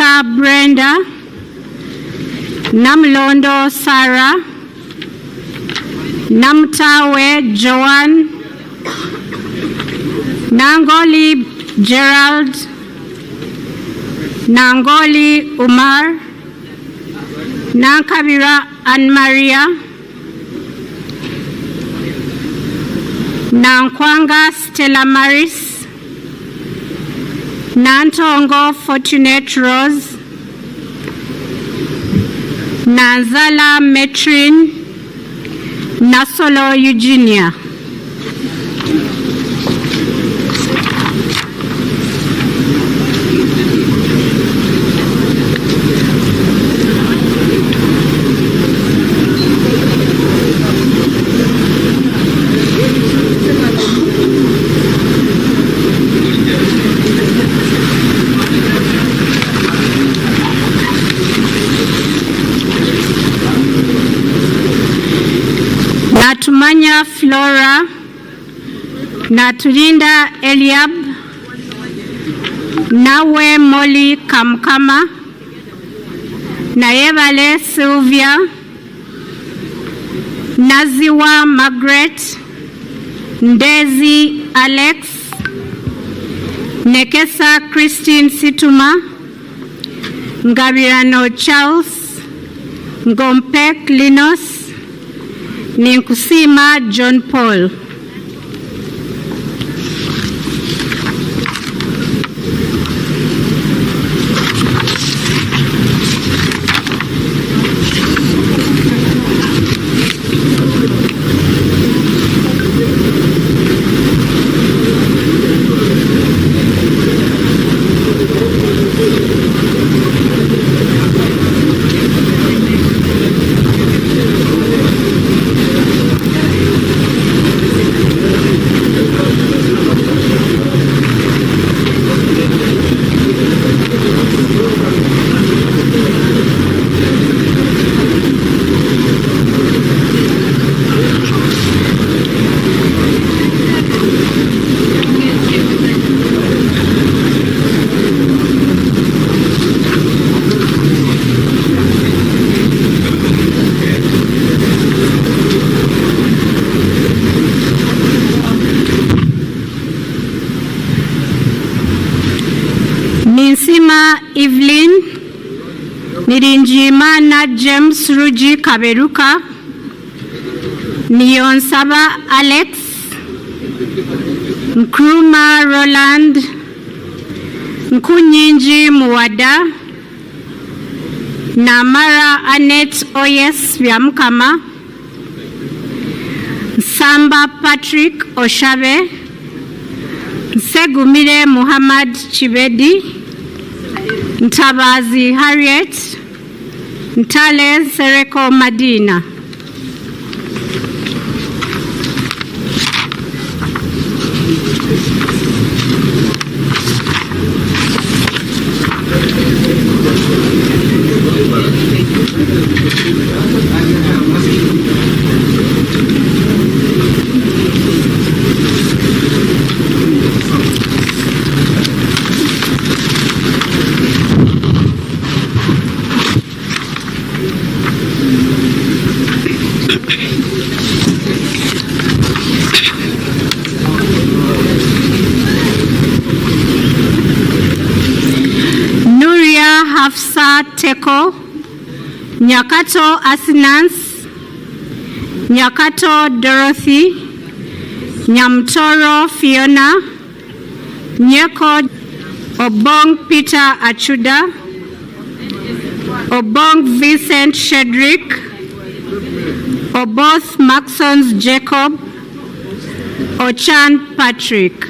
Peter Brenda, Namlondo Sarah, Namtawe Joan, Nangoli Gerald, Nangoli Umar, Nankabira Anne-Maria, Nankwanga Stella Maris, Nantongo Fortunate Rose, Nanzala Metrin, Nasolo Eugenia. Natumanya Flora, Natulinda Eliab, Nawe Molly Kamkama, Nayevale Sylvia, Naziwa Margaret, Ndezi Alex, Nekesa Christine Situma, Ngabirano Charles, Ngompek Linus, Ninkusima John Paul. Ninsima Evelyn, Nirinjimana James Ruji Kaberuka, Niyonsaba Alex, Nkrumah Roland, Nkunyinji Muwada, Namara Annette Oyes Vyamkama, Samba Patrick Oshabe, Segumire Muhammad Chibedi, Ntabazi Harriet, Ntale Sereko Madina. Hafsa Teko, Nyakato Asinance, Nyakato Dorothy, Nyamtoro Fiona, Nyeko Obong Peter Achuda, Obong Vincent Shedrick, Oboth Maxons Jacob, Ochan Patrick.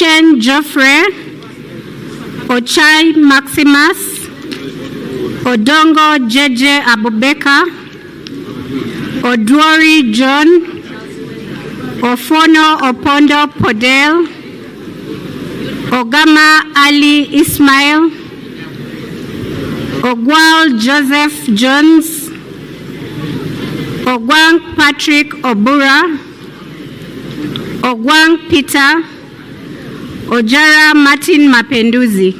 Ochen Geoffrey, Ochai Maximus, Odongo JJ Abubeka, Odwori John, Ofono Opondo Podel, Ogama Ali Ismail, Ogwal Joseph Jones, Ogwang Patrick Obura, Ogwang Peter, Ojara Martin Mapenduzi.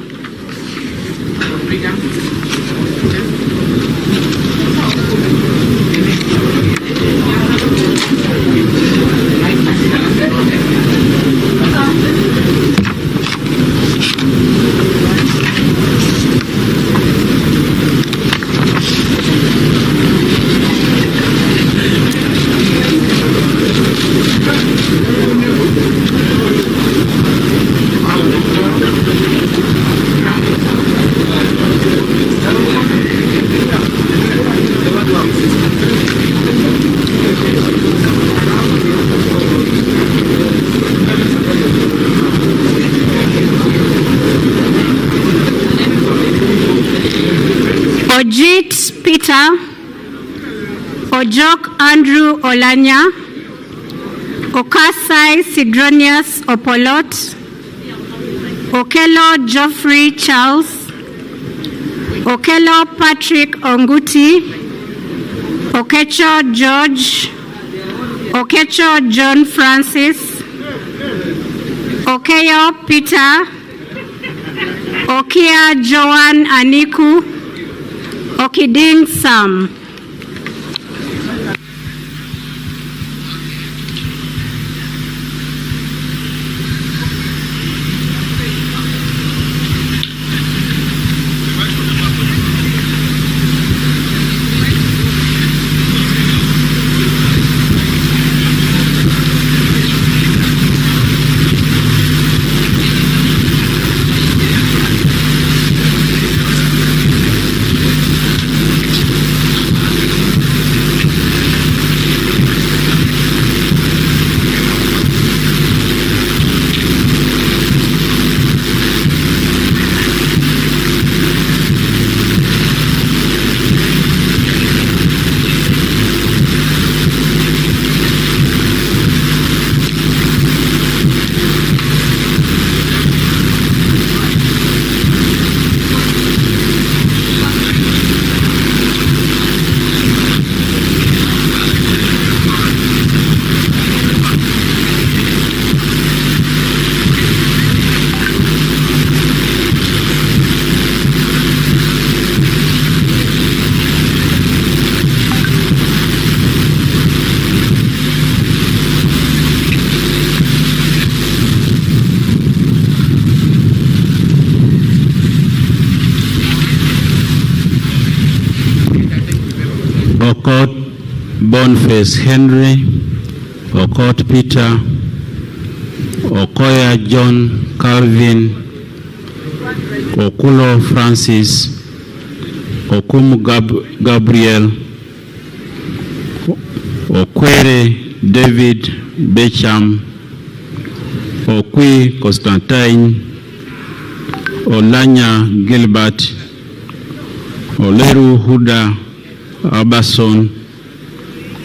Ojit Peter, Ojok Andrew Olanya, Okasai Sidronius Opolot, Okelo Geoffrey Charles, Okelo Patrick Onguti, Okecho George, Okecho John Francis, Okeyo Peter, Okia Joan Aniku, Okiding Sam. Okot Boniface Henry, Okot Peter, Okoya John Calvin, Okulo Francis, Okum Gabriel, Okwere David Becham, Okwi Constantine, Olanya Gilbert, Oleru Huda Abason,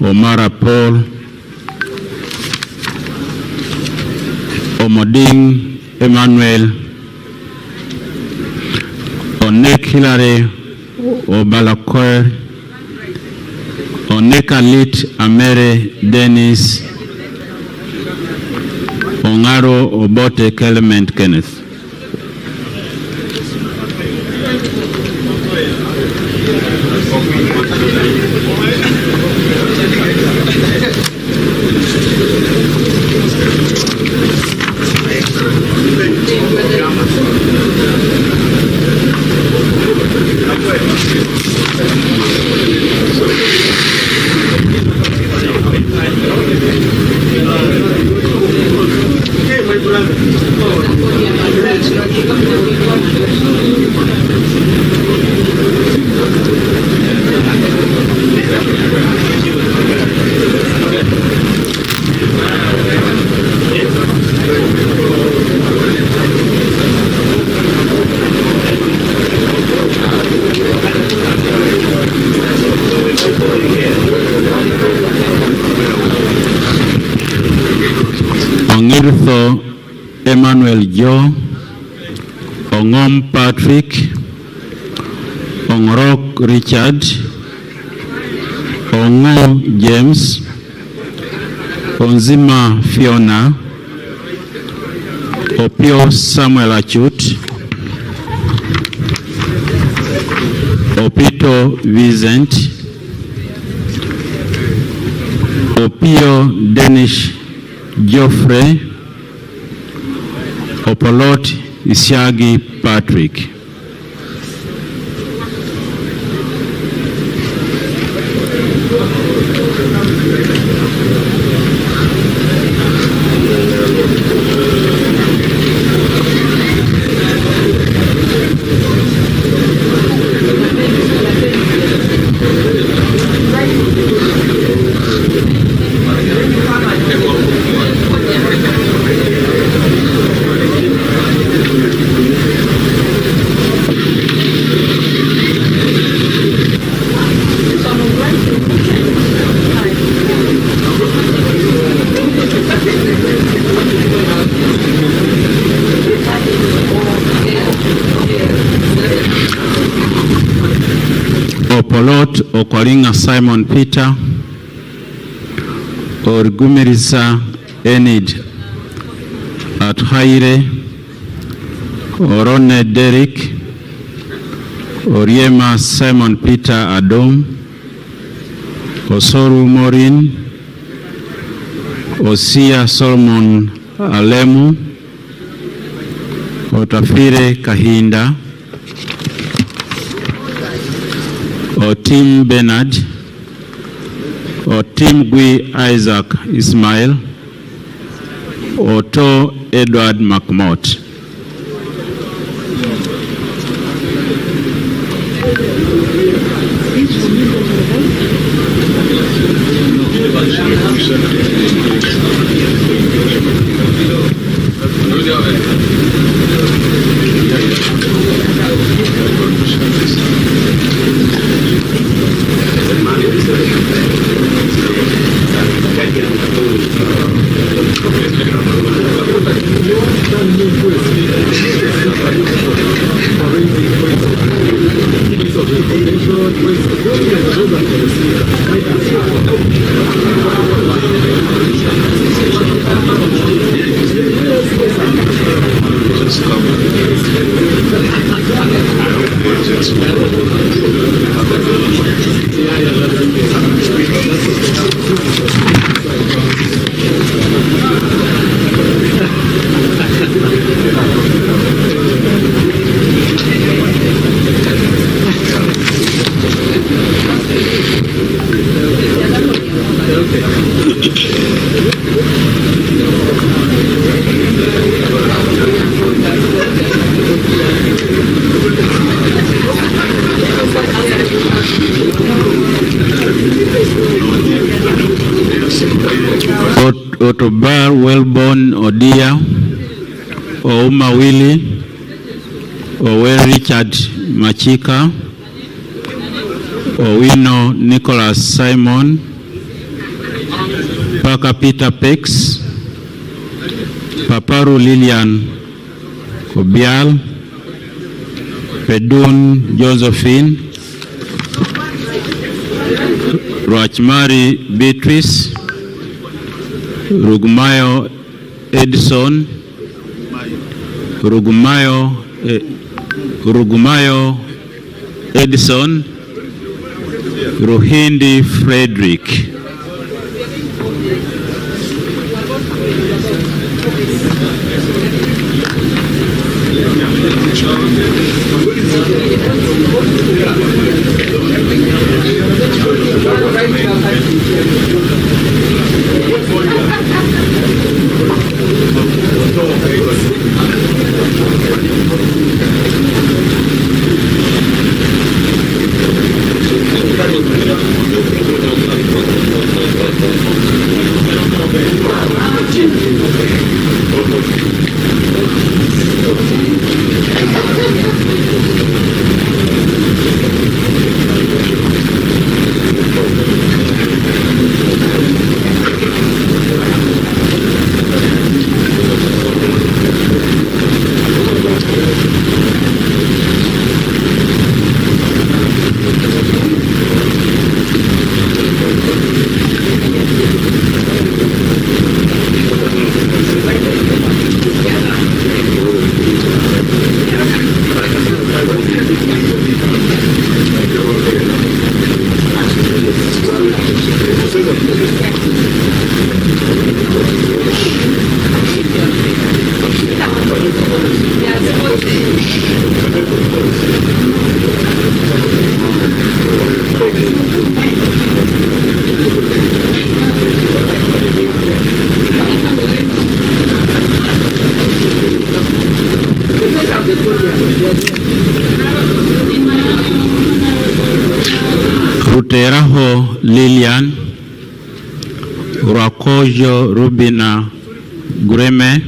Omara Paul, Omoding Emmanuel, Onek Hilary Obalakoer, Onekalit Amere Dennis, Ongaro Obote Clement Kenneth. Ongirtho Emmanuel Joe, Ongom Patrick, Ongrok Richard, Ongo James, Onzima Fiona, Opio Samuel Achut, Opito Vincent, Opio Denish Geoffrey, Opolot Isiagi Patrick. Opolot Okolinga Simon Peter, Orgumerisa Enid at Haire, Orone Derek, Oriema Simon Peter Adom, Osoru Morin, Osia Solomon Alemu, Otafire Kahinda, Otim Bernard, Otim Gui Isaac Ismail, Otto Edward McMott. Otobar Wellborn Odia, Ouma Willie, Owe Richard Machika, Owino Nicholas Simon, Paka Peter Pex, Paparu Lilian Kobial, Pedun Josephine, Roachmari Beatrice, Rugumayo Edison, Rugumayo Edison, Rohindi Frederick. Oteraho Lilian, Rwakojo Rubina Gureme,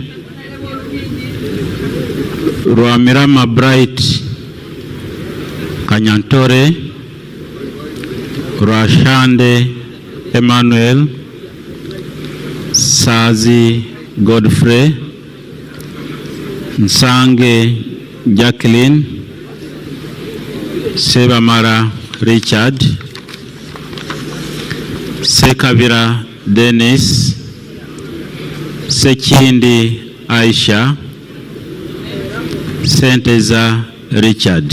Rwamirama Bright Kanyantore, Rwashande Emmanuel, Sazi Godfrey, Nsange Jacqueline, Sebamara Richard, Sekavira Dennis, Sekindi Aisha, Senteza Richard.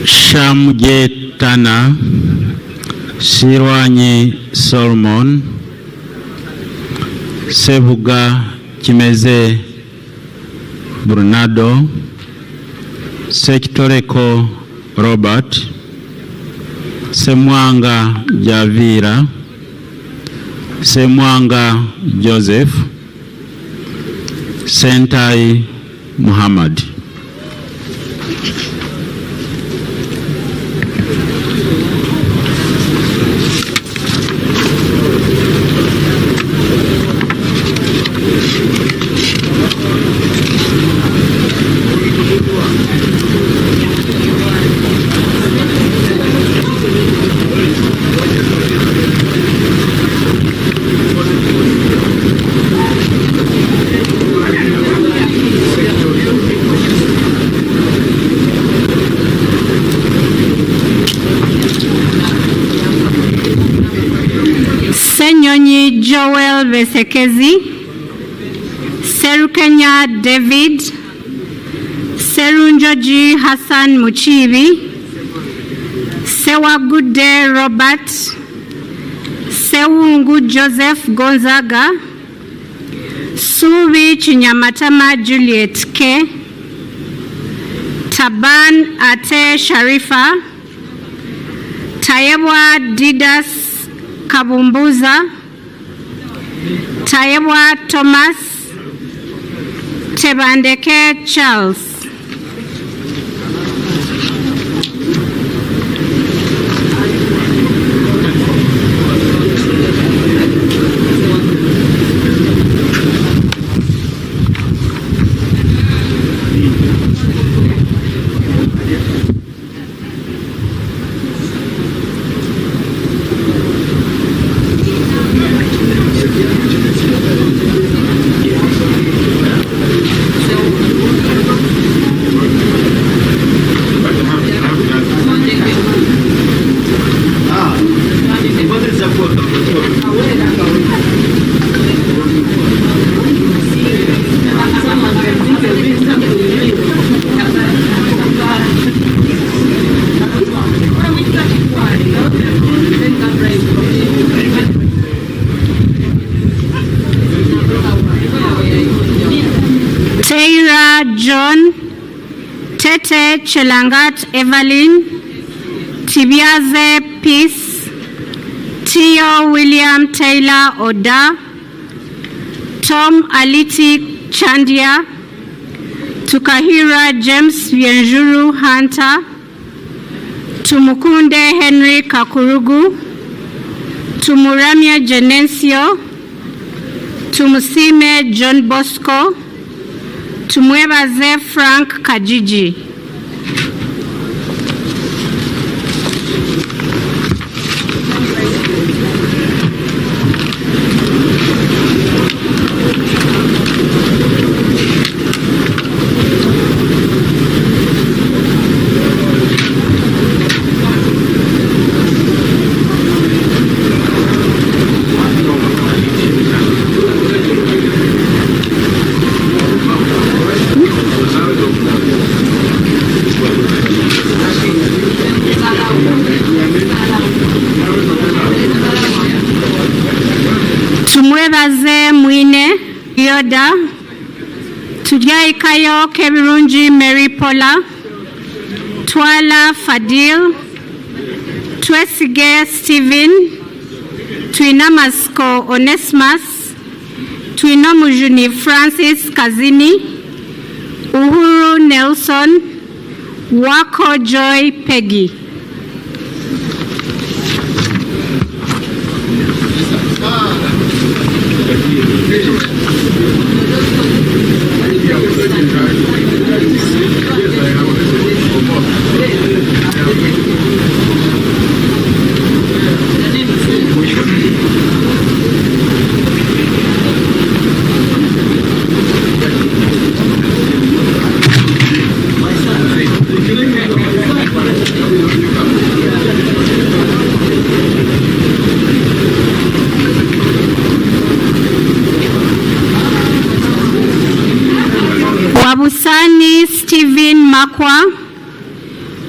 Shamjetana Sirwanyi Solomon, Sevuga Kimeze Brunado, Sekitoreko Robert, Semwanga Javira, Semwanga Joseph, Sentai Muhammad. Senyonyi Joel Vesekezi, Serukenya David, Serunjoji Hassan Muchibi, Sewagude Robert, Sewungu Joseph Gonzaga, Subi Chinyamatama Juliet K, Taban Ate Sharifa, Tayebwa Didas Kabumbuza, Tayebwa Thomas, Tebandeke Charles. John, Tete Chelangat Evelyn, Tibiaze Peace, Tio William Taylor Oda, Tom Aliti Chandia, Tukahira James Vienjuru Hunter, Tumukunde Henry Kakurugu, Tumuramia Genensio, Tumusime John Bosco, Tumwebaze Frank Kajiji. Tumwebaze Mwine Yoda. Tujaikayo Kebirungi Mary Paula. Twala Fadil. Twesige Stephen. Twina Masko Onesmus. Twina Mujuni Francis Kazini. Uhuru Nelson. Wako Joy Peggy. Wabusani Stephen Makwa.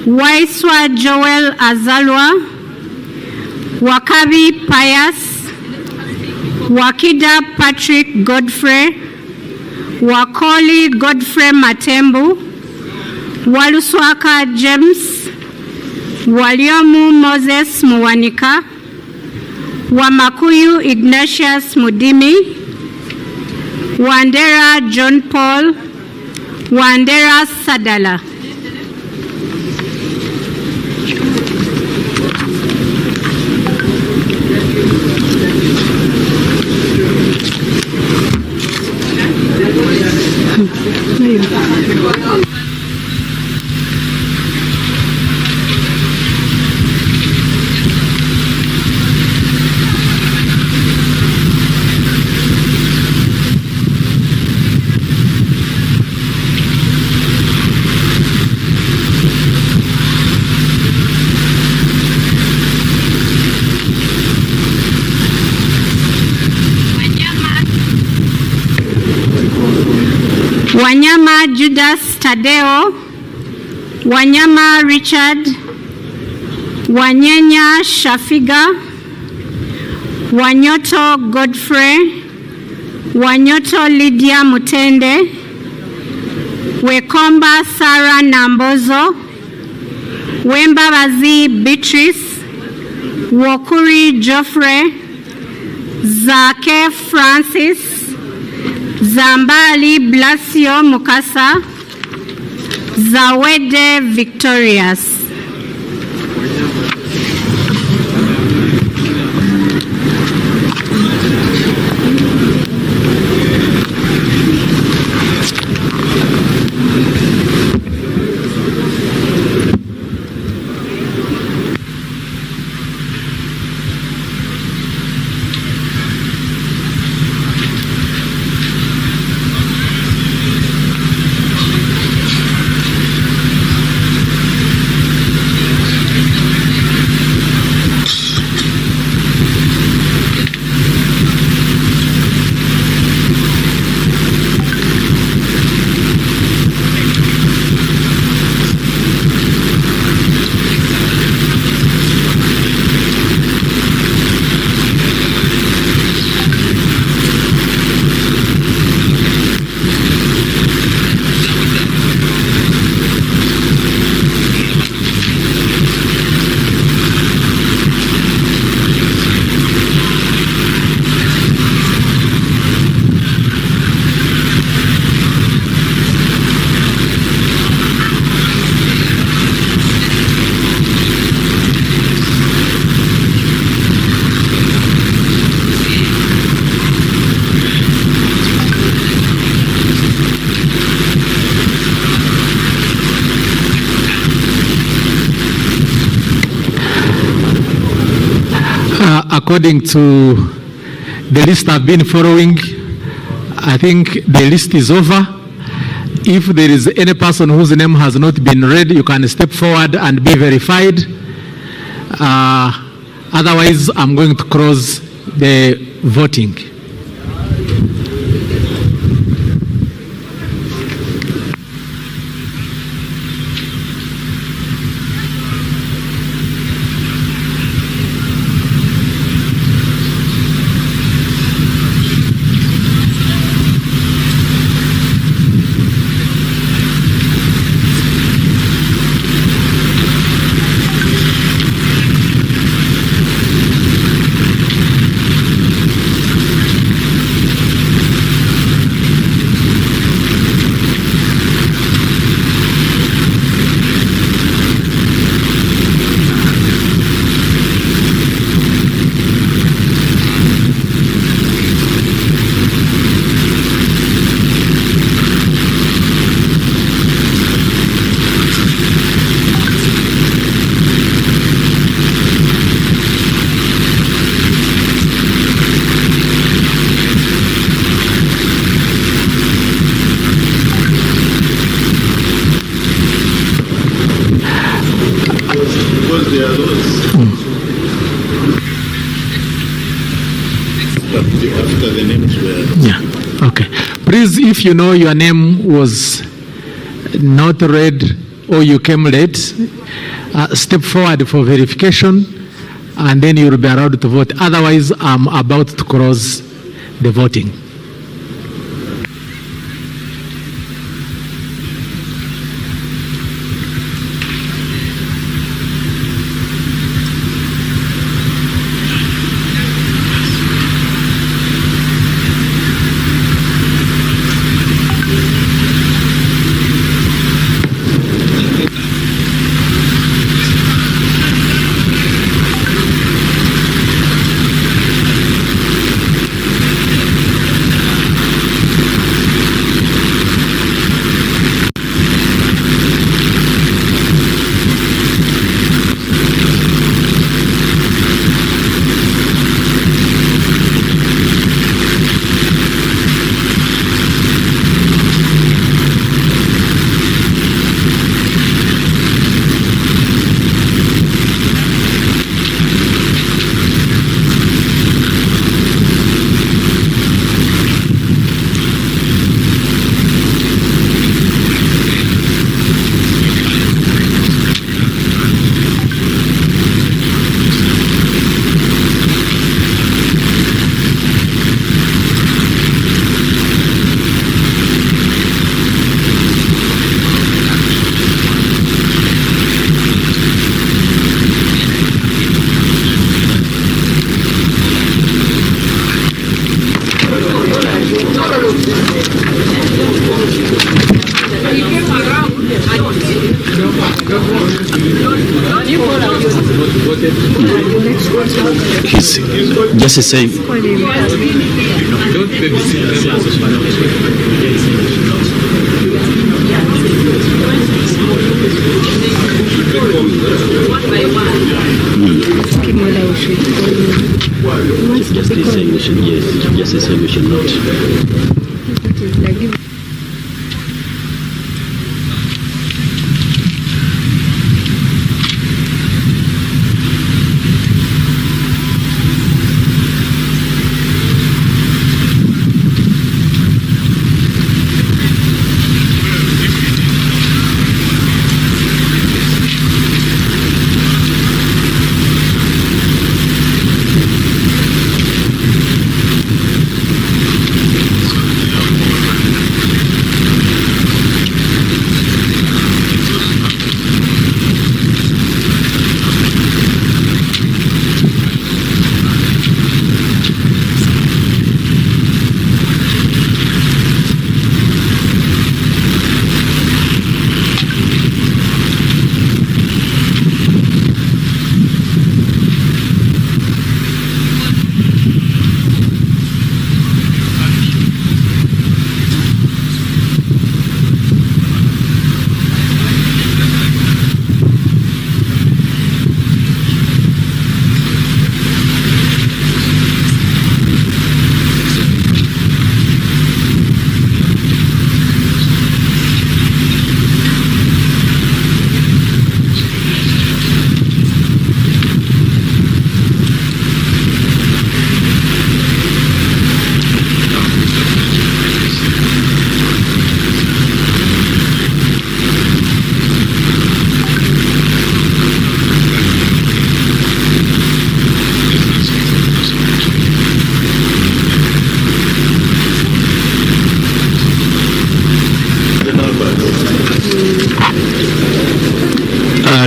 Waiswa Joel Azalwa. Wakabi Pius. Wakida Patrick Godfrey. Wakoli Godfrey Matembu. Waluswaka James. Waliomu Moses Muwanika. Wamakuyu Ignatius Mudimi. Wandera John Paul. Wandera Sadala. Wanyama Judas Tadeo. Wanyama Richard. Wanyenya Shafiga. Wanyoto Godfrey. Wanyoto Lydia Mutende. Wekomba Sarah Nambozo. Wembabazi Beatrice. Wokuri Geoffrey. Zake Francis. Zambali Blasio Mukasa. Zawede Victorious. according to the list I've been following, I think the list is over. If there is any person whose name has not been read, you can step forward and be verified. Otherwise, I'm going to close the voting. After the names were... Yeah, okay. Please, if you know your name was not read or you came late, step forward for verification and then you will be allowed to vote. Otherwise, I'm about to close the voting. Just a same. Just a same, yes. Just a same, we should not.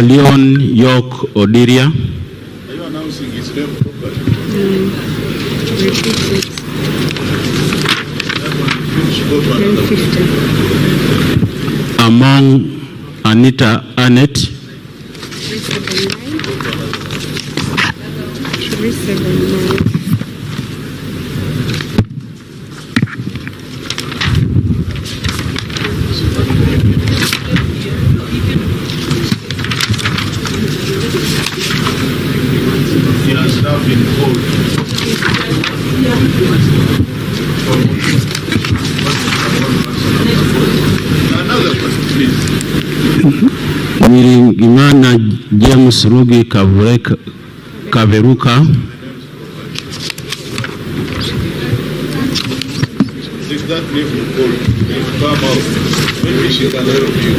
Leon York Odiria. Are you announcing his name properly? Among Anita Annette. He has now been called. Another person, please. Miringimana James Rugi Kaveruka. If that name you call, come out. Maybe she can help you.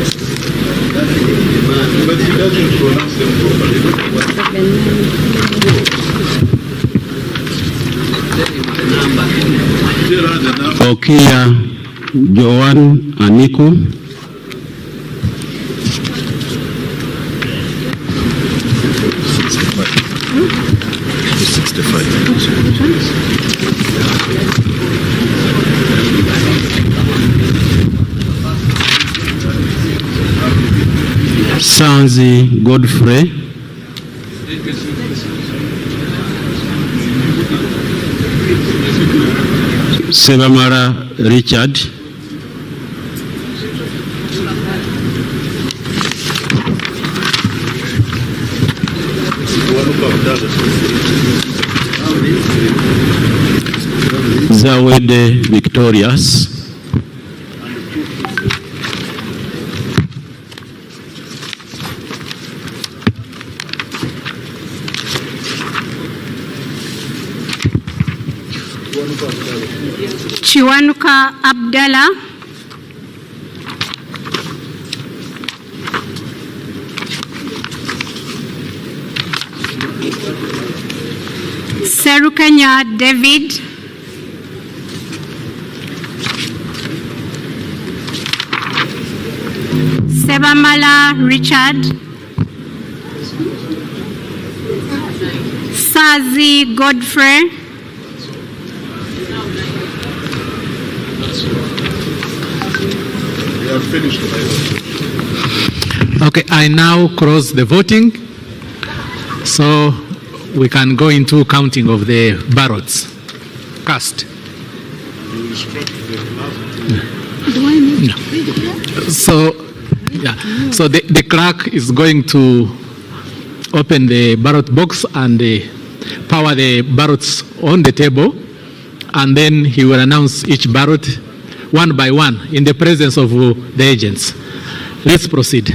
But he doesn't pronounce them properly. There are the numbers. Okia Joan Aniku. Sanzi Godfrey. Sebamara Richard. Zawede Victorious. Chiwanuka Abdallah. Serukanya David. Sebamala Richard. Sazi Godfrey. We have finished. Okay, I now close the voting, so we can go into counting of the ballots cast. You instruct the So the clerk is going to open the ballot box and power the ballots on the table, and then he will announce each ballot one by one in the presence of the agents. Let's proceed.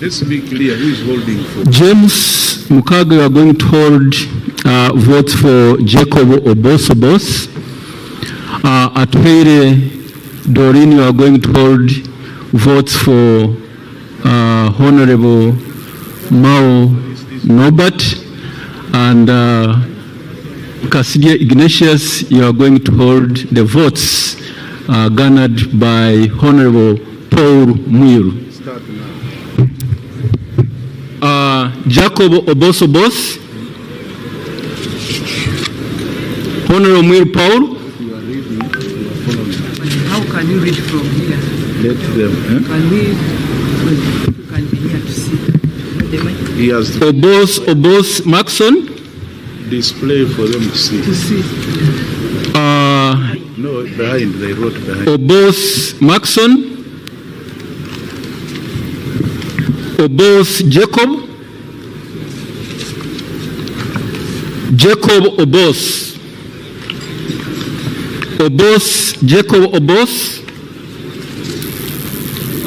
Let's be clear, who is holding for? James Mukaga, you are going to hold votes for Jacob Obosobos. Atwere Doreen, you are going to hold votes for Honorable Mao Norbert. And Cassidia Ignatius, you are going to hold the votes garnered by Honorable Paul Muiru. Start now. Jacob Obos Obos, Honorable Mwiru Paul. How can you read from here? Let them. Can we can be here to see? He has Obos Maxon. display for them to see. To see. No, behind. They wrote behind. Obos Maxon. Obos Jacob. Jacob Obos. Obos Jacob Obos.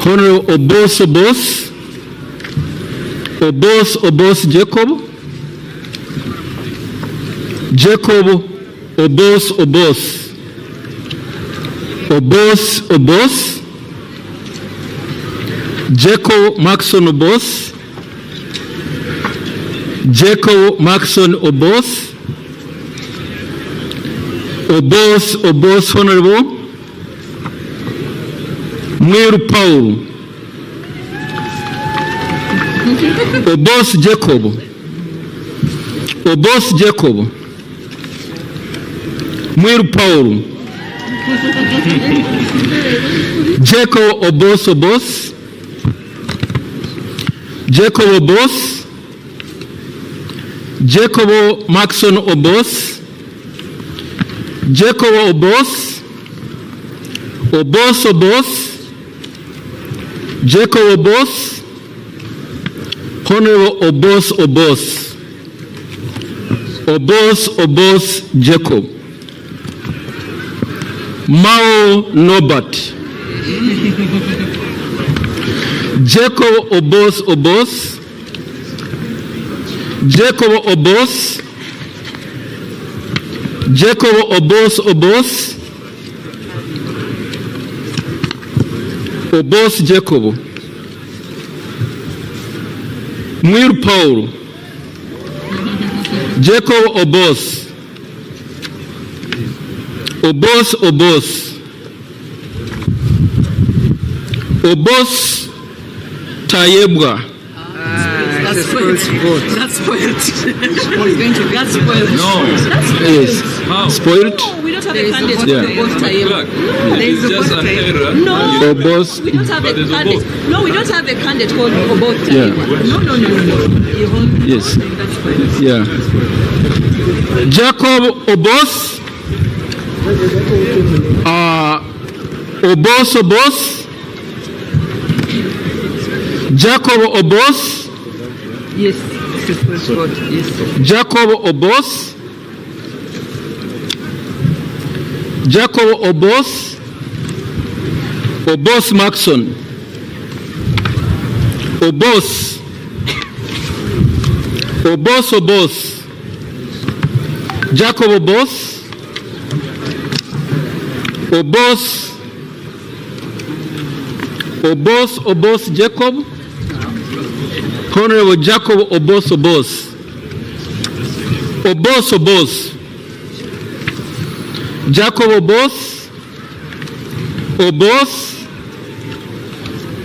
Honorable Obos Obos. Obos Obos Jacob. Jacob Obos Obos. Obos Obos. Jacob Maxon Obos. Jacob Maxon Obos. Obos Obos Honorable Mwiru Paul. Obos Jacob. Obos Jacob. Mwiru Paul. Jacob Obos Obos. Jacob Obos. Jacob Maxon Obos. Jacob Obos. Obos Obos. Jacob Obos. Honorable Obos Obos. Obos Obos Jacob. Mao Norbert. Jacob Obos Obos. Jacob Obos. Jacob Obos Obos. Obos Jacob. Mwiru Paul. Jacob Obos. Obos Obos. Obos Tayebwa. That's spoiled. That's spoiled. That's spoiled. No. That's spoiled. Yes. Spoiled? No, we don't have a candidate Yeah. for both Tayeb. There is a Just both an Tayeb. error. No. Obos. We don't have a But there's a candidate. No, we don't have a candidate called Obos Yeah. Tayeb. No. Yes. That's spoiled. Yeah. Jacob Obos. Obos Obos. Jacob Obos. Yes. This is first vote. Yes. Jacob Obos. Jacob Obos. Obos Maxon. Obos. Obos Obos. Jacob Obos. Obos. Obos Obos Jacob. Honorable Jacob Obos Obos. Obos Obos. Jacob Obos. Obos.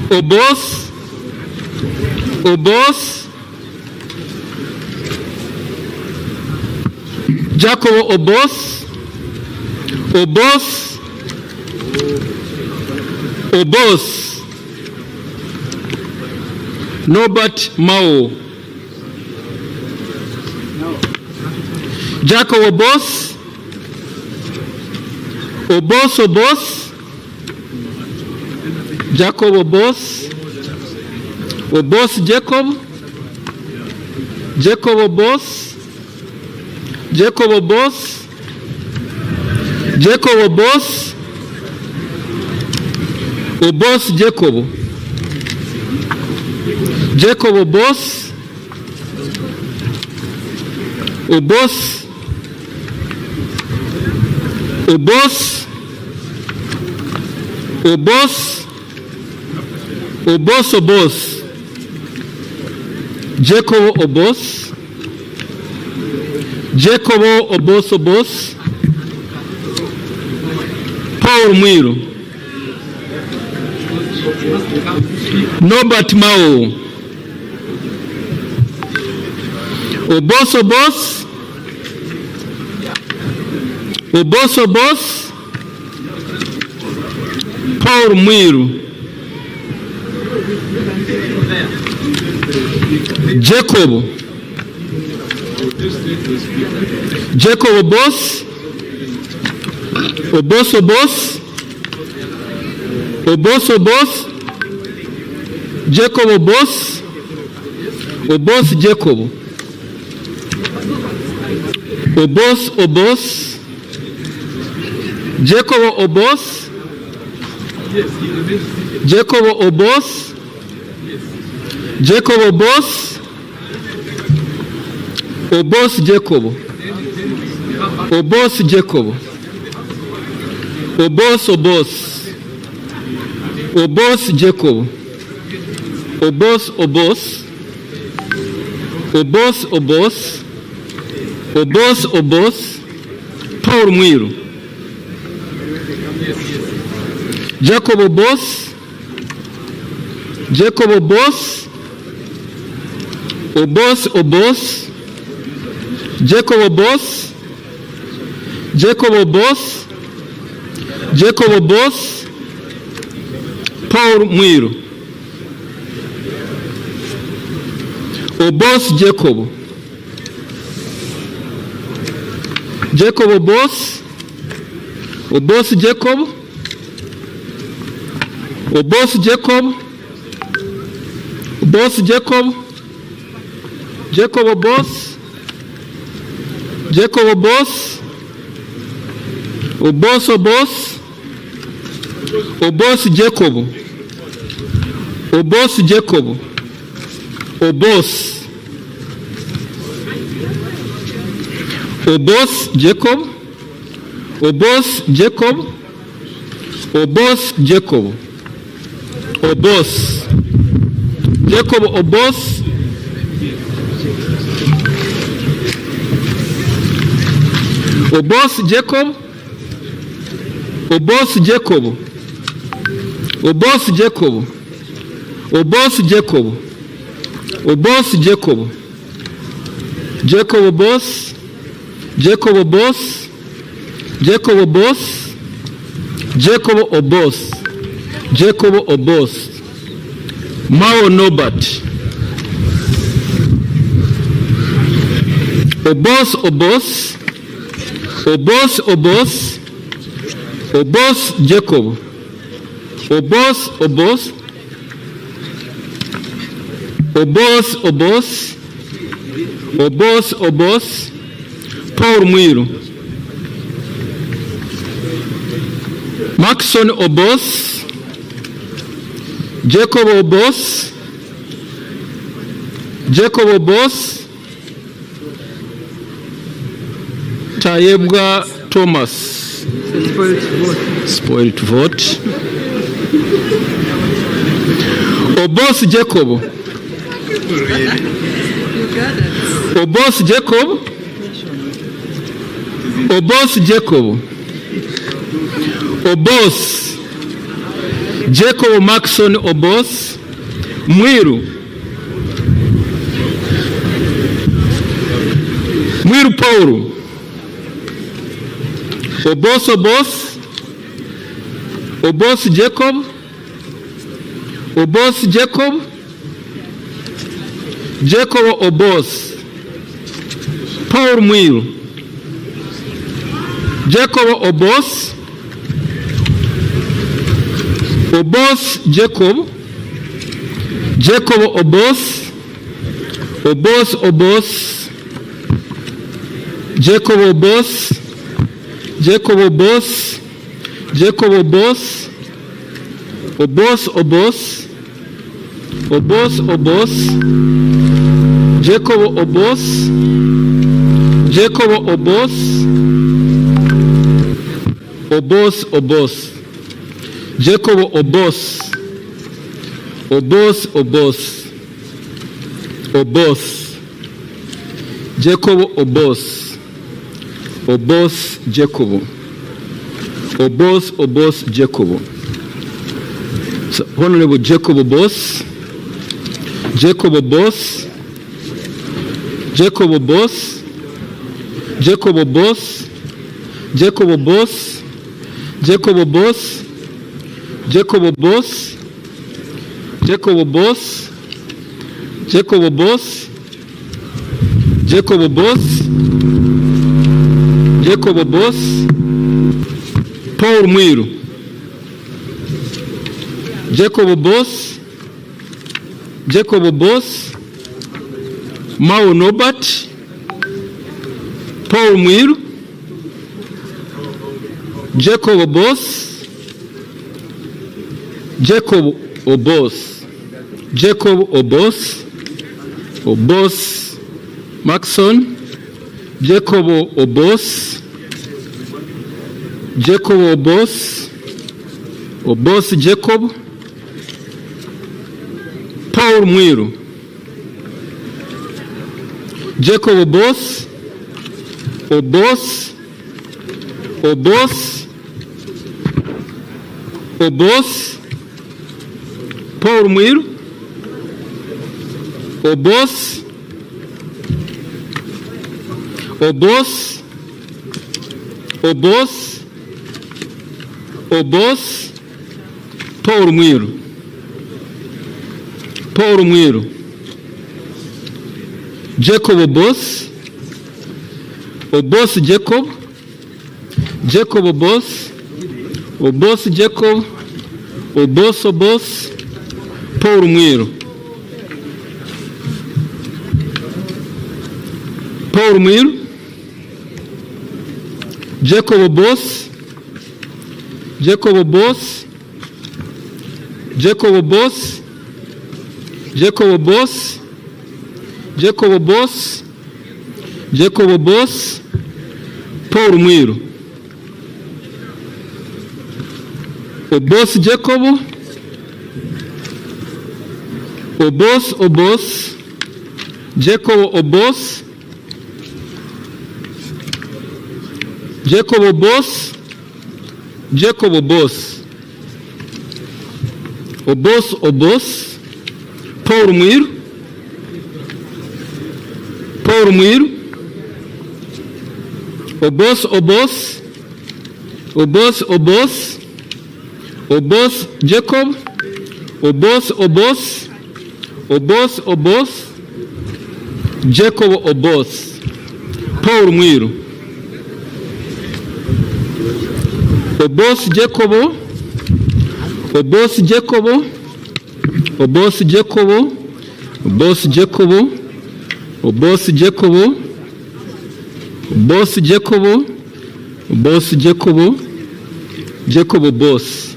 Obos. Obos. Jacob Obos. Obos. Obos. Norbert Mao. Jacob Obos. Obos Obos. Jacob Obos. Obos Jacob. Jacob Obos. Jacob Obos. Jacob Obos. Obos Jacob. Jacob Obos. Obos. Obos. Obos. Obos Obos. Jacob Obos. Jacob Obos Obos. Paul Mwiru. Norbert Mao. Obos Obos. Obos Obos. Paul Mwiru. Jacob. Jacob Obos. Obos Obos. Obos Obos. Jacob Obos. Obos Jacob. Obos Obos. Jacob Obos. Jacob Obos. Jacob Obos. Obos Jacob. Obos Jacob. Obos Obos. Obos Jacob. Obos Obos. Obos Obos. Obos Obos. Paul Mwiru. Jacob Obos. Jacob Obos. Obos Obos. Jacob Obos. Jacob Obos. Jacob Obos. Paul Mwiru. Obos Jacob. Jacob Obos. Obos Jacob. Obos Jacob. Obos Jacob. Jacob Obos. Jacob Obos. Obos Obos. Obos Jacob. Obos Jacob. Obos. Obos Jacob. Obos Jacob. Obos Jacob. Obos. Jacob Obos. Obos Jacob. Obos Jacob. Obos Jacob. Obos Jacob. Obos Jacob. Jacob Obos. Jacob Obos. Jacob Obos. Jacob Obos. Jacob Obos. Mao Nobat. Obos Obos. Obos Obos. Obos Jacob. Obos Obos. Obos Obos. Obos Obos. Paul Mwiru. Maxon Obos. Jacob Obos. Jacob Obos. Tayebwa Thomas. Spoiled vote. Obos Jacob. Obos Jacob. Obos Jacob. Obos Jacob Maxon Obos. Mwiru. Mwiru Paul. Obos Obos. Obos Jacob. Obos Jacob. Jacob Obos. Paul Mwiru. Jacob Obos. Obos Jacob. Jacob Obos. Obos Obos. Jacob Obos. Jacob Obos. Jacob Obos. Obos Obos. Obos Obos. Jacob Obos. Jacob Obos. Obos Obos. Jacob Obos. Obos Obos. Obos. Jacob Obos. Obos Jacob. Obos Obos Jacob. So, Honorable Jacob Obos. Jacob Obos. Jacob Obos, Jacob Obos, Jacob Obos, Jacob Obos, Jacob Obos, Jacob Obos, Jacob Obos, Jacob Obos, Jacob Obos, Paul Mwiru, Jacob Obos, Jacob Obos, Mao Norbert, Paul Mwiru, Jacob Obos, Jacob Obos, Jacob Obos, Obos Maxon, Jacob Obos, Jacob Obos, Obos Jacob, Paul Mwiru, Jacob Obos, Obos, Obos, Obos, Paul Mwiru, Obos, Obos, Obos, Obos, Paul Mwiru, Paul Mwiru, Jacob Obos, Obos Jacob, Jacob Obos, Obos Jacob, Obos Obos, Paul Mwiru, Paul Mwiru, Jacob Obos, Jacob Obos, Jacob Obos, Jacob Obos, Jacob Obos, Jacob Obos, Paul Mwiru, Obos Jacob, Obos Obos, Jacob Obos, Jacob Obos, Jacob Obos, Obos Obos, Paul Mwiru, Paul Mwiru, Obos Obos, Obos Obos, Obos Jacob, Obos Obos, Obos Obos, Jacob Obos, Paul Mwiru, Obos Jacob, Obos Jacob, Obos Jacob, Obos Jacob, Obos Jacob, Obos Jacob, Obos Jacob, Jacob Obos,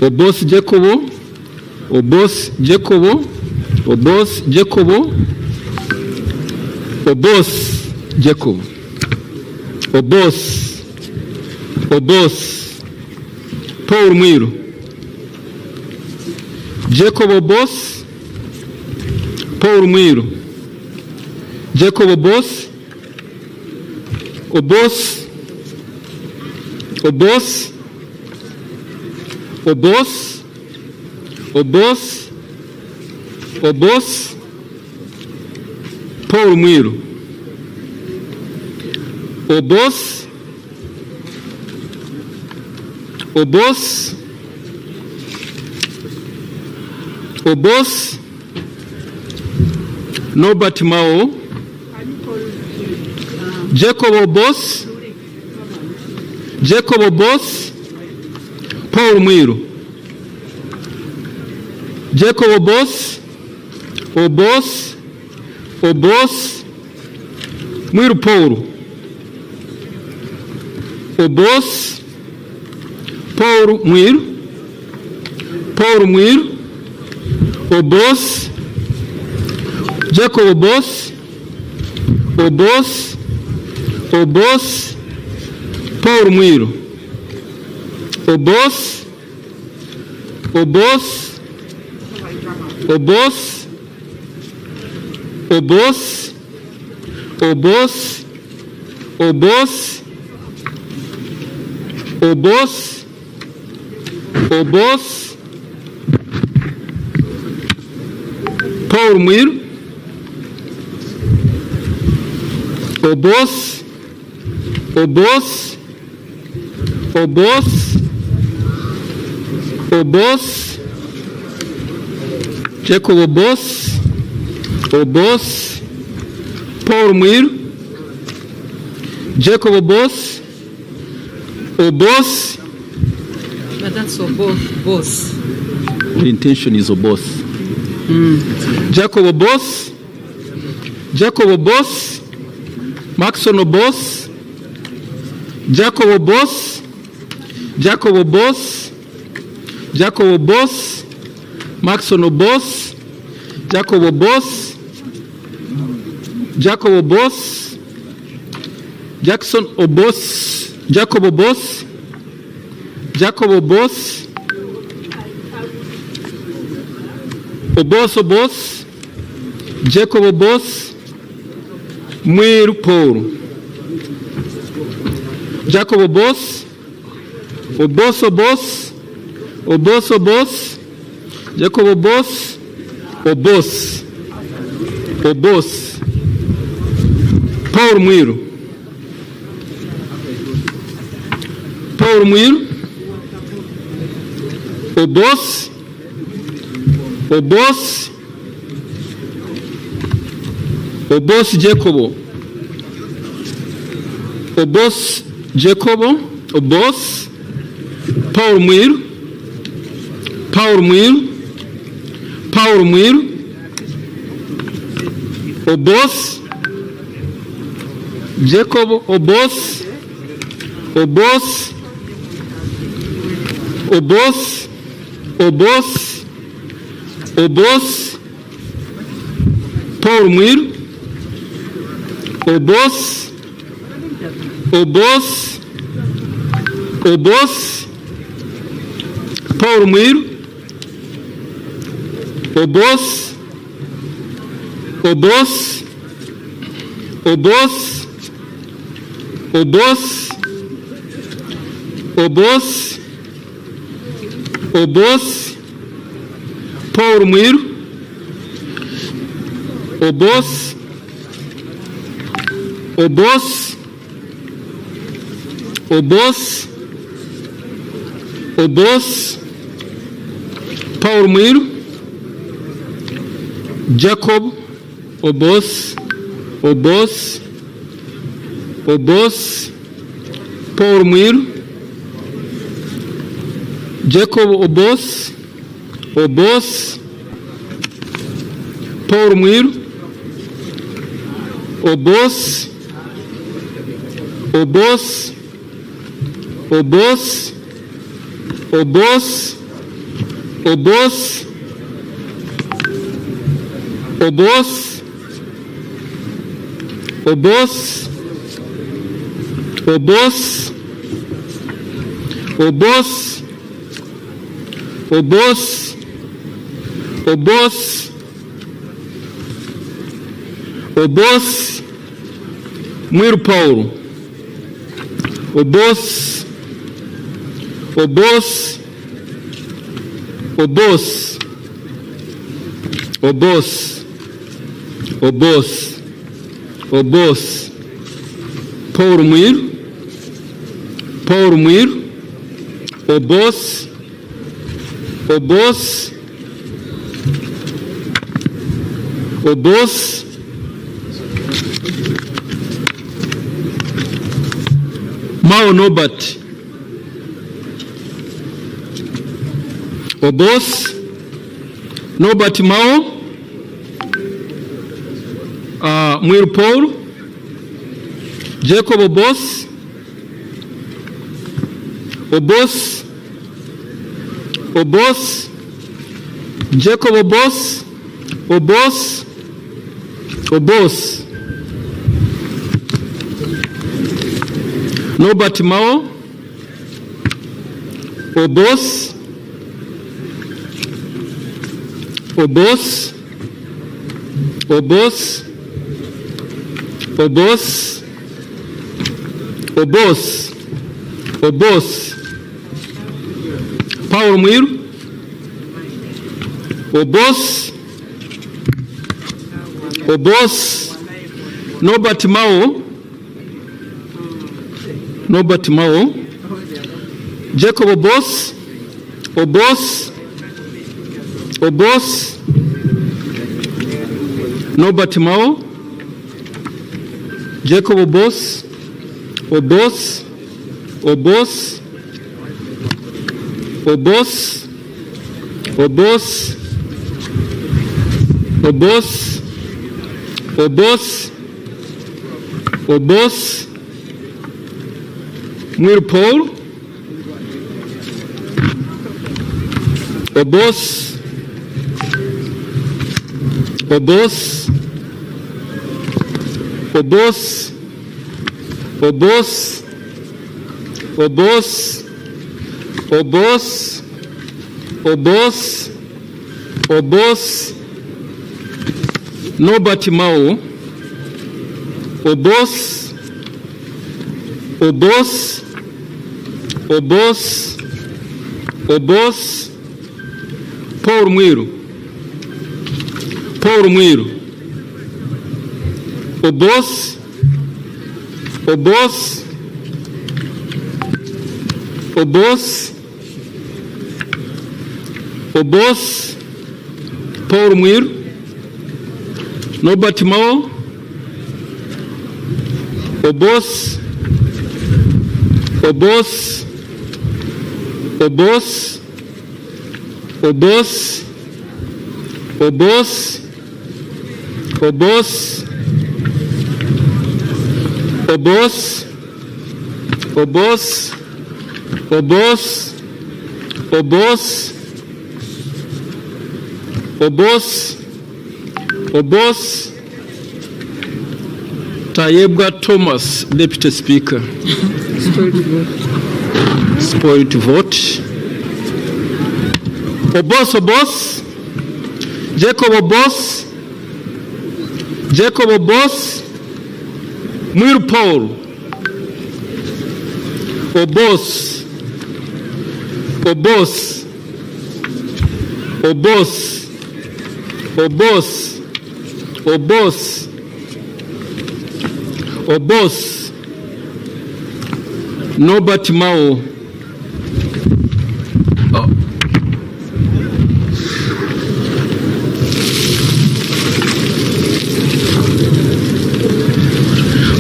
Obos Jacob, Obos Jacob, Obos Jacob, Obos Jacob, Obos, Obos, Paul Mwiru, Jacob Obos, Paul Mwiru, Jacob Obos, Obos, Obos, Obos, Obos, Obos, Paul Mwiru, Obos, Obos, Obos, Norbert Mao, Jacob Obos, Jacob Obos, Paul Mwiru, Jacob Obos, Obos, Obos, Mwiru Paul, Obos, Paul Mwiru, Paul Mwiru, Obos, Jacob Obos, Obos, Obos, Paul Mwiru, Obos, Obos, Obos, Obos, Obos, Obos, Obos, Obos, Paul Mwiru, Obos, Obos, Obos, Obos, Jacob Obos, Obos, Paul Muir, Jacob Obos, Obos. But that's boss. The intention is Obos. Jacob Obos, Jacob Obos, Maxon Obos, Jacob Obos, Jacob Obos, Jacob Obos, Maxon Obos, Jacob Obos, Jacob Obos, Jackson Obos, Jacob Obos, Jacob Obos, Obos Obos, Jacob Obos, Muir Paul, Jacob Obos, Obos Obos, Obos Obos, Jacob Obos, Obos, Obos, Paul Muir, Paul Muir, Obos, Obos, Obos Jacobo, Obos Jacobo, Obos, Paul Muir, Paul Muir, Paul Muir, Obos, Jacob Obos, Obos, Obos, Obos, Obos, Paul Muir, Obos, Obos, Obos, Paul Muir, Obos, Obos, Obos, Obos, Obos, Obos, Paul Muir, Obos, Obos, Obos, Obos, Paul Muir, Jacob Obos, Obos, Obos, Paul Muir, Jacob Obos, Obos, Paul Muir, Obos, Obos, Obos, Obos, Obos, Obos, Obos, Obos, Obos, Obos, Obos, Obos, Muir Paul, Obos, Obos, Obos, Obos, Obos, Obos, Paul Muir, Paul Muir, Obos, Obos, Obos, Mao Norbert, Obos, Norbert Mao, Muir Paul, Jacob Obos, Obos, Obos, Jacob Obos, Obos, Obos, Norbert Mao, Obos, Obos, Obos, Obos, Obos, Obos, Paul Muir, Obos, Obos, Norbert Mao, Norbert Mao. Jacob Obos. Obos. Obos. Norbert Mao. Jacob Obos. Obos. Obos. Obos. Obos. Obos. Obos. Obos. Mwiru Paul. Obos. Obos. Obos. Obos. Obos. Obos. Obos. Obos. Norbert Mao. Obos. Obos. Obos. Obos. Paul Mwiru. Paul Mwiru. Obos. Obos. Obos. Obos. Paul Mwiru. Norbert Mao. Obos. Obos. Obos. Obos. Obos. Obos. Obos. Obos. Obos. Obos. Obos. Obos. Tayebwa Thomas, Deputy Speaker. Spoiled vote. Obos. Obos. Jacob Obos. Jacob Obos. Mwiru Paul. Obos. Obos. Obos. Obos. Obos. Obos. Norbert Mao.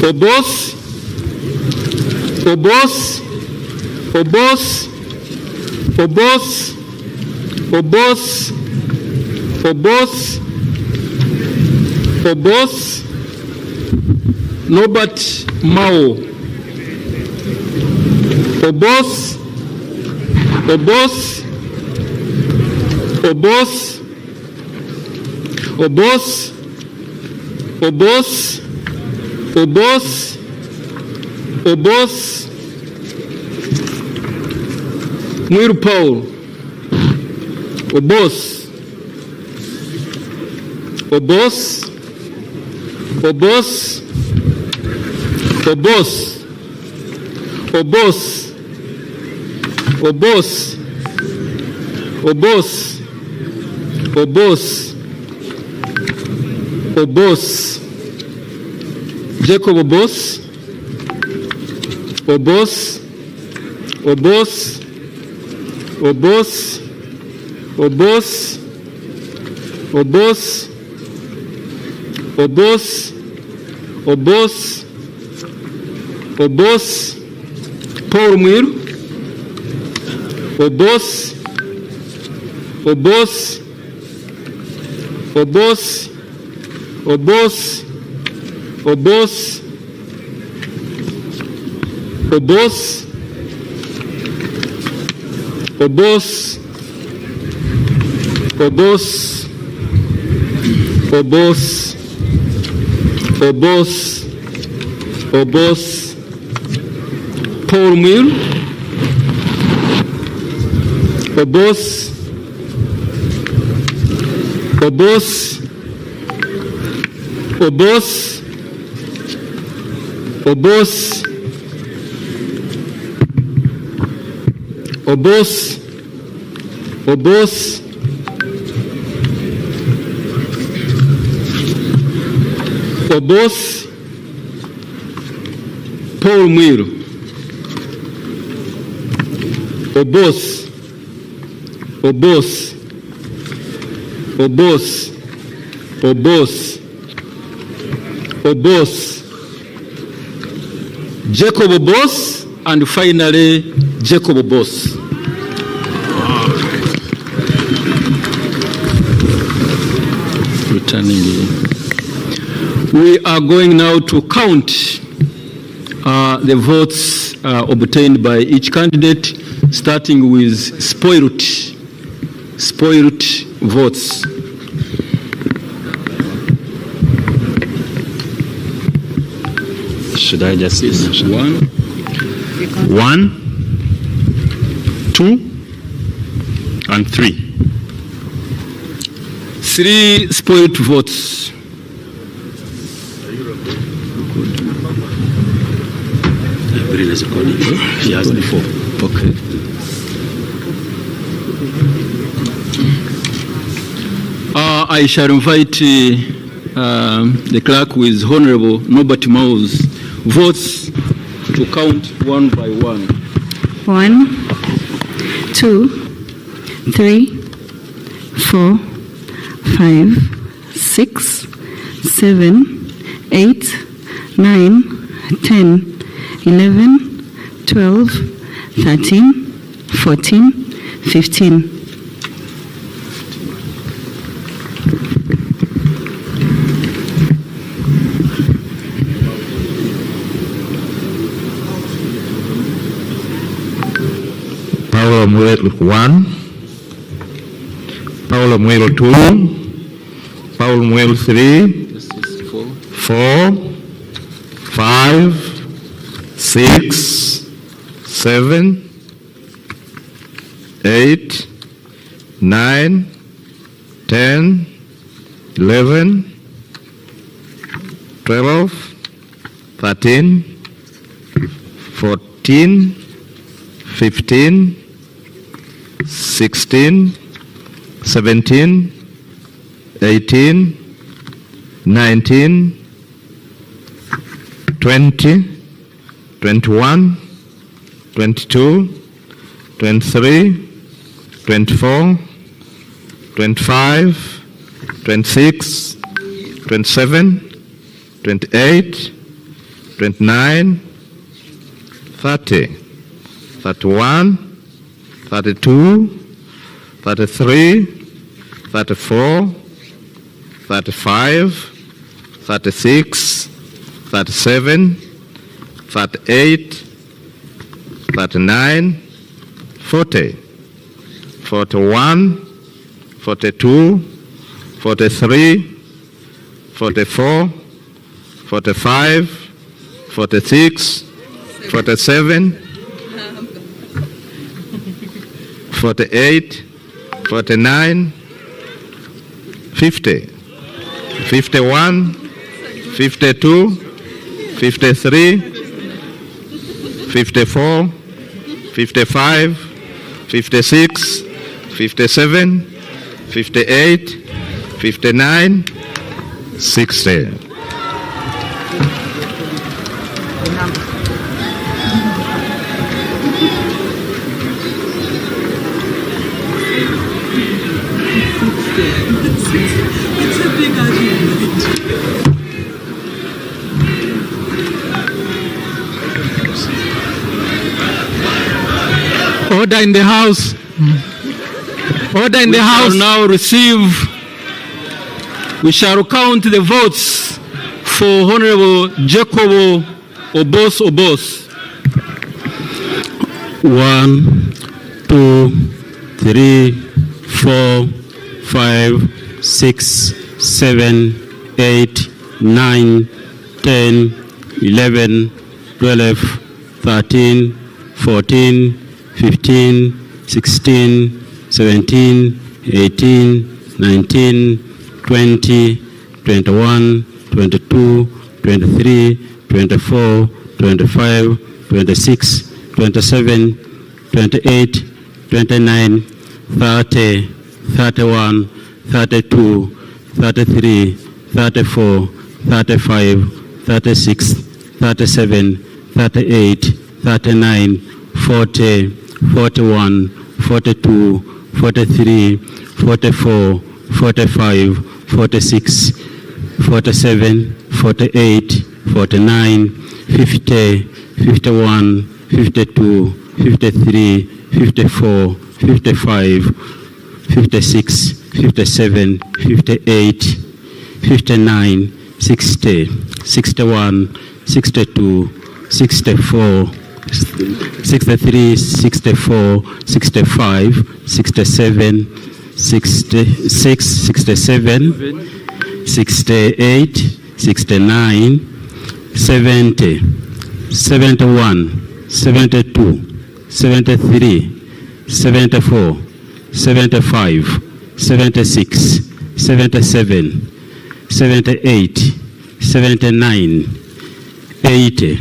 Obos. Obos. Obos. Obos. Obos. Obos. Obos. Norbert Mao. Obos. Obos. Obos. Obos. Obos. Obos. Obos. Mwiru Paul. Obos. Obos. Obos. Obos. Obos. Obos. Obos. Obos. Obos. Jacob Obos. Obos. Obos. Obos. Obos. Obos. Obos. Obos. Obos. Paul Mwiru. Obos. Obos. Obos. Obos. Obos. Obos. Obos. Obos. Obos. Obos. Obos. Paul Mwiru. Obos. Obos. Obos. Obos. Obos. Obos. Obos. Paul Mwiru. Obos, Obos, Obos, Obos, Obos, Jacob Obos, and finally Jacob Obos. Returning. We are going now to count the votes obtained by each candidate, starting with spoiled votes. Should I just say 1, 2, and 3. 3 spoiled votes. Evelyn is recording. She has the 4. Okay. I shall invite the clerk with Honorable Norbert Mau's votes to count one by one. 1, 2, 3, 4, 5, 6, 7, 8, 9, 10, 11, 12, 13, 14, 15. Paulo Muelo 1, Paulo Muelo 2, Paulo Muelo 3, 4, 5, 6, 7, 8, 9, 10, 11, 12, 13, 14, 15, 16, 17, 18, 19, 20, 21, 22, 23, 24, 25, 26, 27, 28, 29, 30, 31, 32, 33, 34, 35, 36, 37, 38, 39, 40, 41, 42, 43, 44, 45, 46, 47, 48, 49, 50, 51, 52, 53, 54, 55, 56, 57, 58, 59, 60. Order in the house. Order in the house. We shall count the votes for Honorable Jacob Obos. 1, 2, 3, 4, 5, 6, 7, 8, 9, 10, 11, 12, 13, 14, 15, 16, 17, 18, 19, 20, 21, 22, 23, 24, 25, 26, 27, 28, 29, 30, 31, 32, 33, 34, 35, 36, 37, 38, 39, 40, 41, 42, 43, 44, 45, 46, 47, 48, 49, 50, 51, 52, 53, 54, 55, 56, 57, 58, 59, 60, 61, 62, 64, 63, 64, 65, 67, 66, 67, 68, 69, 70, 71, 72, 73, 74, 75, 76, 77, 78, 79, 80,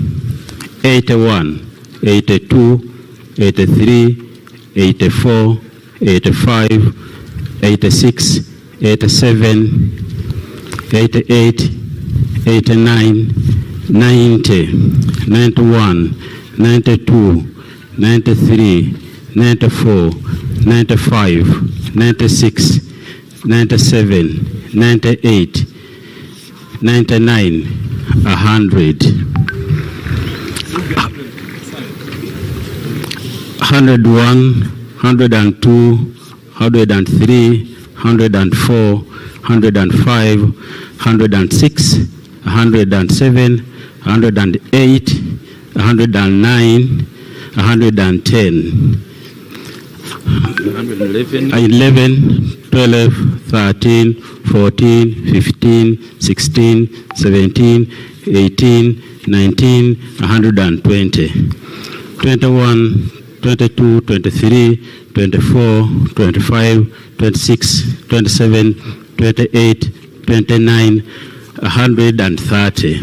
81, 82, 83, 84, 85, 86, 87, 88, 89, 90, 91, 92, 93, 94, 95, 96, 97, 98, 99, 100. 101, 102, 103, 104, 105, 106, 107, 108, 109, 110, 11, 12, 13, 14, 15, 16, 17, 18, 19, 120, 21, 22, 23, 24, 25, 26, 27, 28, 29, 130,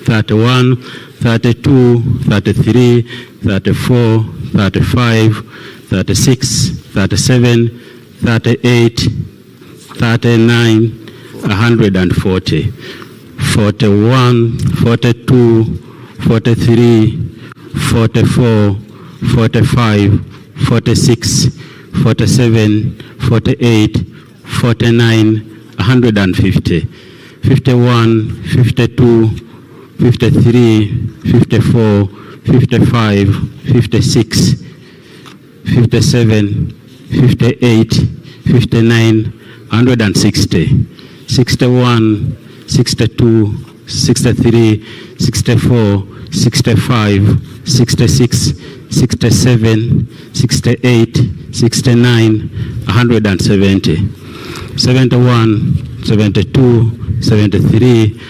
31, 32, 33, 34, 35, 36, 37, 38, 39, 140, 41, 42, 43, 44, 45, 46, 47, 48, 49, 150, 51, 52, 53, 54, 55, 56, 57, 58, 59, 160, 61, 62, 63, 64, 65, 66, 67, 68, 69, 170, 71, 72, 73,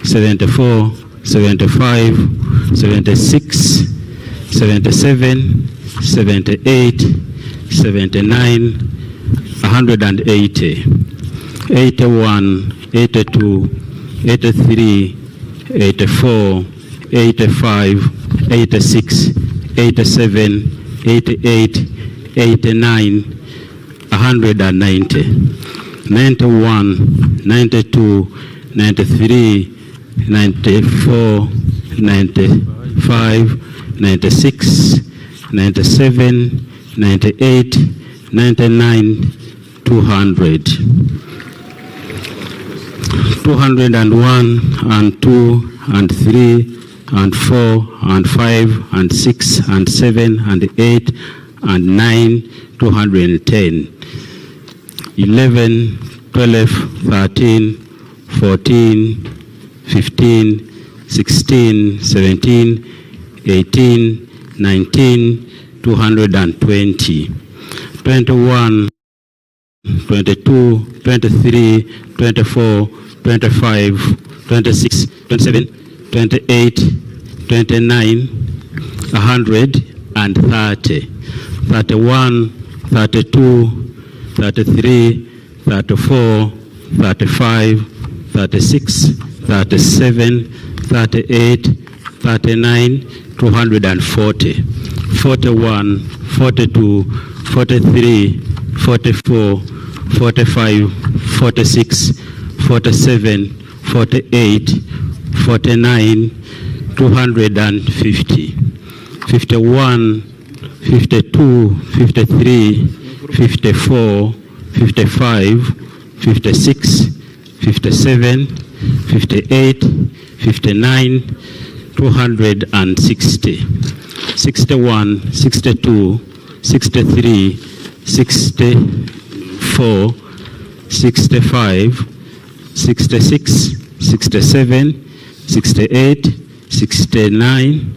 74, 75, 76, 77, 78, 79, 180, 81, 82, 83, 84, 85, 86, 87, 88, 89, 190, 91, 92, 93, 94, 95, 96, 97, 98, 99, 200. 201 and 2 and 3 and 4 and 5 and 6 and 7 and 8 and 9, 210. 11, 12, 13, 14, 15, 16, 17, 18, 19, 220. 21, 22, 23, 24, 25, 26, 27, 28, 29, 130, 31, 32, 33, 34, 35, 36, 37, 38, 39, 240, 41, 42, 43, 44, 45, 46, 47, 48, 49, 250, 51, 52, 53, 54, 55, 56, 57, 58, 59, 260, 61, 62, 63, 64, 65, 66, 67, 68, 69,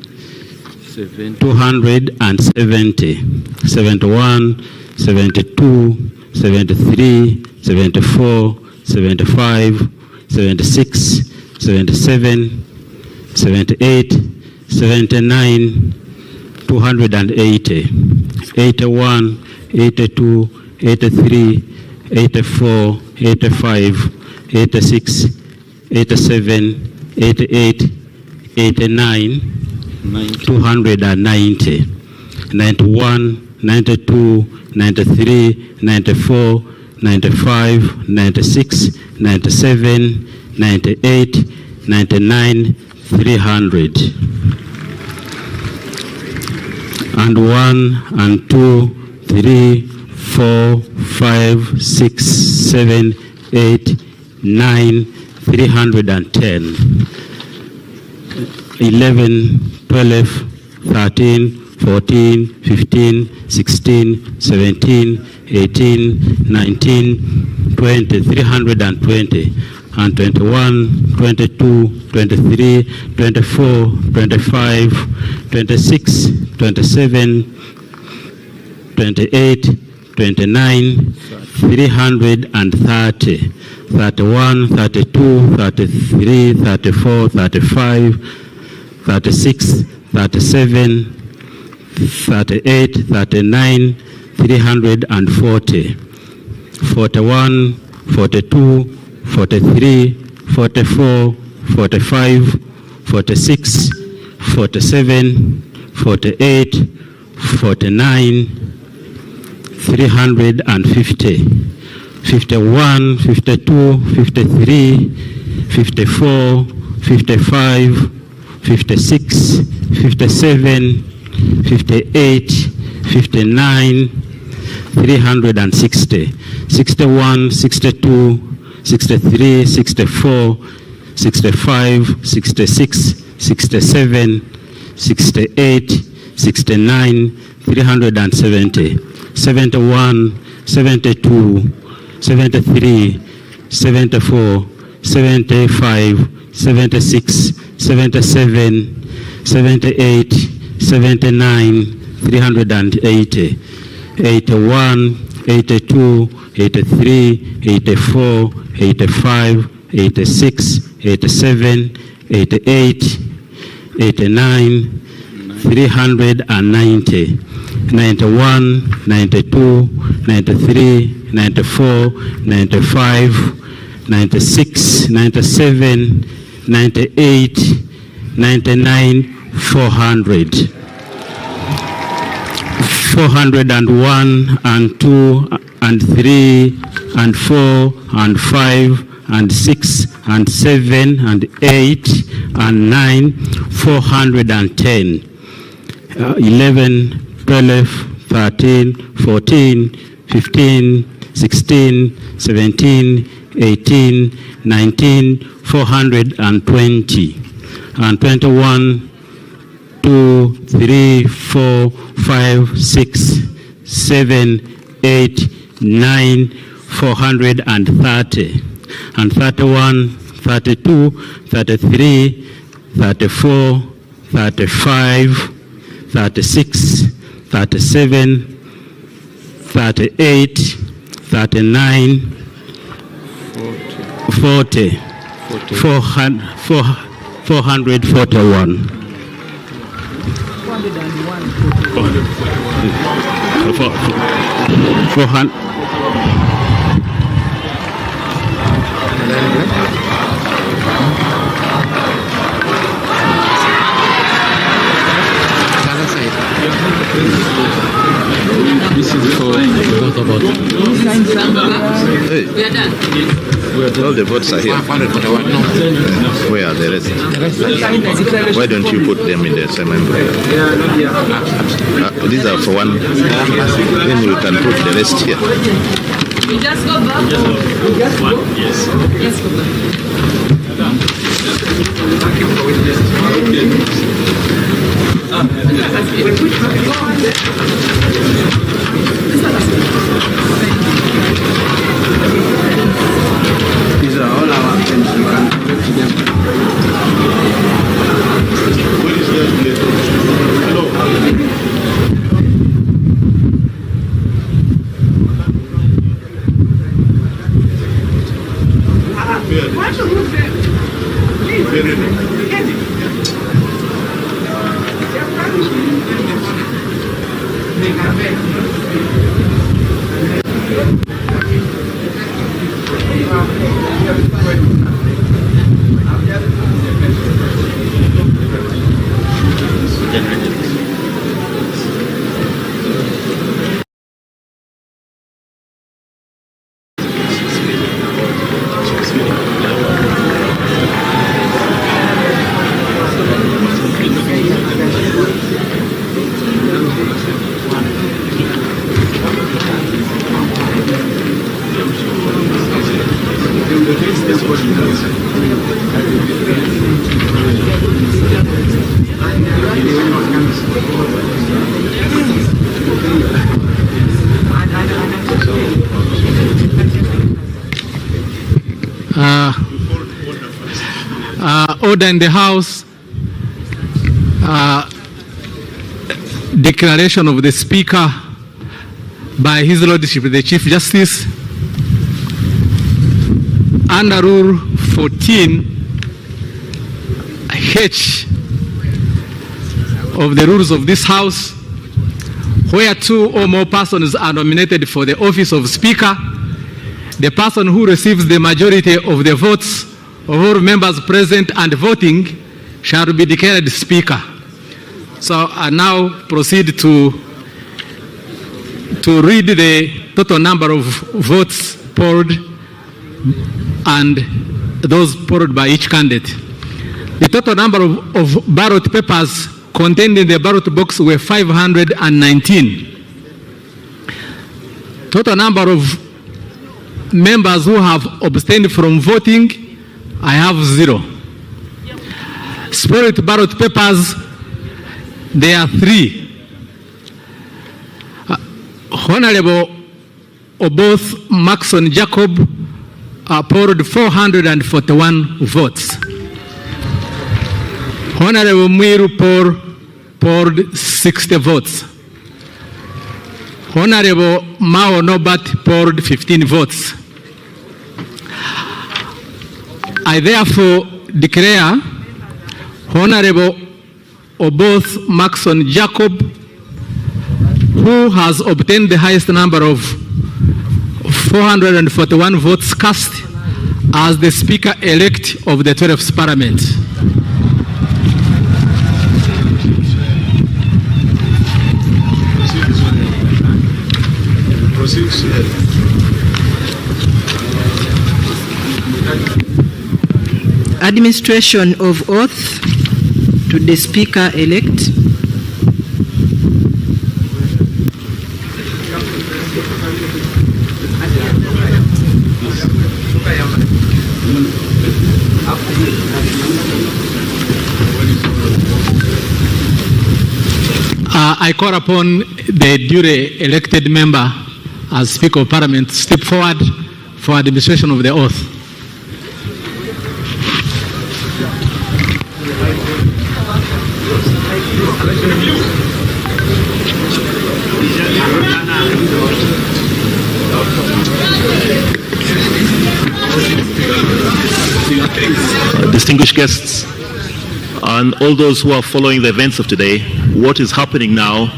270, 71, 72, 73, 74, 75, 76, 77, 78, 79, 280, 81, 82, 83, 84, 85, 86, 87, 88, 89, 290, 91, 92, 93, 94, 95, 96, 97, 98, 99, 300. And 1, and 2, 3, 4, 5, 6, 7, 8, 9, 310. 11, 12, 13, 14, 15, 16, 17, 18, 19, 20, 320. And 21, 22, 23, 24, 25, 26, 27, 28, 29, 330, 31, 32, 33, 34, 35, 36, 37, 38, 39, 340, 41, 42, 43, 44, 45, 46, 47, 48, 49, 350, 51, 52, 53, 54, 55, 56, 57, 58, 59, 360, 61, 62, 63, 64, 65, 66, 67, 68, 69, 370, 71, 72, 73, 74, 75, 76, 77, 78, 79, 380, 81, 82, 83, 84, 85, 86, 87, 88, 89, 390, 91, 92, 93, 94, 95, 96, 97, 98, 99, 400. 401 and 2 and 3 and 4 and 5 and 6 and 7 and 8 and 9, 410. 11, 12, 13, 14, 15, 16, 17, 18, 19, 420. And 21, 2, 3, 4, 5, 6, 7, 8, 9, 430. And 31, 32, 33, 34, 35, 36, 37, 38, 39, 40, 441. 400. This is for We are done. All the votes are here. Where are the rest? Why don't you put them in the same envelope? These are for one. Then we can put the rest here. You just go back. Just go back. Yes. Just go back. These are all our friends. You can collect them. What is that letter? Hello. Order in the House. Declaration of the Speaker by His Lordship the Chief Justice. Under Rule 14H of the rules of this House, where two or more persons are nominated for the office of Speaker, the person who receives the majority of the votes of all members present and voting shall be declared Speaker. So I now proceed to read the total number of votes polled and those polled by each candidate. The total number of ballot papers contained in the ballot box were 519. Total number of members who have abstained from voting, I have 0. Spoiled ballot papers, there are 3. Honorable Oboth Maxon Jacob polled 441 votes. Honorable Mwiru Paul polled 60 votes. Honorable Mao Nobat polled 15 votes. I therefore declare Honorable Oboth Maxon Jacob, who has obtained the highest number of 441 votes cast, as the Speaker-elect of the 12th Parliament. Administration of oath to the Speaker-elect. I call upon the duly elected member as Speaker of Parliament to step forward for administration of the oath. Distinguished guests, and all those who are following the events of today, what is happening now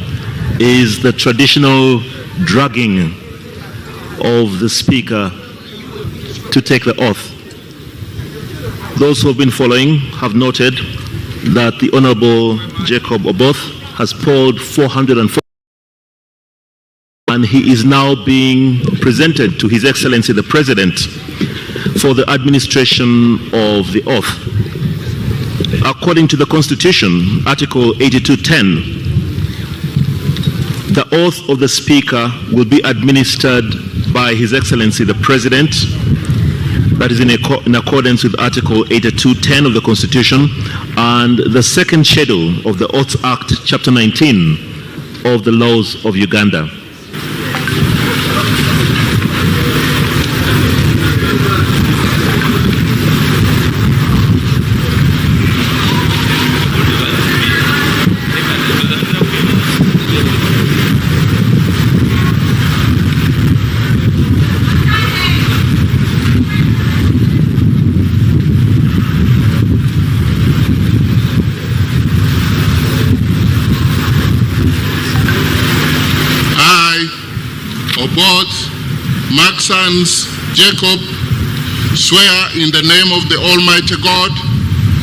is the traditional dragging of the Speaker to take the oath. Those who have been following have noted that the Honorable Jacob Oboth has polled 404, and he is now being presented to His Excellency the President for the administration of the oath. According to the Constitution, Article 82:10, the oath of the Speaker will be administered by His Excellency the President. That is in accordance with Article 82:10 of the Constitution and the second schedule of the Oaths Act, Chapter 19 of the laws of Uganda. Both Maxans Jacob swear in the name of the Almighty God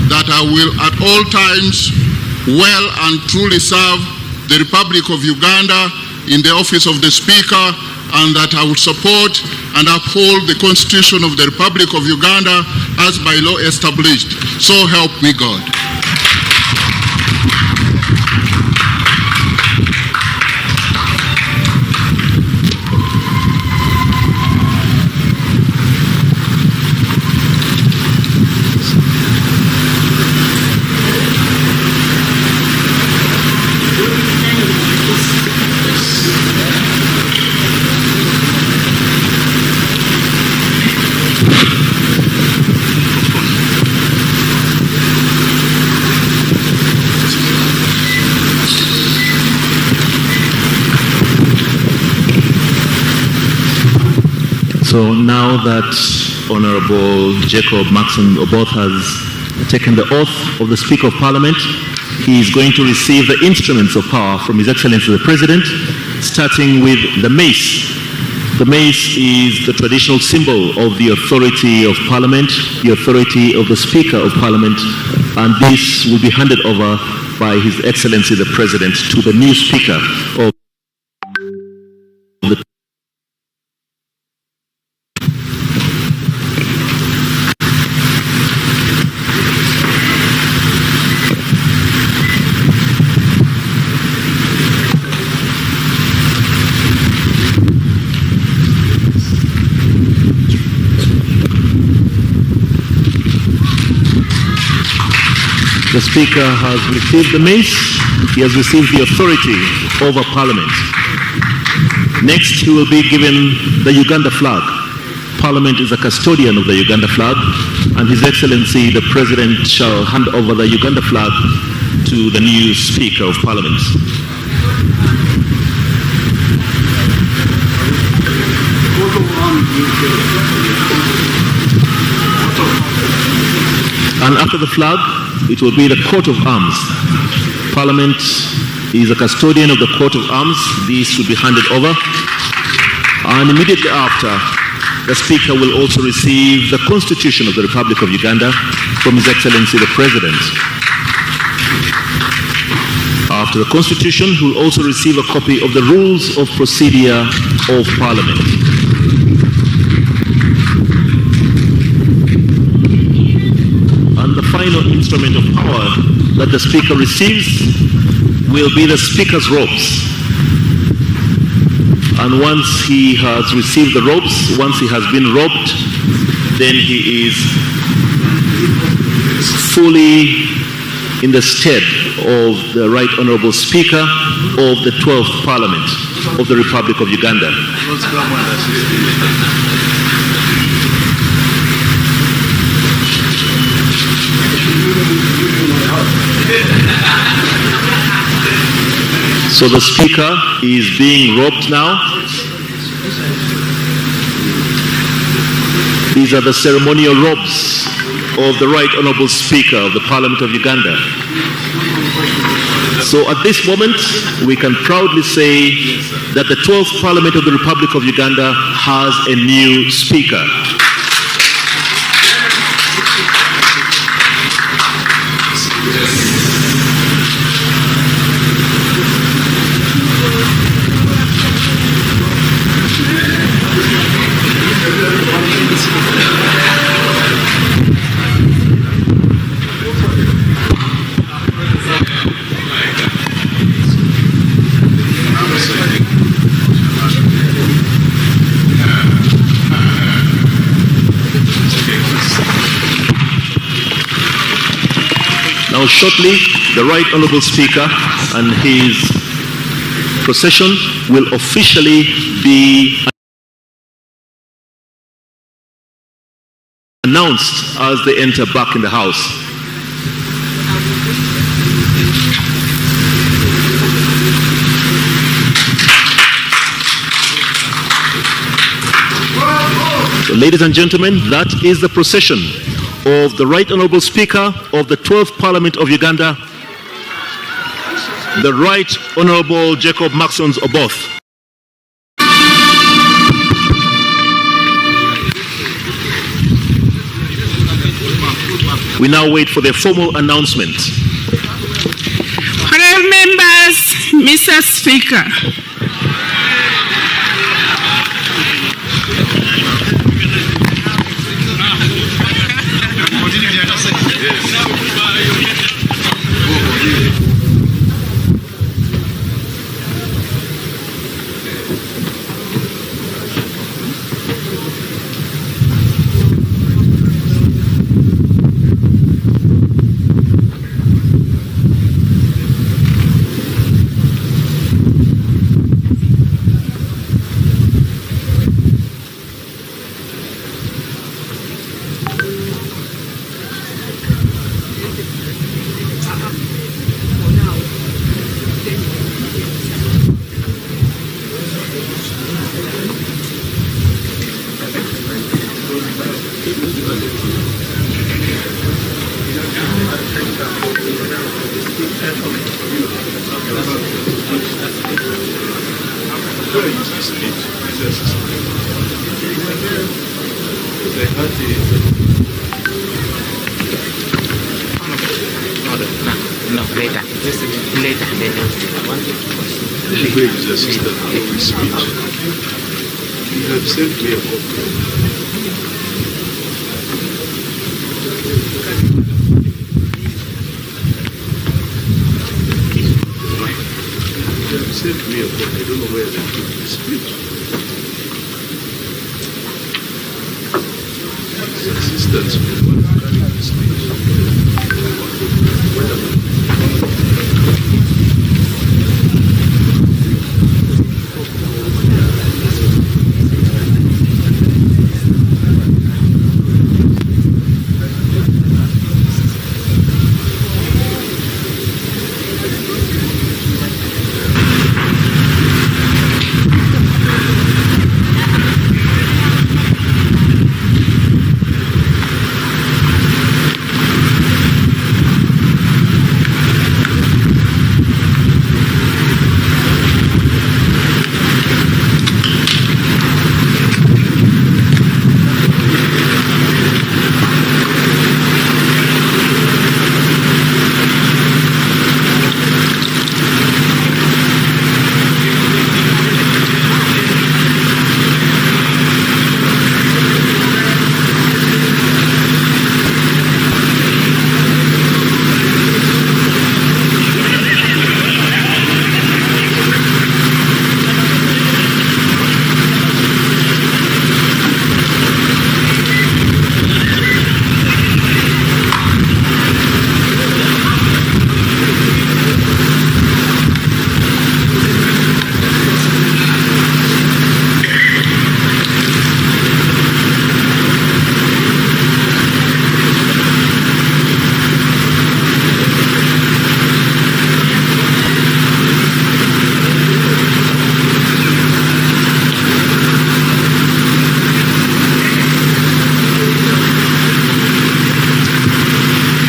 that I will at all times well and truly serve the Republic of Uganda in the office of the Speaker, and that I will support and uphold the Constitution of the Republic of Uganda as by law established. So help me God. So now that Honorable Jacob Maxon Oboth has taken the oath of the Speaker of Parliament, he is going to receive the instruments of power from His Excellency the President, starting with the mace. The mace is the traditional symbol of the authority of Parliament, the authority of the Speaker of Parliament, and this will be handed over by His Excellency the President to the new Speaker of the The Speaker has received the mace. He has received the authority over Parliament. Next, he will be given the Uganda flag. Parliament is a custodian of the Uganda flag, and His Excellency the President shall hand over the Uganda flag to the new Speaker of Parliament. And after the flag, it will be the coat of arms. Parliament is a custodian of the coat of arms. This will be handed over. And immediately after, the Speaker will also receive the Constitution of the Republic of Uganda from His Excellency the President. After the Constitution, he will also receive a copy of the Rules of Procedure of Parliament. The final instrument of power that the Speaker receives will be the Speaker's robes. And once he has received the robes, once he has been robed, then he is fully in the stead of the Right Honourable Speaker of the 12th Parliament of the Republic of Uganda. So the Speaker is being robed now. These are the ceremonial robes of the Right Honourable Speaker of the Parliament of Uganda. So at this moment, we can proudly say that the 12th Parliament of the Republic of Uganda has a new Speaker. Now shortly, the Right Honourable Speaker and his procession will officially be announced as they enter back in the House. So, ladies and gentlemen, that is the procession of the Right Honourable Speaker of the 12th Parliament of Uganda, the Right Honourable Jacob Maxons Oboth. We now wait for their formal announcement. Honourable members, Mr. Speaker.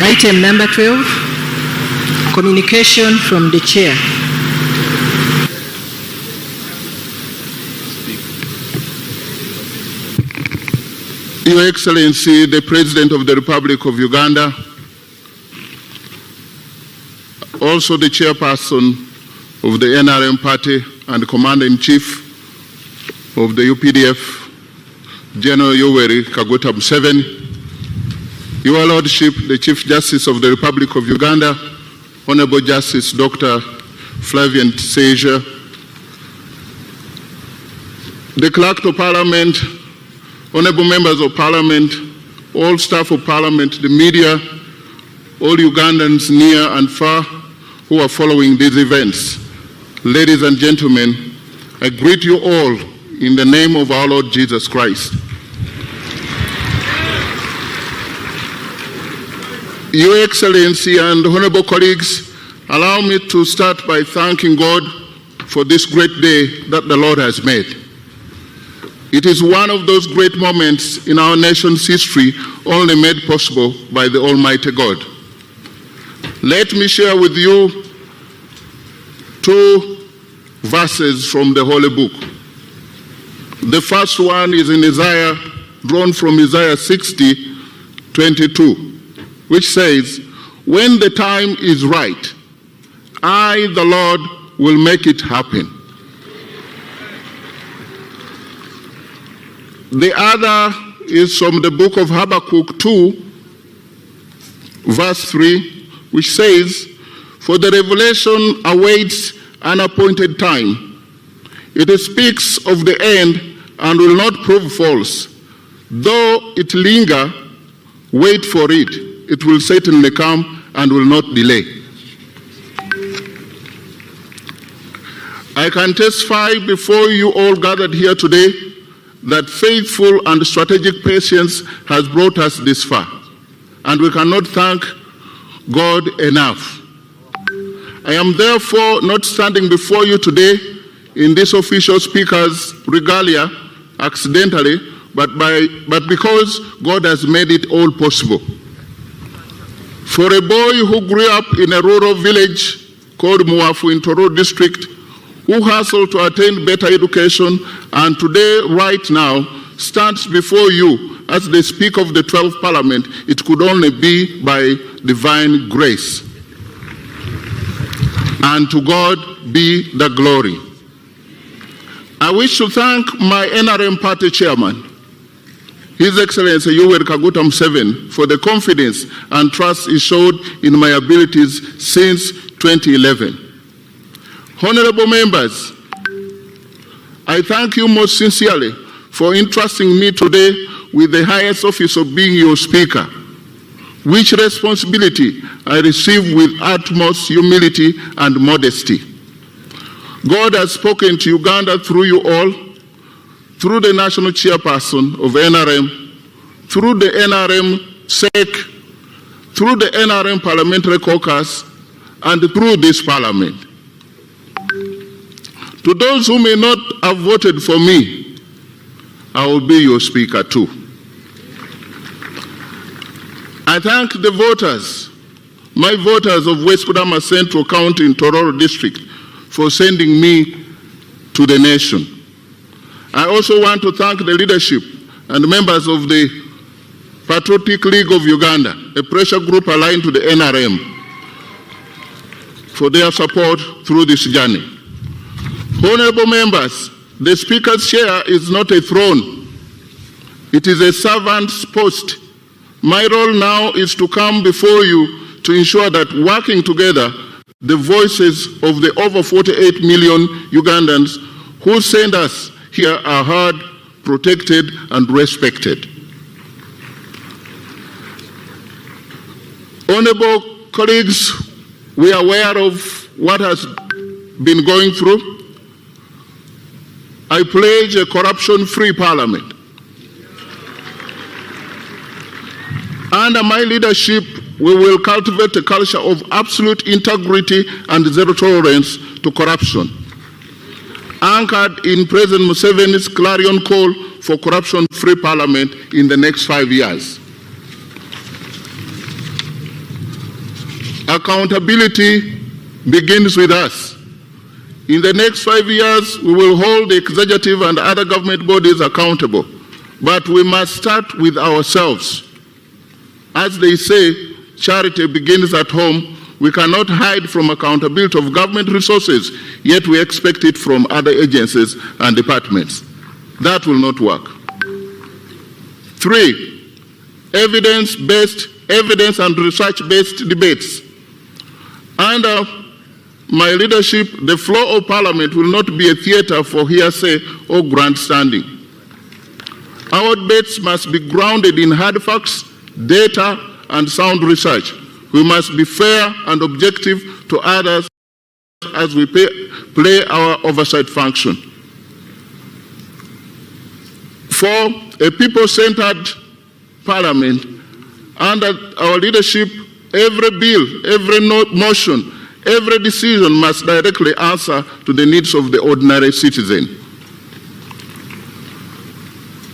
Item number 12, communication from the chair. Your Excellency, the President of the Republic of Uganda, also the Chairperson of the NRM Party and Commander-in-Chief of the UPDF, General Yoweri Kaguta Museveni, Your Lordship, the Chief Justice of the Republic of Uganda, Honorable Justice Dr. Flavian Seja, the Clerk of Parliament, Honorable Members of Parliament, all staff of Parliament, the media, all Ugandans near and far who are following these events. Ladies and gentlemen, I greet you all in the name of our Lord Jesus Christ. Your Excellency and honorable colleagues, allow me to start by thanking God for this great day that the Lord has made. It is one of those great moments in our nation's history only made possible by the Almighty God. Let me share with you two verses from the Holy Book. The first one is in Isaiah, drawn from Isaiah 60:22, which says, "When the time is right, I, the Lord, will make it happen." The other is from the book of Habakkuk 2, verse 3, which says, "For the revelation awaits an appointed time. It speaks of the end and will not prove false. Though it linger, wait for it. It will certainly come and will not delay." I can testify before you all gathered here today that faithful and strategic patience has brought us this far, and we cannot thank God enough. I am therefore not standing before you today in this official speaker's regalia accidentally, but because God has made it all possible. For a boy who grew up in a rural village called Muafu in Toro district, who hustled to attain better education and today, right now, stands before you as the Speaker of the 12th Parliament, it could only be by divine grace. And to God be the glory. I wish to thank my NRM party chairman, His Excellency Yoweri Kaguta Museveni, for the confidence and trust he showed in my abilities since 2011. Honorable members, I thank you most sincerely for entrusting me today with the highest office of being your speaker, which responsibility I receive with utmost humility and modesty. God has spoken to Uganda through you all, through the national chairperson of NRM, through the NRM SEC, through the NRM Parliamentary Caucus, and through this Parliament. To those who may not have voted for me, I will be your speaker too. I thank the voters, my voters of West Kudama Central County in Tororo District, for sending me to the nation. I also want to thank the leadership and members of the Patriotic League of Uganda, a pressure group aligned to the NRM, for their support through this journey. Honorable members, the Speaker's chair is not a throne. It is a servant's post. My role now is to come before you to ensure that working together, the voices of the over 48 million Ugandans who send us here are heard, protected, and respected. Honorable colleagues, we are aware of what has been going through. I pledge a corruption-free parliament. Under my leadership, we will cultivate a culture of absolute integrity and zero tolerance to corruption, anchored in President Museveni's clarion call for corruption-free parliament in the next 5 years. Accountability begins with us. In the next 5 years, we will hold the executive and other government bodies accountable, but we must start with ourselves. As they say, charity begins at home. We cannot hide from accountability of government resources, yet we expect it from other agencies and departments. That will not work. 3, evidence and research-based debates. Under my leadership, the floor of Parliament will not be a theater for hearsay or grandstanding. Our debates must be grounded in hard facts, data, and sound research, We must be fair and objective to others as we play our oversight function. 4, a people-centered parliament. Under our leadership, every bill, every motion, every decision must directly answer to the needs of the ordinary citizen.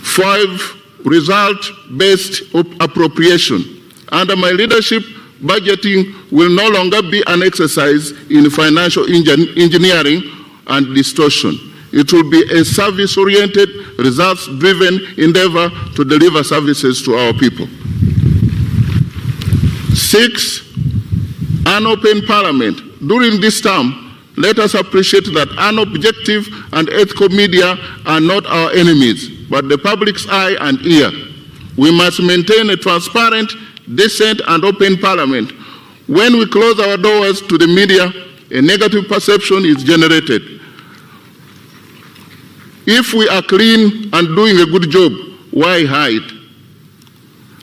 5, result-based appropriation. Under my leadership, budgeting will no longer be an exercise in financial engineering and distortion. It will be a service-oriented, results-driven endeavor to deliver services to our people. 6, an open parliament. During this term, let us appreciate that unobjective and ethical media are not our enemies, but the public's eye and ear. We must maintain a transparent, decent, and open parliament. When we close our doors to the media, a negative perception is generated. If we are clean and doing a good job, why hide?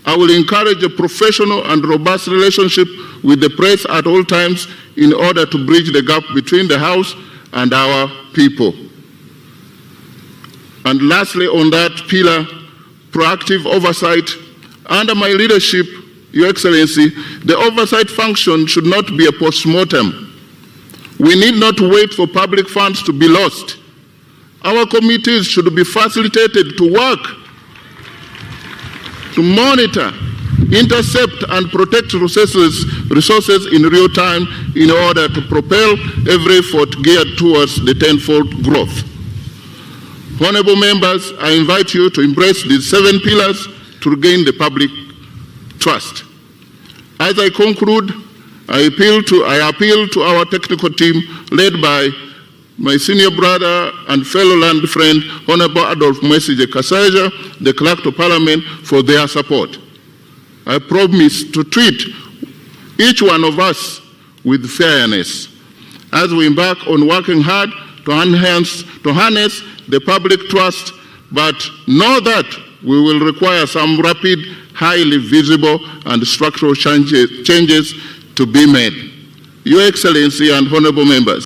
I will encourage a professional and robust relationship with the press at all times in order to bridge the gap between the House and our people. And lastly, on that pillar, proactive oversight. Under my leadership, Your Excellency, the oversight function should not be a post-mortem. We need not wait for public funds to be lost. Our committees should be facilitated to work, to monitor, intercept, and protect resources in real time in order to propel every effort geared towards the tenfold growth. Honorable members, I invite you to embrace these 7 pillars to regain the public trust. As I conclude, I appeal to our technical team led by my senior brother and fellow land friend, Honorable Adolf Mwesije Kasaja, the Clerk to Parliament, for their support. I promise to treat each one of us with fairness as we embark on working hard to harness the public trust, but know that we will require some rapid, highly visible, and structural changes to be made. Your Excellency and honorable members,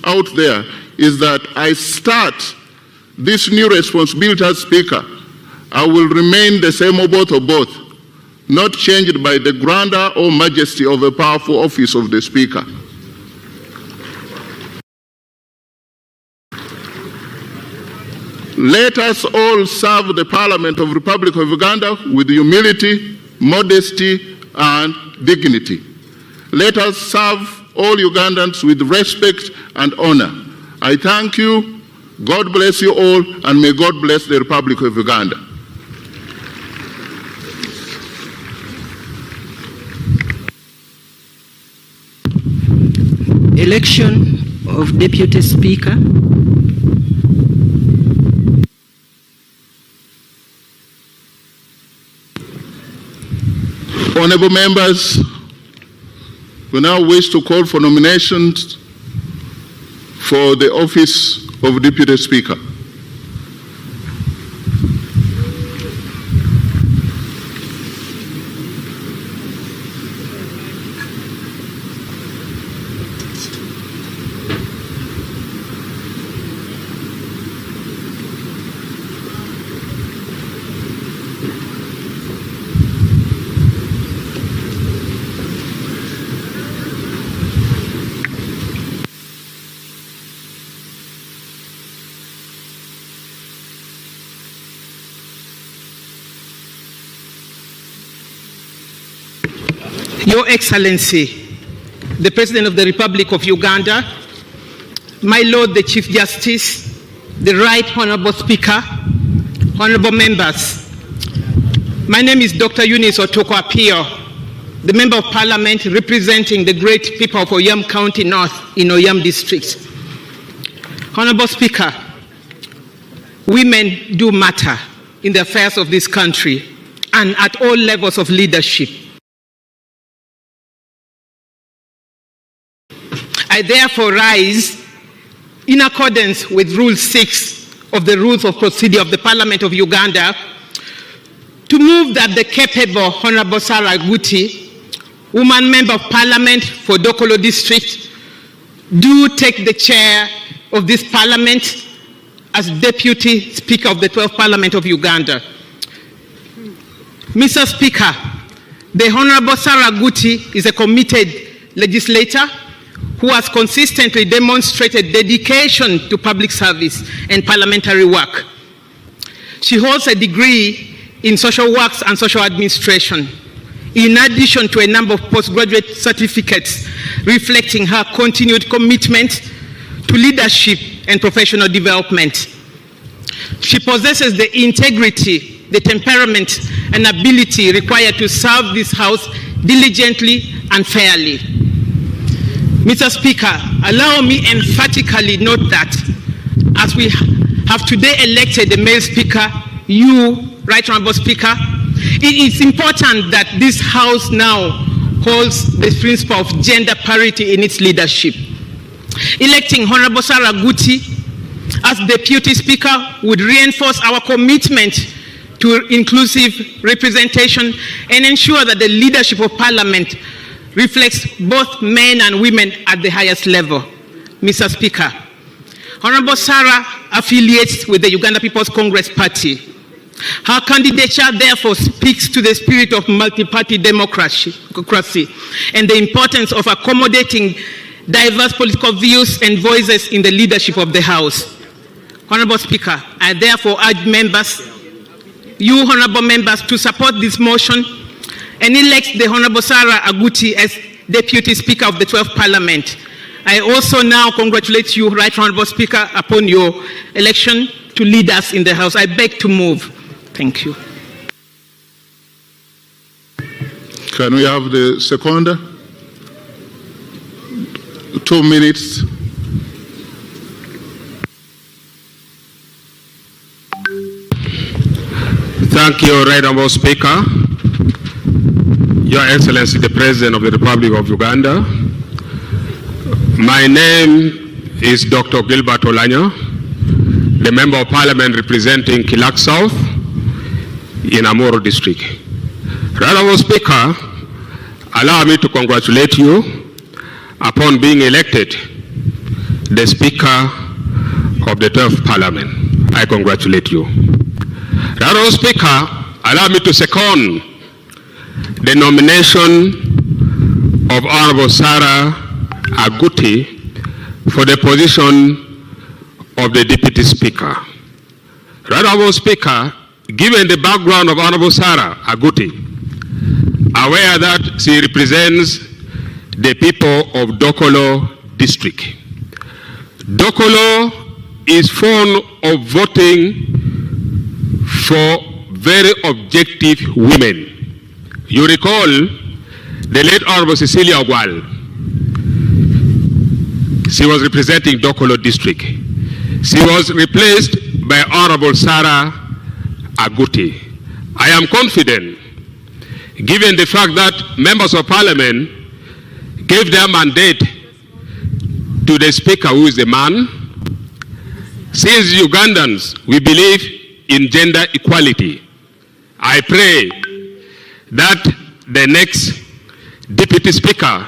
out there is that I start this new responsibility as Speaker. I will remain the same oboth of both, not changed by the grandeur or majesty of a powerful office of the Speaker. Let us all serve the Parliament of the Republic of Uganda with humility, modesty, and dignity. Let us serve all Ugandans with respect and honor. I thank you. God bless you all, and may God bless the Republic of Uganda. Election of Deputy Speaker. Honorable members, we now wish to call for nominations for the office of Deputy Speaker. Your Excellency, the President of the Republic of Uganda, my Lord the Chief Justice, the Right Honorable Speaker, honorable members, my name is Dr. Eunice Otoko Apio, the Member of Parliament representing the great people of Oyam County North in Oyam District. Honorable Speaker, women do matter in the affairs of this country and at all levels of leadership. I therefore rise in accordance with Rule 6 of the Rules of Procedure of the Parliament of Uganda to move that the capable Honorable Sarah Guti, woman member of parliament for Dokolo district, do take the chair of this parliament as Deputy Speaker of the 12th Parliament of Uganda. Mr. Speaker, the Honorable Sarah Guti is a committed legislator who has consistently demonstrated dedication to public service and parliamentary work. She holds a degree in social works and social administration, in addition to a number of postgraduate certificates reflecting her continued commitment to leadership and professional development. She possesses the integrity, the temperament, and ability required to serve this House diligently and fairly. Mr. Speaker, allow me emphatically note that as we have today elected the male Speaker, you, Right Honourable Speaker, it is important that this House now holds the principle of gender parity in its leadership. Electing Honourable Sarah Guti as Deputy Speaker would reinforce our commitment to inclusive representation and ensure that the leadership of Parliament reflects both men and women at the highest level. Mr. Speaker, Honourable Sarah affiliates with the Uganda People's Congress Party. Her candidature therefore speaks to the spirit of multi-party democracy and the importance of accommodating diverse political views and voices in the leadership of the House. Honourable Speaker, I therefore urge members, you honourable members, to support this motion and elect the Honourable Sarah Guti as Deputy Speaker of the 12th Parliament. I also now congratulate you, Right Honourable Speaker, upon your election to lead us in the House. I beg to move. Thank you. Can we have the seconder? 2 minutes. Thank you, Right Honourable Speaker. Your Excellency, the President of the Republic of Uganda. My name is Dr. Gilbert Olanya, the Member of Parliament representing Kilak South in Amoro District. Right Honourable Speaker, allow me to congratulate you upon being elected the Speaker of the 12th Parliament. I congratulate you. Right Honourable Speaker, allow me to second the nomination of Honourable Sarah Guti for the position of the Deputy Speaker. Right Honourable Speaker, given the background of Honourable Sarah Guti, aware that she represents the people of Dokolo District. Dokolo is fond of voting for very objective women. You recall the late Honorable Cecilia Ogwal. She was representing Dokolo District. She was replaced by Honorable Sarah Guti. I am confident, given the fact that members of Parliament gave their mandate to the Speaker, who is a man. Since Ugandans, we believe in gender equality, I pray that the next Deputy Speaker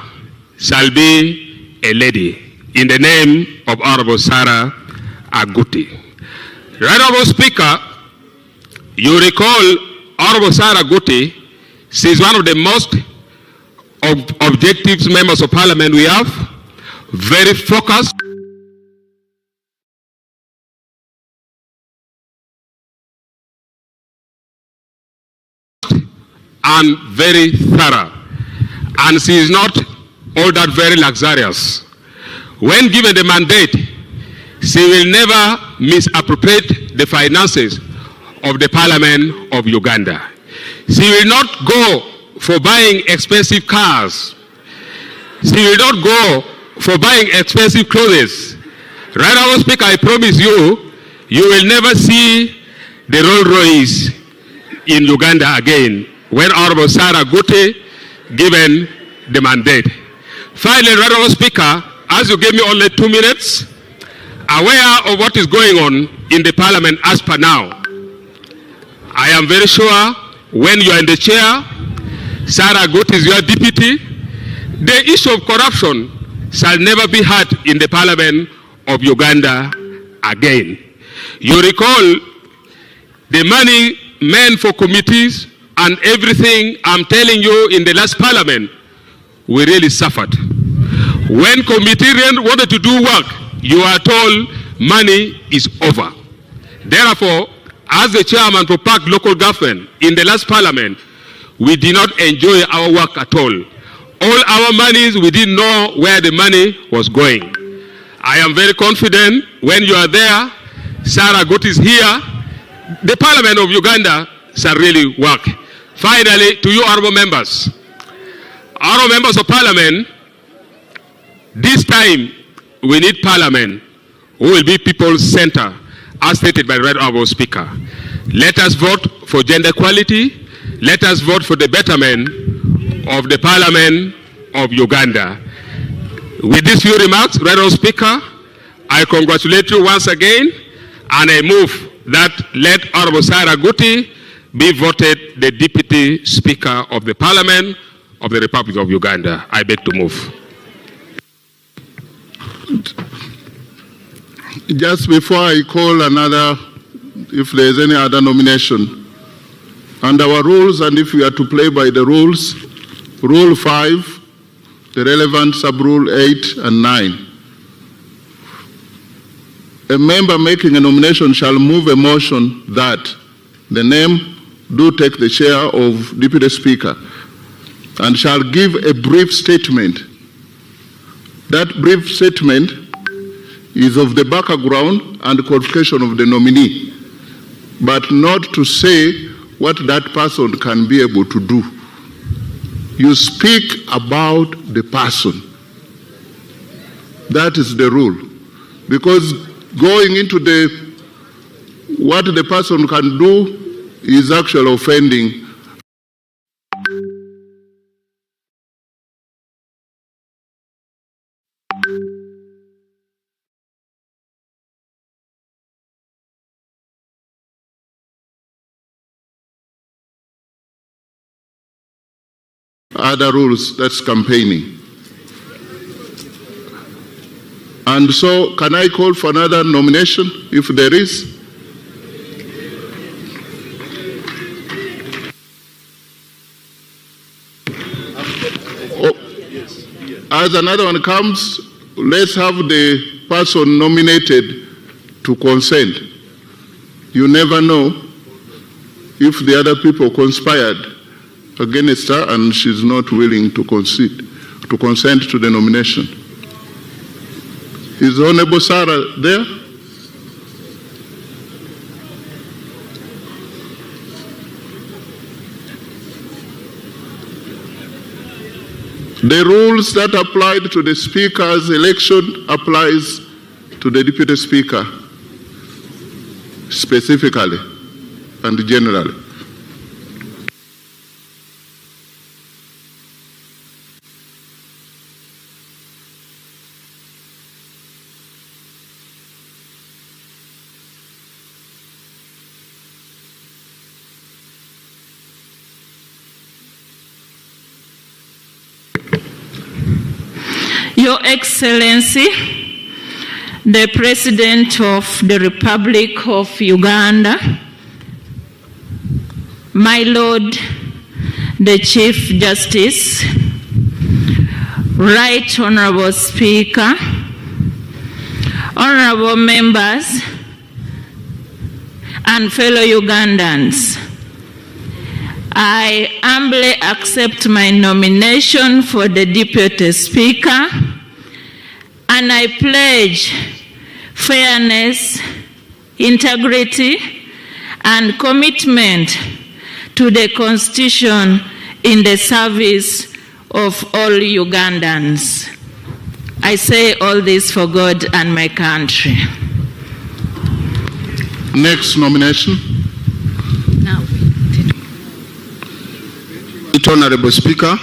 shall be a lady, in the name of Honorable Sarah Guti. Right Honourable Speaker, you recall Honorable Sarah Guti, she is one of the most objective members of Parliament we have, very focused, and very thorough. And she is not all that very luxurious. When given the mandate, she will never misappropriate the finances of the Parliament of Uganda. She will not go for buying expensive cars. She will not go for buying expensive clothes. Right Honourable Speaker, I promise you, you will never see the Rolls Royce in Uganda again when Honourable Sarah Guti given the mandate. Finally, Right Honourable Speaker, as you gave me only 2 minutes, aware of what is going on in the Parliament as per now, I am very sure when you are in the chair, Sarah Gut is your deputy, the issue of corruption shall never be heard in the Parliament of Uganda again. You recall the money meant for committees and everything. I'm telling you, in the last Parliament, we really suffered. When committee wanted to do work, you are told money is over. Therefore, as the chairman for Park local government in the last Parliament, we did not enjoy our work at all. All our monies, we didn't know where the money was going. I am very confident when you are there, Sarah Gut is here, the Parliament of Uganda shall really work. Finally, to you honorable members of Parliament, this time we need Parliament who will be people's center, as stated by the right honorable Speaker. Let us vote for gender equality. Let us vote for the betterment of the Parliament of Uganda. With these few remarks, right honorable Speaker, I congratulate you once again, and I move that let Honorable Sarah Guti be voted the Deputy Speaker of the Parliament of the Republic of Uganda. I beg to move. Just before I call another, if there is any other nomination, under our rules, and if we are to play by the rules, Rule 5, the relevant sub-rule 8 and 9. A member making a nomination shall move a motion that the name do take the chair of Deputy Speaker and shall give a brief statement. That brief statement is of the background and qualification of the nominee, but not to say what that person can be able to do. You speak about the person. That is the rule. Because going into what the person can do is actually offending. Other rules, that's campaigning. And so, can I call for another nomination, if there is? As another one comes, let's have the person nominated to consent. You never know if the other people conspired against her and she's not willing to consent to the nomination. Is Honorable Sarah there? The rules that applied to the Speaker's election applies to the Deputy Speaker specifically and generally. Your Excellency, the President of the Republic of Uganda, my Lord, the Chief Justice, Right Honorable Speaker, honorable members, and fellow Ugandans, I humbly accept my nomination for the Deputy Speaker, and I pledge fairness, integrity, and commitment to the Constitution in the service of all Ugandans. I say all this for God and my country. Next nomination. Now. Honorable Speaker,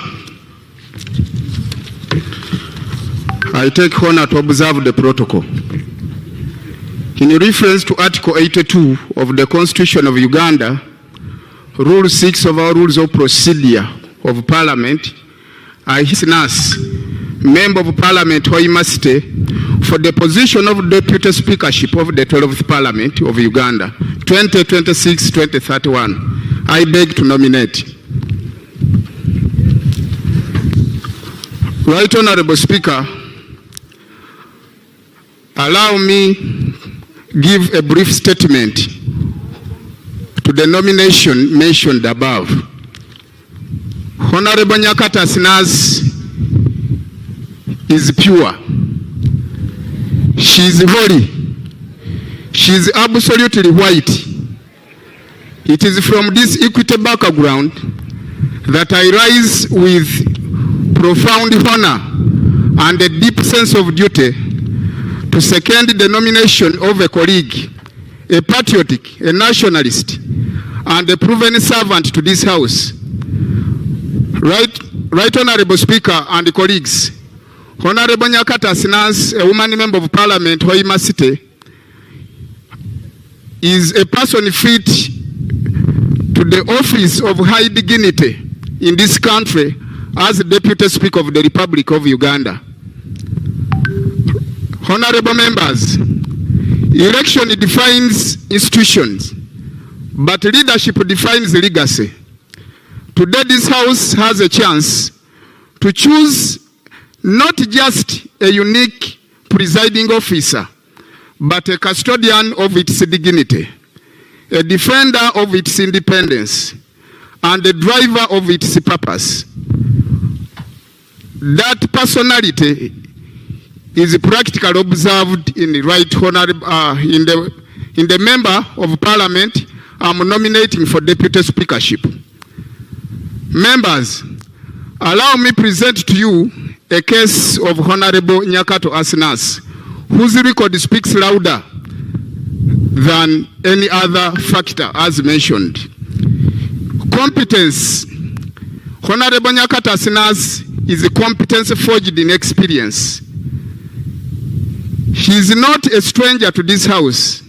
I take honor to observe the protocol. In reference to Article 82 of the Constitution of Uganda, Rule 6 of our Rules of Procedure of Parliament, I Nas, Member of Parliament Hoima City, for the position of Deputy Speakership of the 12th Parliament of Uganda, 2026-2031. I beg to nominate. Right Honorable Speaker, allow me give a brief statement to the nomination mentioned above. Honorable Nyakata Sinas is pure. She is holy. She is absolutely white. It is from this equity background that I rise with profound honor and a deep sense of duty to second the nomination of a colleague, a patriotic, a nationalist, and a proven servant to this House. Right Honorable Speaker and colleagues, Honorable Nyakata Sinas, a woman member of Parliament, Hoima City, is a person fit to the office of high dignity in this country as Deputy Speaker of the Republic of Uganda. Honorable members, election defines institutions, but leadership defines legacy. Today this House has a chance to choose not just a unique presiding officer, but a custodian of its dignity, a defender of its independence, and a driver of its purpose. That personality is practically observed in the right honorable in the member of Parliament I'm nominating for Deputy Speakership. Members, allow me present to you a case of Honorable Nyakato Asinas, whose record speaks louder than any other factor as mentioned. Competence. Honorable Nyakato Asinas is a competence forged in experience. He is not a stranger to this House.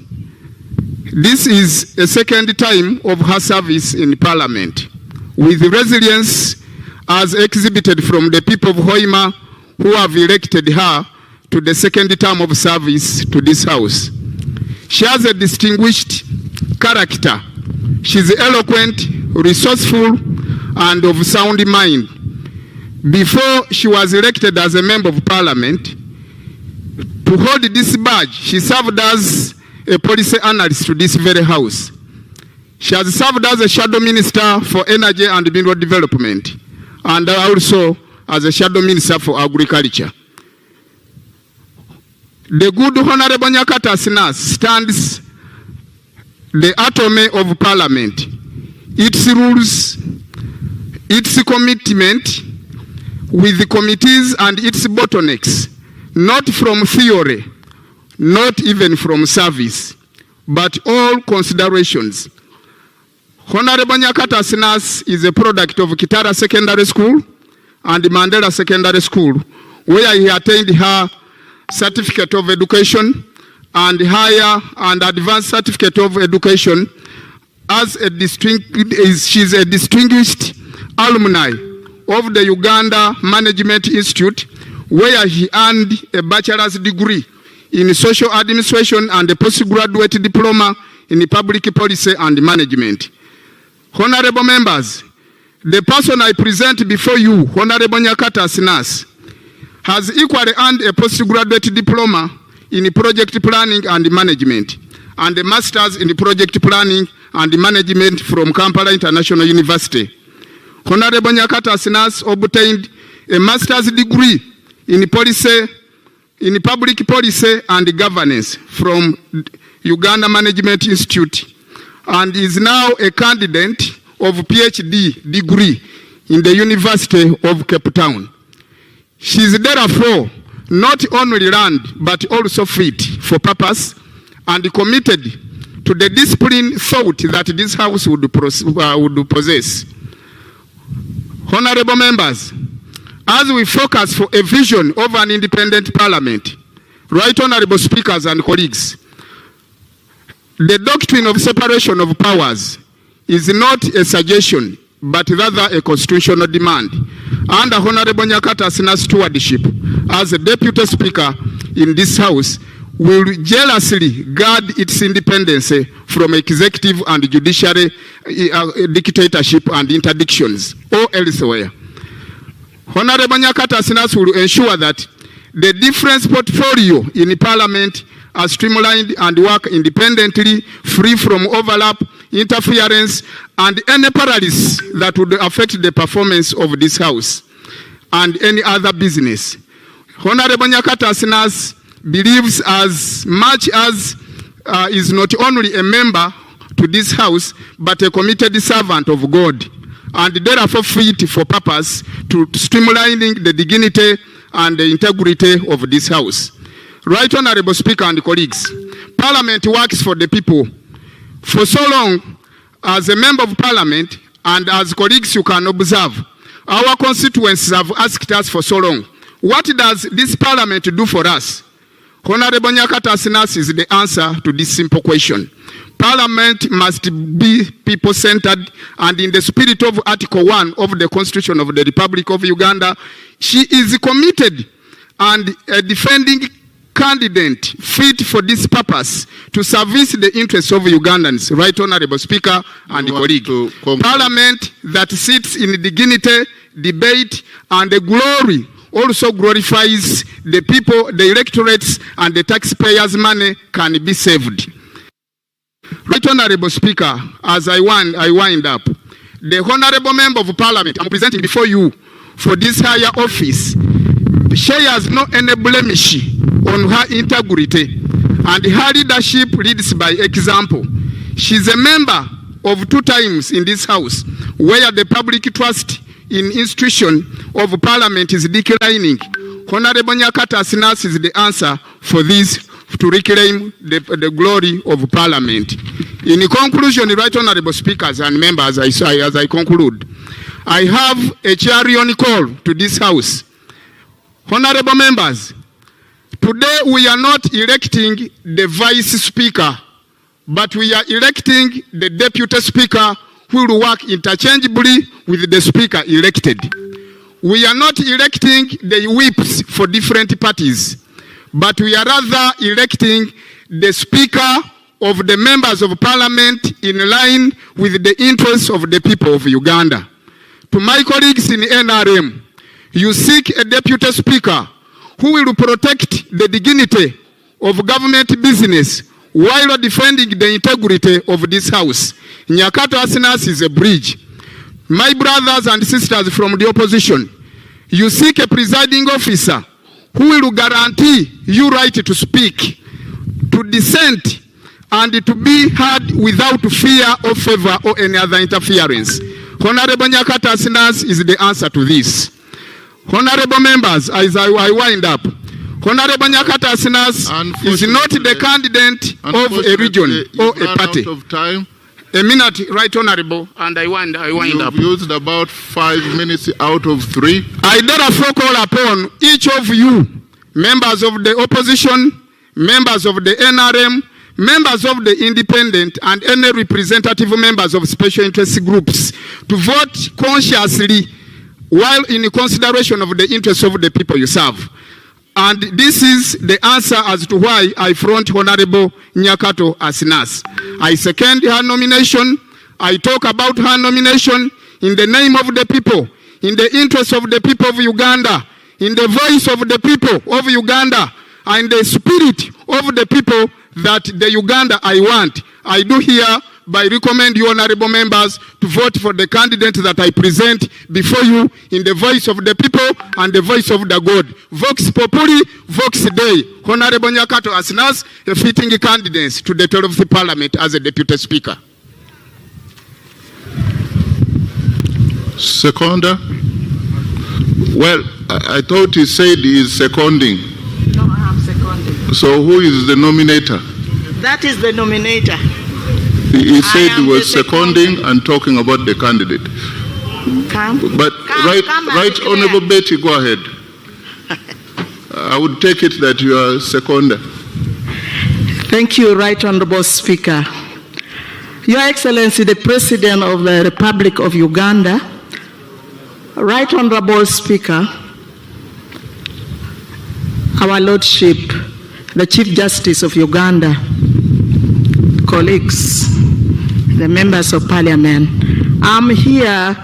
This is a second time of her service in Parliament, with resilience as exhibited from the people of Hoima who have elected her to the second term of service to this House. She has a distinguished character. She is eloquent, resourceful, and of sound mind. Before she was elected as a member of Parliament, to hold this badge, she served as a policy analyst to this very House. She has served as a shadow minister for energy and mineral development, and also as a shadow minister for agriculture. The good Honorable Nyakata Asinas stands the atomy of Parliament, its rules, its commitment with the committees and its bottlenecks, not from theory, not even from service, but all considerations. Honorable Nyakata Asinas is a product of Kitara Secondary School and Mandela Secondary School, where he attained her certificate of education and higher and advanced certificate of education as she's a distinguished alumni of the Uganda Management Institute, where he earned a bachelor's degree in social administration and a postgraduate diploma in public policy and management. Honorable members, the person I present before you, Honorable Nyakata Asinas, has equally earned a postgraduate diploma in project planning and management and a master's in project planning and management from Kampala International University. Honorable Nyakata Asinas obtained a master's degree in public policy and governance from Uganda Management Institute and is now a candidate of PhD degree in the University of Cape Town. She is therefore not only learned but also fit for purpose and committed to the discipline thought that this House would possess. Honorable members, as we focus for a vision of an independent Parliament, right honorable speakers and colleagues, the doctrine of separation of powers is not a suggestion, but rather a constitutional demand. Under Honorable Nyakata Asina's stewardship as a Deputy Speaker in this House, will jealously guard its independence from executive and judiciary dictatorship and interdictions or elsewhere. Honorable Nyakata Asinas will ensure that the different portfolio in the Parliament are streamlined and work independently, free from overlap, interference, and any paralysis that would affect the performance of this House and any other business. Honorable Nyakata Asinas believes as much as is not only a member to this House, but a committed servant of God, and therefore fit for purpose to streamlining the dignity and the integrity of this House. Right Honorable Speaker and colleagues, Parliament works for the people. For so long, as a member of Parliament, and as colleagues you can observe, our constituents have asked us for so long, what does this Parliament do for us? Honorable Nyakata Asinas is the answer to this simple question. Parliament must be people-centered, and in the spirit of Article 1 of the Constitution of the Republic of Uganda, she is committed and a defending candidate fit for this purpose to service the interests of Ugandans. Right Honorable Speaker and colleague. Parliament that sits in dignity, debate, and the glory also glorifies the people, the electorates, and the taxpayers' money can be saved. Right Honorable Speaker, as I wind up, the Honorable Member of Parliament I'm presenting before you for this higher office shares no any blemish on her integrity, and her leadership leads by example. She's a member of 2 times in this House where the public trust in institution of Parliament is declining. Honorable Nyakata Asinas is the answer for this, to reclaim the glory of Parliament. In conclusion, Right Honorable Speakers and members, as I conclude, I have a clarion call to this House. Honorable members, today we are not electing the Vice Speaker, but we are electing the Deputy Speaker who will work interchangeably with the Speaker elected. We are not electing the whips for different parties, but we are rather electing the Speaker of the members of Parliament in line with the interests of the people of Uganda. To my colleagues in NRM, you seek a Deputy Speaker who will protect the dignity of government business while defending the integrity of this House. Nyakata Asinas is a bridge. My brothers and sisters from the opposition, you seek a presiding officer who will guarantee you right to speak, to dissent, and to be heard without fear or favor or any other interference. Honorable Nyakata Asinas is the answer to this. Honorable members, as I wind up, Honorable Nyakata Asinas is not the candidate of a region or a party. Of time. A minute, Right Honorable, and I wind up. You've used about 5 minutes out of 3. I therefore call upon each of you, members of the opposition, members of the NRM, members of the independent, and any representative members of special interest groups, to vote consciously while in consideration of the interests of the people you serve. And this is the answer as to why I front Honorable Nyakata Asinas. I second her nomination. I talk about her nomination in the name of the people, in the interest of the people of Uganda, in the voice of the people of Uganda, and the spirit of the people that the Uganda I want. I do hereby recommend you, honorable members, to vote for the candidate that I present before you in the voice of the people and the voice of the God. Vox Populi, Vox Dei. Honorable Nyakata Asinas, a fitting candidate to the 12th Parliament as a Deputy Speaker. Seconder? Well, I thought he said he is seconding. No, I am seconding. So who is the nominator? That is the nominator. He said he was seconding and talking about the candidate. But right, Honorable Betty, go ahead. I would take it that you are seconder. Thank you, Right Honorable Speaker. Your Excellency, the President of the Republic of Uganda, Right Honorable Speaker, our Lordship, the Chief Justice of Uganda, colleagues, the members of Parliament, I'm here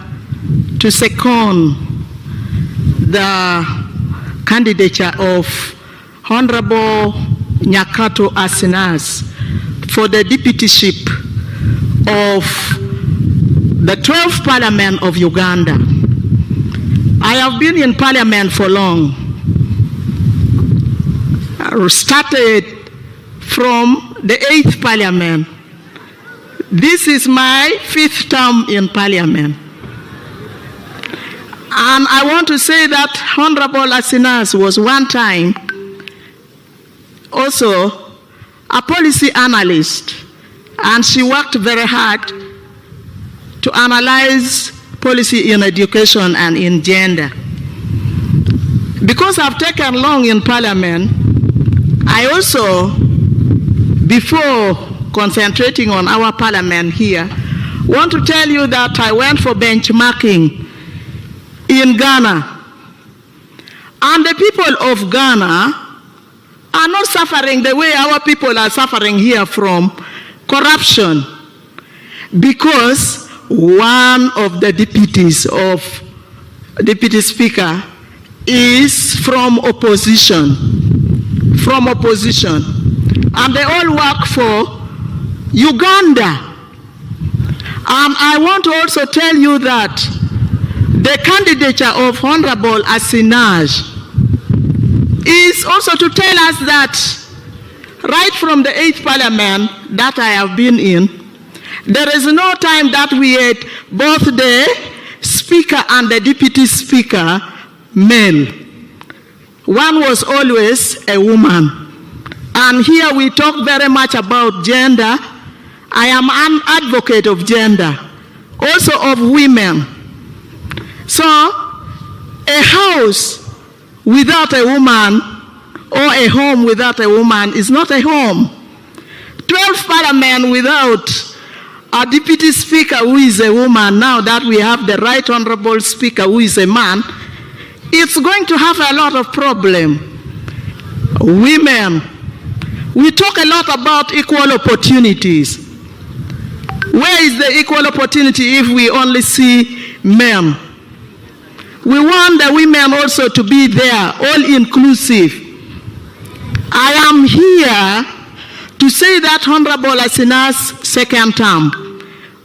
to second the candidature of Honorable Nyakato Asinas for the deputyship of the 12th Parliament of Uganda. I have been in Parliament for long. I started from the 8th Parliament. This is my 5th term in Parliament. And I want to say that Honorable Asinas was one time also a policy analyst, and she worked very hard to analyze policy in education and in gender. Because I've taken long in Parliament, I also, before concentrating on our Parliament here, want to tell you that I went for benchmarking in Ghana. And the people of Ghana are not suffering the way our people are suffering here from corruption, because one of the deputy speaker is from opposition, and they all work for Uganda. And I want to also tell you that the candidature of Honorable Asinas is also to tell us that right from the 8th Parliament that I have been in, there is no time that we had both the Speaker and the Deputy Speaker male. One was always a woman. And here we talk very much about gender. I am an advocate of gender, also of women. So, a house without a woman or a home without a woman is not a home. 12 Parliament without a deputy speaker who is a woman, now that we have the right honorable speaker who is a man, it's going to have a lot of problem. Women, we talk a lot about equal opportunities. Where is the equal opportunity if we only see men? We want the women also to be there, all inclusive. I am here to say that Honorable Asinas' second term,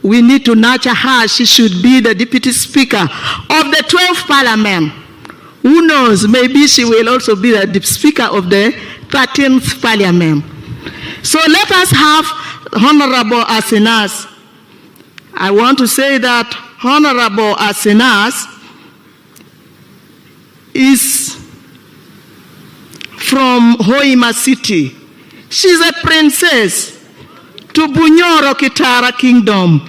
we need to nurture her. She should be the Deputy Speaker of the 12th Parliament. Who knows, maybe she will also be the Speaker of the 13th Parliament. So let us have Honorable Asinas. I want to say that Honorable Asinas is from Hoima City. She's a princess to Bunyoro Kitara Kingdom,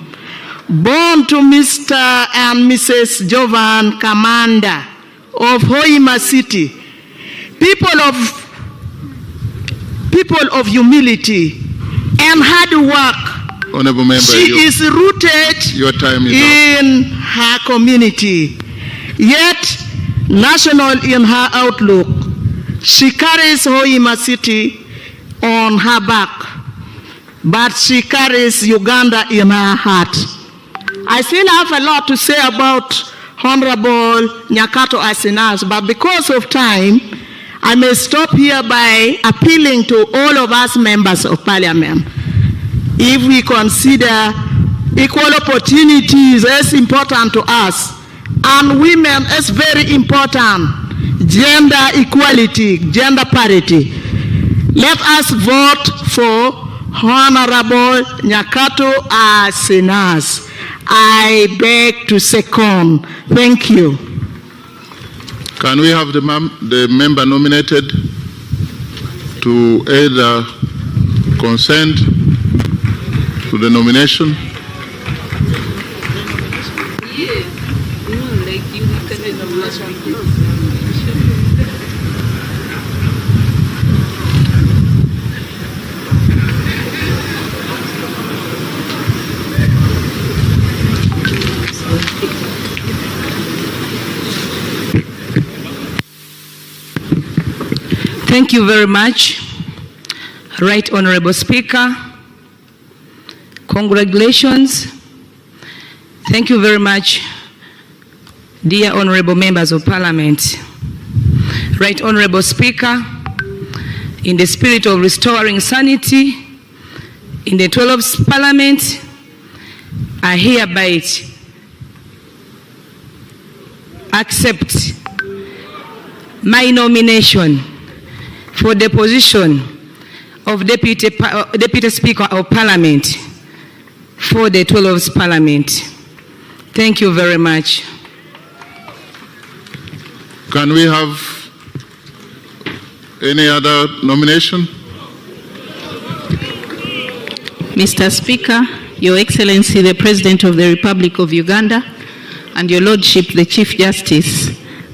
born to Mr. and Mrs. Jovan Kamanda of Hoima City. People of humility and hard work. Honorable Member, she is rooted in her community, yet national in her outlook. She carries Hoima City on her back, but she carries Uganda in her heart. I still have a lot to say about Honorable Nyakato Asinas, but because of time, I may stop here by appealing to all of us members of Parliament. If we consider equal opportunities as important to us, and women as very important, gender equality, gender parity, let us vote for Honorable Nyakato Asinas. I beg to second. Thank you. Can we have the member nominated to either consent to the nomination? Thank you very much, Right Honorable Speaker. Congratulations. Thank you very much, dear Honorable Members of Parliament. Right Honorable Speaker, in the spirit of restoring sanity in the 12th Parliament, I hereby accept my nomination for the position of Deputy Speaker of Parliament for the 12th Parliament. Thank you very much. Can we have any other nomination? Mr. Speaker, Your Excellency, the President of the Republic of Uganda, and Your Lordship, the Chief Justice,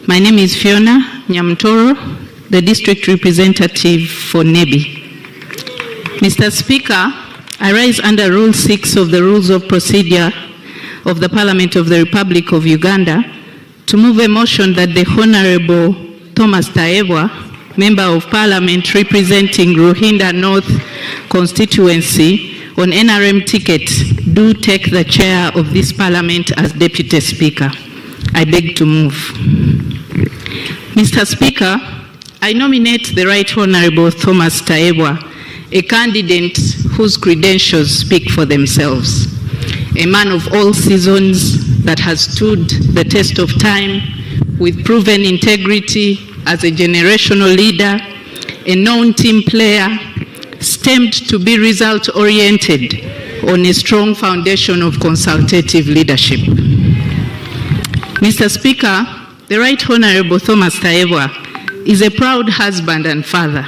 my name is Fiona Nyamtoro, the District Representative for Nebi. Mr. Speaker, I rise under Rule 6 of the Rules of Procedure of the Parliament of the Republic of Uganda to move a motion that the Honorable Thomas Taebwa, Member of Parliament representing Ruhinda North constituency on NRM ticket, do take the chair of this Parliament as Deputy Speaker. I beg to move. Mr. Speaker, I nominate the Right Honorable Thomas Taebwa, a candidate whose credentials speak for themselves. A man of all seasons that has stood the test of time with proven integrity as a generational leader, a known team player, stemmed to be result-oriented on a strong foundation of consultative leadership. Mr. Speaker, the Right Honorable Thomas Taebwa is a proud husband and father,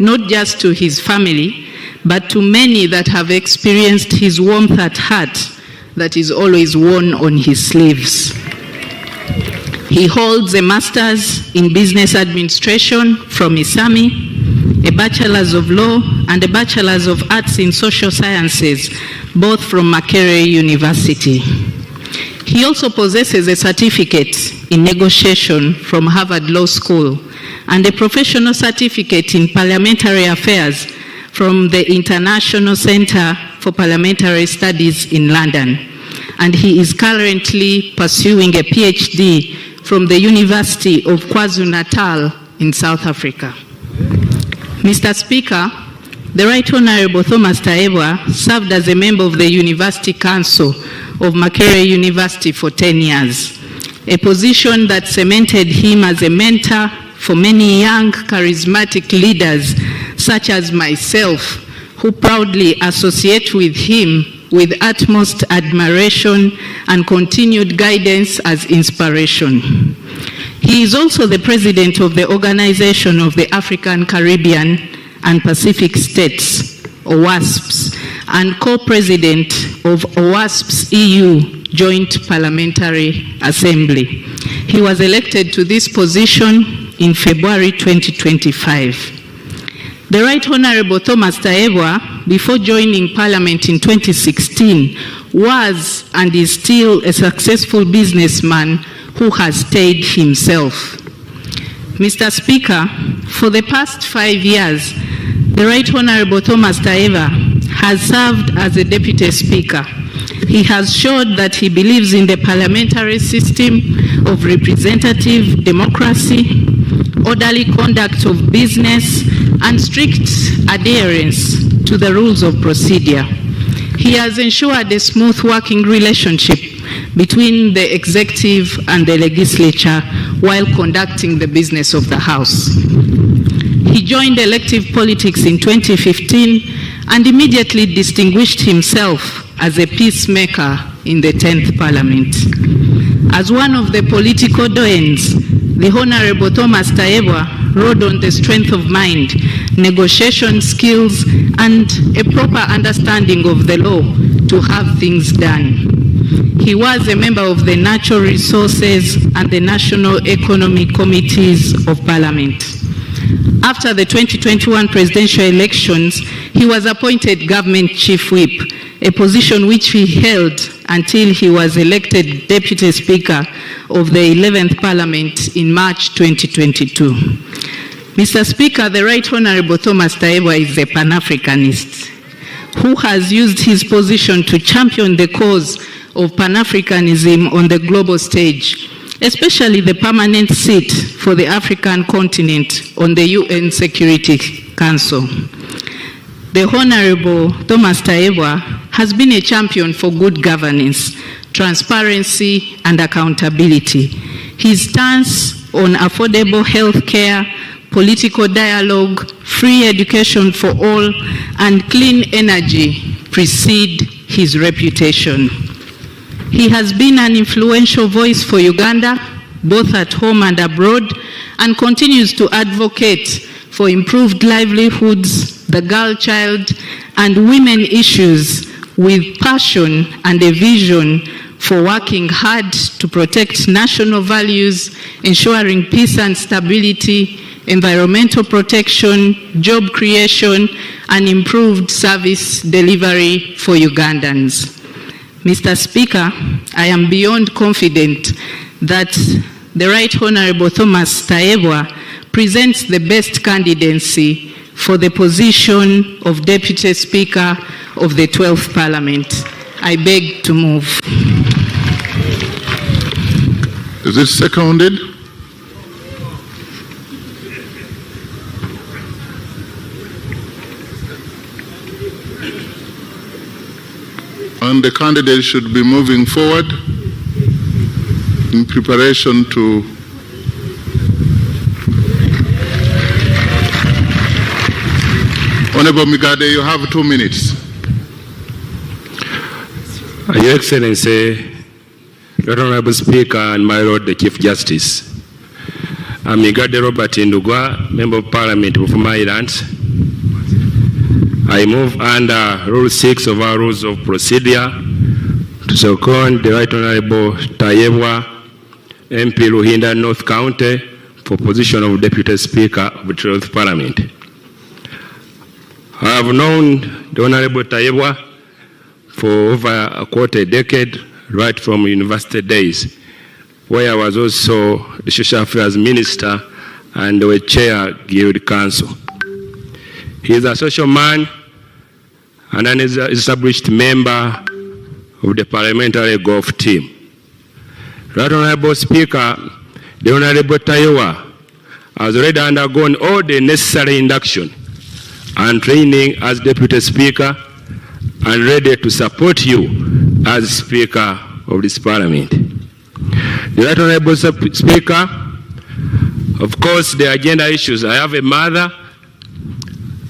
not just to his family, but to many that have experienced his warmth at heart that is always worn on his sleeves. He holds a master's in business administration from ISAMI, a bachelor's of law, and a bachelor's of arts in social sciences, both from Makerere University. He also possesses a certificate in negotiation from Harvard Law School and a professional certificate in parliamentary affairs from the International Center for Parliamentary Studies in London. And he is currently pursuing a PhD from the University of KwaZulu-Natal in South Africa. Mr. Speaker, the Right Honorable Thomas Taebwa served as a member of the University Council of Makerere University for 10 years, a position that cemented him as a mentor for many young, charismatic leaders such as myself, who proudly associate with him with utmost admiration and continued guidance as inspiration. He is also the president of the Organization of the African, Caribbean, and Pacific States, OWASPs, and co-president of OWASP's EU Joint Parliamentary Assembly. He was elected to this position in February 2025. The Right Honorable Thomas Taebwa, before joining Parliament in 2016, was and is still a successful businessman who has stayed himself. Mr. Speaker, for the past 5 years, the Right Honorable Thomas Taebwa has served as a Deputy Speaker. He has showed that he believes in the parliamentary system of representative democracy, orderly conduct of business, and strict adherence to the rules of procedure. He has ensured a smooth working relationship between the executive and the legislature while conducting the business of the House. He joined elective politics in 2015 and immediately distinguished himself as a peacemaker in the 10th Parliament. As one of the political doyens, the Honorable Thomas Taebwa rode on the strength of mind, negotiation skills, and a proper understanding of the law to have things done. He was a member of the Natural Resources and the National Economic Committees of Parliament. After the 2021 presidential elections, he was appointed Government Chief Whip, a position which he held until he was elected Deputy Speaker of the 11th Parliament in March 2022. Mr. Speaker, the Right Honorable Thomas Taiyewa is a Pan-Africanist who has used his position to champion the cause of Pan-Africanism on the global stage, especially the permanent seat for the African continent on the UN Security Council. The Honorable Thomas Taiyewa has been a champion for good governance, transparency, and accountability. His stance on affordable health care, political dialogue, free education for all, and clean energy precede his reputation. He has been an influential voice for Uganda, both at home and abroad, and continues to advocate for improved livelihoods, the girl child, and women issues with passion and a vision for working hard to protect national values, ensuring peace and stability, environmental protection, job creation, and improved service delivery for Ugandans. Mr. Speaker, I am beyond confident that the Right Honorable Thomas Taiyewa presents the best candidacy for the position of Deputy Speaker of the 12th Parliament. I beg to move. Is it seconded? And the candidate should be moving forward in preparation to Honorable Migade, you have 2 minutes. Your Excellency, Lord Honorable Speaker, and my Lord the Chief Justice, I'm Migade Robert Ndugwa, Member of Parliament of Maryland. I move under Rule 6 of our Rules of Procedure to second the Right Honorable Taiyewa, MP Ruhinda North County, for position of Deputy Speaker of the 12th Parliament. I have known the Honorable Taiyewa for over a quarter decade, right from university days, where I was also the Social Affairs Minister and the Chair Guild Council. He is a social man and an established member of the parliamentary golf team. Right Honorable Speaker, the Honorable Taiyewa has already undergone all the necessary induction and training as Deputy Speaker and ready to support you as Speaker of this Parliament. The Right Honorable Speaker, of course, the agenda issues. I have a mother,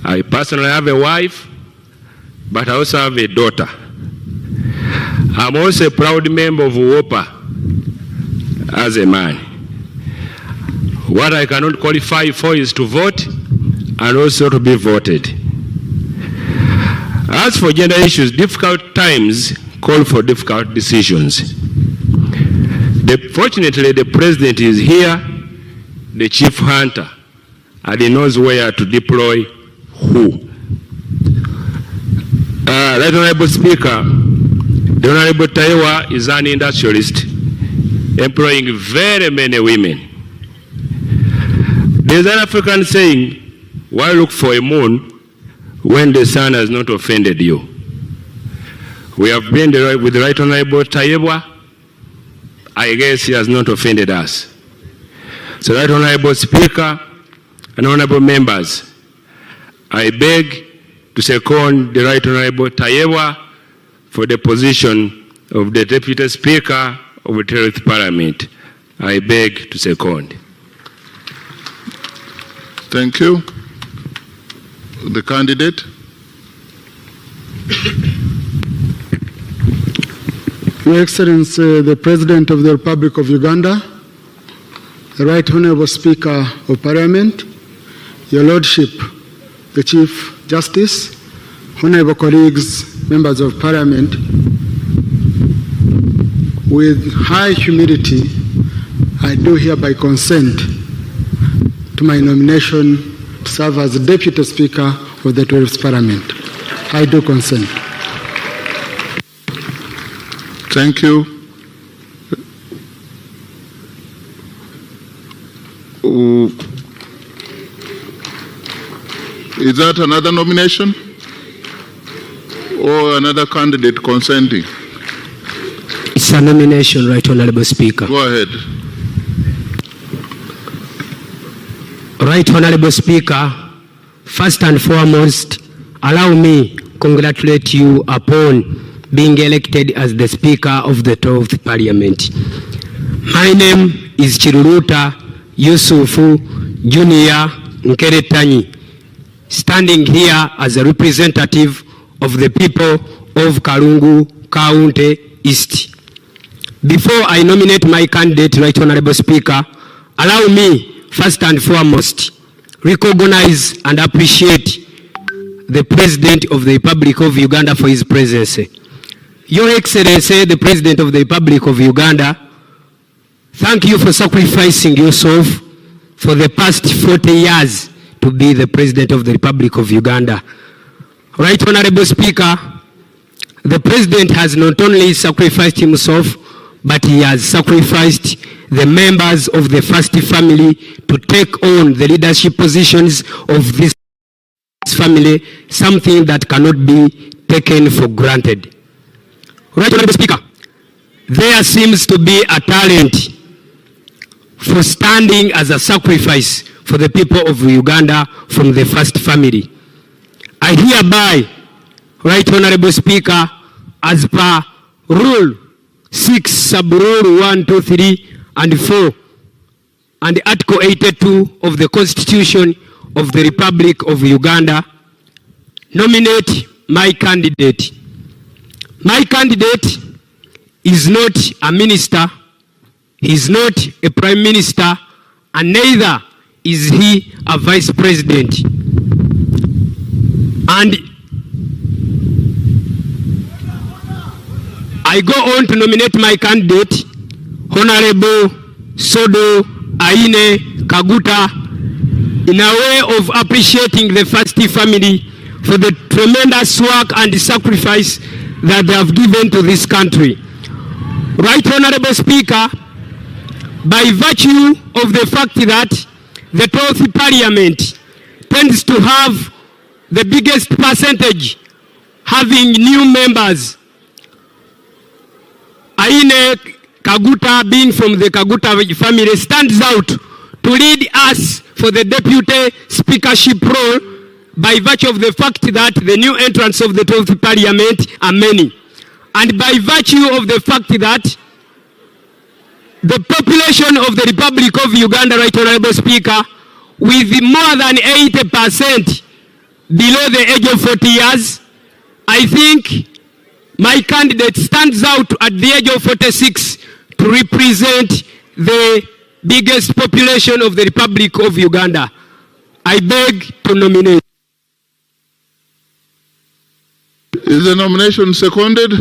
I personally have a wife, but I also have a daughter. I'm also a proud member of WOPA as a man. What I cannot qualify for is to vote and also to be voted. As for gender issues, difficult times call for difficult decisions. Fortunately, the President is here, the Chief Hunter, and he knows where to deploy who. Right Honorable Speaker, the Honorable Taiyewa is an industrialist employing very many women. There's an African saying, why look for a moon when the sun has not offended you? We have been with the Right Honorable Taiyewa. I guess he has not offended us. So, Right Honorable Speaker and honorable members, I beg to second the Right Honorable Taiyewa for the position of the Deputy Speaker of the 12th Parliament. I beg to second. Thank you. The candidate. Your Excellency, the President of the Republic of Uganda, the Right Honorable Speaker of Parliament, Your Lordship, the Chief Justice, honorable colleagues, members of Parliament, with high humility, I do hereby consent to my nomination to serve as the Deputy Speaker of the 12th Parliament. I do consent. Thank you. Is that another nomination? Or another candidate consenting? It's a nomination, Right Honorable Speaker. Go ahead. Right Honorable Speaker, first and foremost, allow me congratulate you upon being elected as the Speaker of the 12th Parliament. My name is Chiruruta Yusufu Junior Nkeretanyi, standing here as a representative of the people of Kalungu County East. Before I nominate my candidate, Right Honorable Speaker, allow me first and foremost recognize and appreciate the President of the Republic of Uganda for his presence. Your Excellency, the President of the Republic of Uganda, thank you for sacrificing yourself for the past 40 years to be the President of the Republic of Uganda. Right Honorable Speaker, the President has not only sacrificed himself, but he has sacrificed the members of the first family to take on the leadership positions of this family, something that cannot be taken for granted. Right Honorable Speaker, there seems to be a talent for standing as a sacrifice for the people of Uganda from the first family. I hereby, Right Honorable Speaker, as per Rule 6, Sub-Rule 1, 2, 3, and 4, and Article 82 of the Constitution of the Republic of Uganda, nominate my candidate. My candidate is not a minister, he is not a prime minister, and neither is he a vice president. And I go on to nominate my candidate, Honorable Sodo Aine Kaguta, in a way of appreciating the first family for the tremendous work and sacrifice that they have given to this country. Right Honorable Speaker, by virtue of the fact that the 12th Parliament tends to have the biggest percentage having new members, Aine Kaguta, being from the Kaguta family, stands out to lead us for the deputy speakership role by virtue of the fact that the new entrants of the 12th Parliament are many. And by virtue of the fact that the population of the Republic of Uganda, Right Honorable Speaker, with more than 80% below the age of 40 years, I think my candidate stands out at the age of 46 to represent the biggest population of the Republic of Uganda. I beg to nominate. Is the nomination seconded?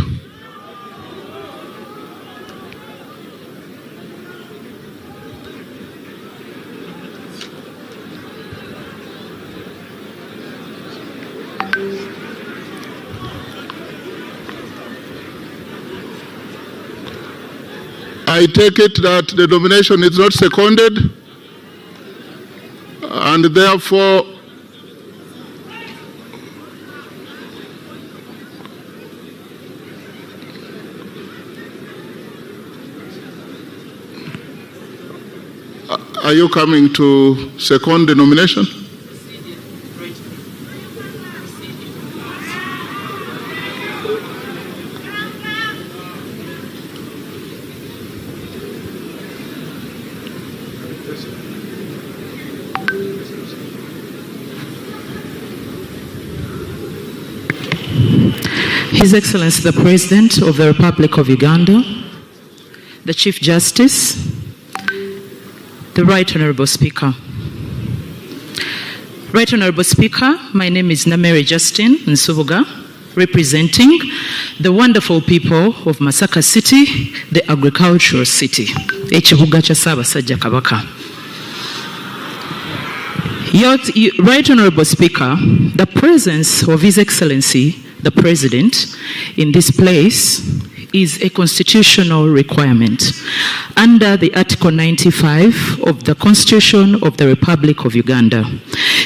I take it that the nomination is not seconded, and therefore are you coming to second the nomination? His Excellency the President of the Republic of Uganda, the Chief Justice, the Right Honorable Speaker. Right Honorable Speaker, my name is Namere Justin Nsubuga, representing the wonderful people of Masaka City, the agricultural city. Ekibuga kya Ssaabasajja Kabaka. Right Honorable Speaker, the presence of His Excellency the President in this place is a constitutional requirement under the Article 95 of the Constitution of the Republic of Uganda.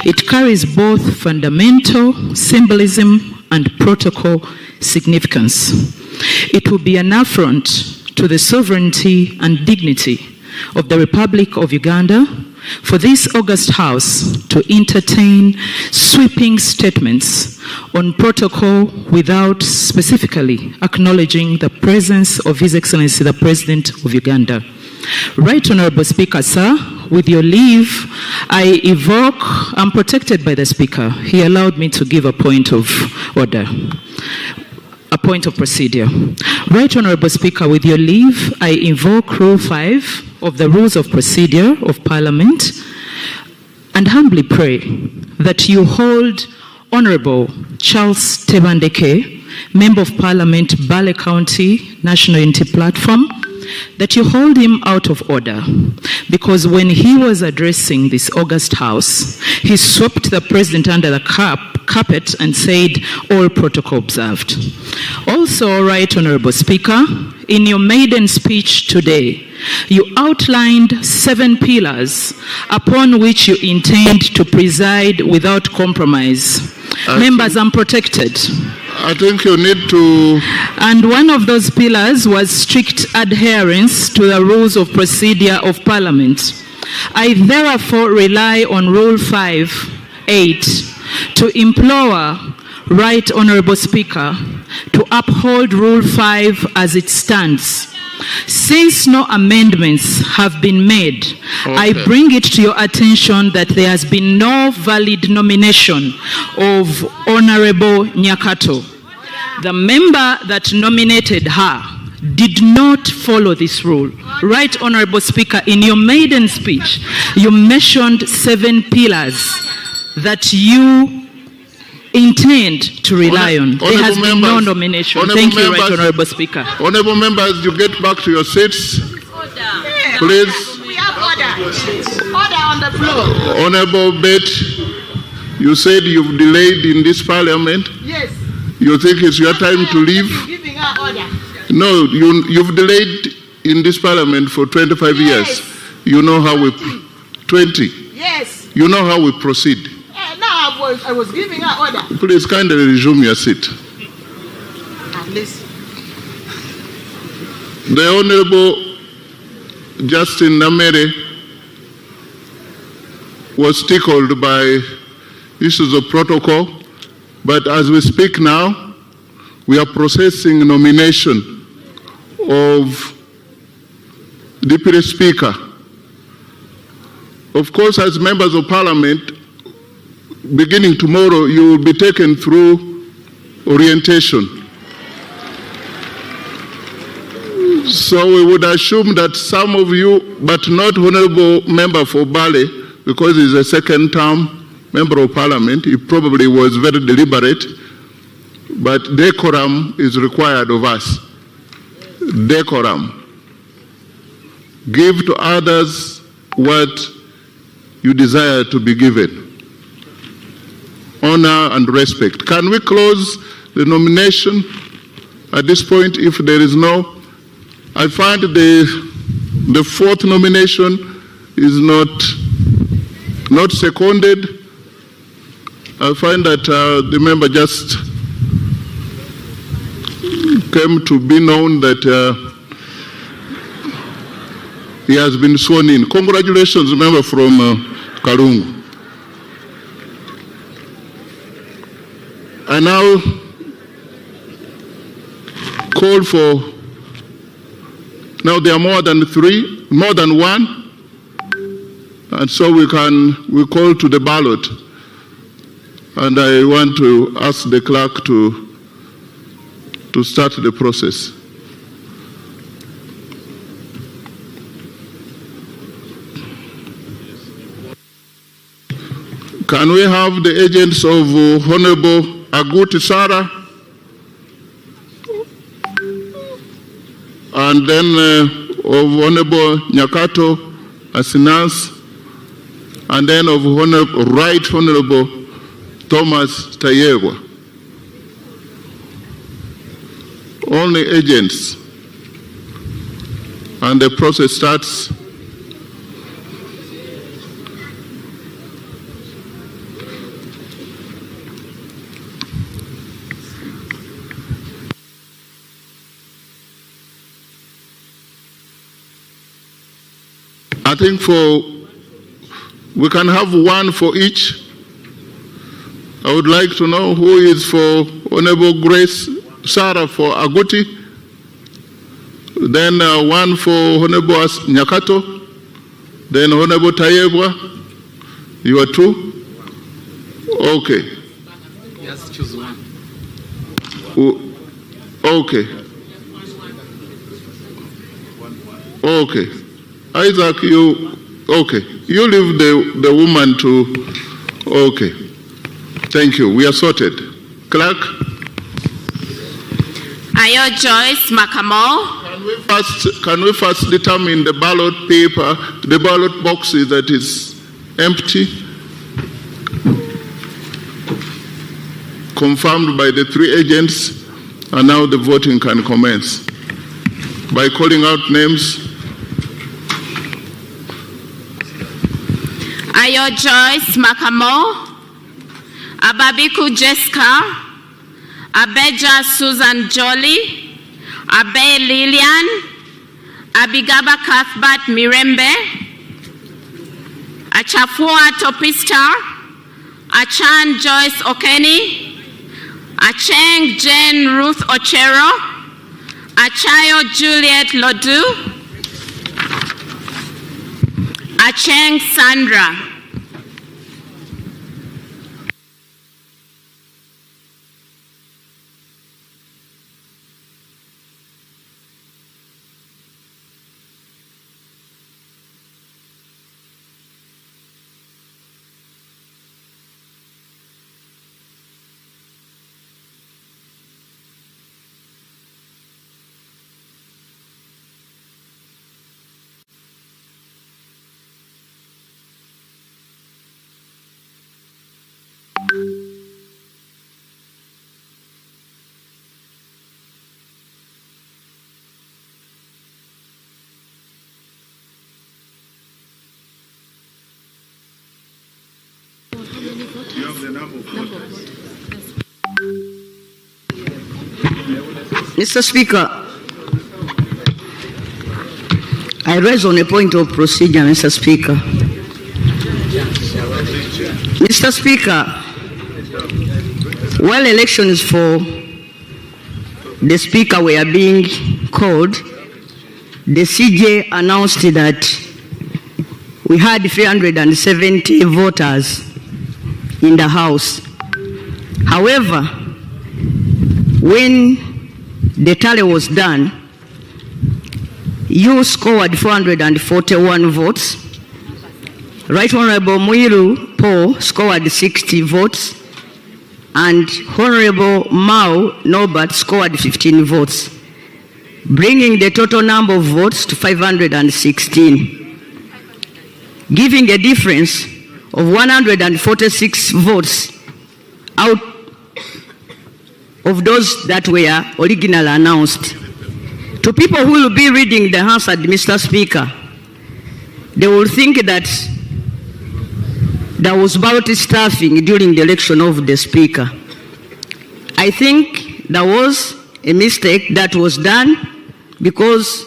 It carries both fundamental symbolism and protocol significance. It will be an affront to the sovereignty and dignity of the Republic of Uganda for this august House to entertain sweeping statements on protocol without specifically acknowledging the presence of His Excellency the President of Uganda. Right Honourable Speaker, sir, with your leave, I evoke, I'm protected by the Speaker. He allowed me to give a point of order. A point of procedure. Right Honourable Speaker, with your leave, I invoke Rule 5 of the Rules of Procedure of Parliament and humbly pray that you hold Honourable Charles Tebandeke, Member of Parliament, Bale County, National Unity Platform, that you hold him out of order, because when he was addressing this august House, he swept the President under the carpet and said, all protocol observed. Also, Right Honourable Speaker, in your maiden speech today, you outlined 7 pillars upon which you intend to preside without compromise. Members, I'm protected. I think you need to... And one of those pillars was strict adherence to the rules of procedure of Parliament. I therefore rely on Rule 5(8) to implore Right Honourable Speaker to uphold Rule 5 as it stands. Since no amendments have been made, I bring it to your attention that there has been no valid nomination of Honourable Nyakato. The member that nominated her did not follow this rule. Right Honourable Speaker, in your maiden speech, you mentioned 7 pillars that you intend to rely on. There has been no nomination. Thank you, Right Honourable Speaker. Honourable members, you get back to your seats. Please. We have order. Order on the floor. Honourable Bet, you said you've delayed in this Parliament. Yes. You think it's your time to leave? Giving her order. No, you've delayed in this Parliament for 25 years. You know how we... 20. Yes. You know how we proceed. Now I was giving her order. Please kindly resume your seat. At least. The Honourable Justin Namere was tickled by issues of protocol, but as we speak now, we are processing nomination of Deputy Speaker. Of course, as members of Parliament, beginning tomorrow, you will be taken through orientation. So we would assume that some of you, but not Honourable Member for Bale, because he's a second-term Member of Parliament, he probably was very deliberate, but decorum is required of us. Decorum. Give to others what you desire to be given. Honor and respect. Can we close the nomination at this point if there is no? I find the 4th nomination is not seconded. I find that the member just came to be known that he has been sworn in. Congratulations, member from Karungu. I now call for, now there are more than 1, and so we call to the ballot. And I want to ask the clerk to start the process. Can we have the agents of Honourable Aguti Sarah, and then of Honourable Nyakato Asinas, and then of Right Honourable Thomas Tayegwa. only agents. And the process starts. I think we can have one for each. I would like to know who is for Honorable Grace Sarah for Agouti, then one for Honorable Nyakato, then Honorable Tayebwa. You are two? Okay. Just choose one. Okay. Okay. Isaac, okay. You leave the woman to, okay. Thank you. We are sorted. Clerk? Ayo Joyce Makamo. Can we first determine the ballot paper, the ballot boxes that is empty? Confirmed by the three agents, and now the voting can commence. By calling out names. Ayo Joyce Makamo. Ababiku Jessica. Abeja Susan Jolly. Abe Lillian. Abigaba Cuthbert Mirembe. Achafua Topista. Achan Joyce Okeni. Acheng Jane Ruth Ochero. Achayo Juliet Lodu. Acheng Sandra. Mr. Speaker, I raise on a point of procedure, Mr. Speaker. Mr. Speaker, while elections for the Speaker were being called, the CJ announced that we had 370 voters in the House. However, when the tally was done, you scored 441 votes. Right Honorable Muiru Paul scored 60 votes, and Honorable Mao Norbert scored 15 votes, bringing the total number of votes to 516, giving a difference of 146 votes out of those that were originally announced. To people who will be reading the answer, Mr. Speaker, they will think that there was ballot stuffing during the election of the Speaker. I think there was a mistake that was done because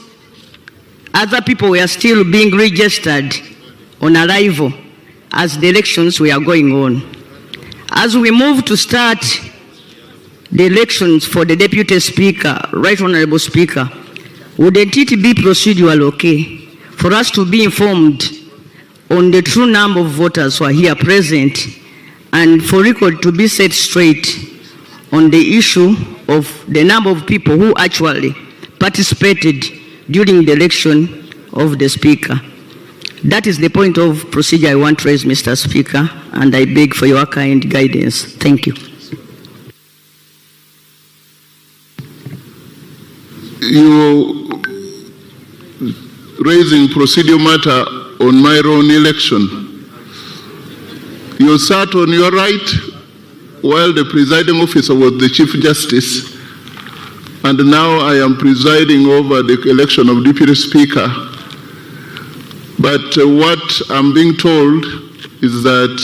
other people were still being registered on arrival as the elections were going on. As we move to start the elections for the Deputy Speaker, Right Honorable Speaker, wouldn't it be procedural okay for us to be informed on the true number of voters who are here present and for record to be set straight on the issue of the number of people who actually participated during the election of the Speaker? That is the point of procedure I want to raise, Mr. Speaker, and I beg for your kind guidance. Thank you. You raising procedure matter on my own election. You sat on your right while the presiding officer was the Chief Justice, and now I am presiding over the election of Deputy Speaker. But what I'm being told is that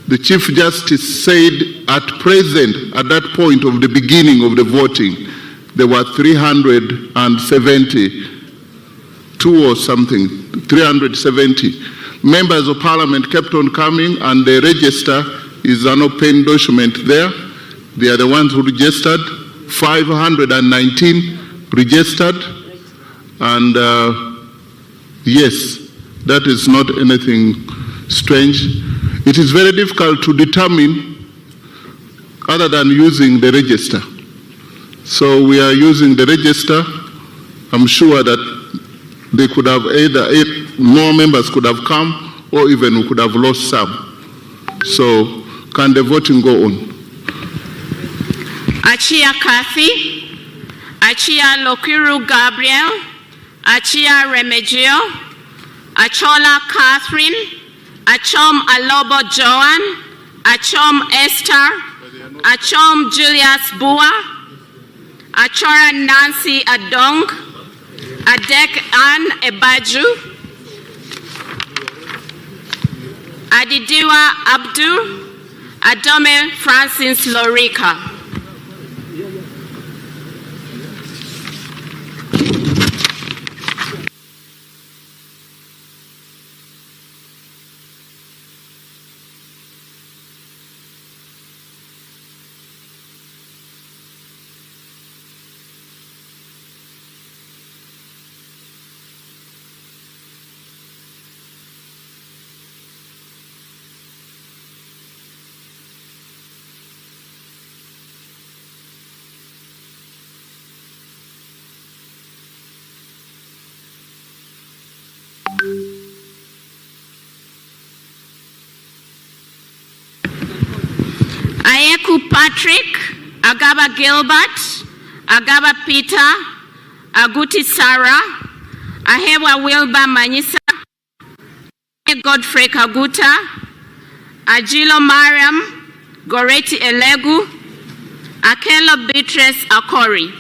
the Chief Justice said at present, at that point of the beginning of the voting, there were 372 or something, 370. Members of Parliament kept on coming, and the register is an open document there. They are the ones who registered, 519 registered, and yes, that is not anything strange. It is very difficult to determine other than using the register. So we are using the register. I'm sure that they could have either more members could have come, or even we could have lost some. So can the voting go on? Achia Kathy, Achia Lokiru Gabriel, Achia Remigio, Achola Catherine, Achom Alobo Joan, Achom Esther, Achom Julius Bua, Achora Nancy Adong, Adek Ann Ebaju, Adidiwa Abdu, Adome Francis Lorica. Ayeku Patrick, Agaba Gilbert, Agaba Peter, Aguti Sarah, Ahewa Wilba Manyisa, Godfrey Kaguta, Ajilo Mariam, Goreti Elegu, Akelo Beatrice Akori.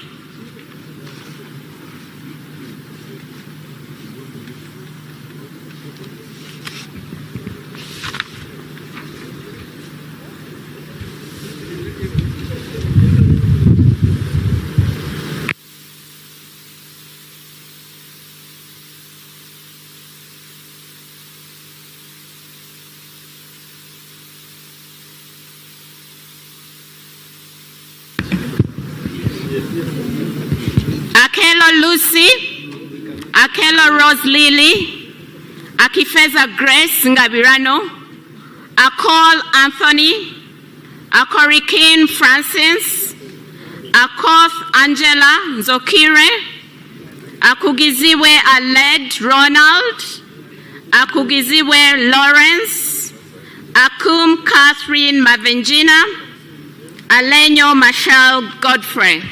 Akelo Lucy, Akelo Rose Lily, Akifeza Grace Ngabirano, Akol Anthony, Akorikin Francis, Akoth Angela Nzokire, Akugiziwe Aled Ronald, Akugiziwe Lawrence, Akum Catherine Mavenjina, Alenyo Marshall Godfrey.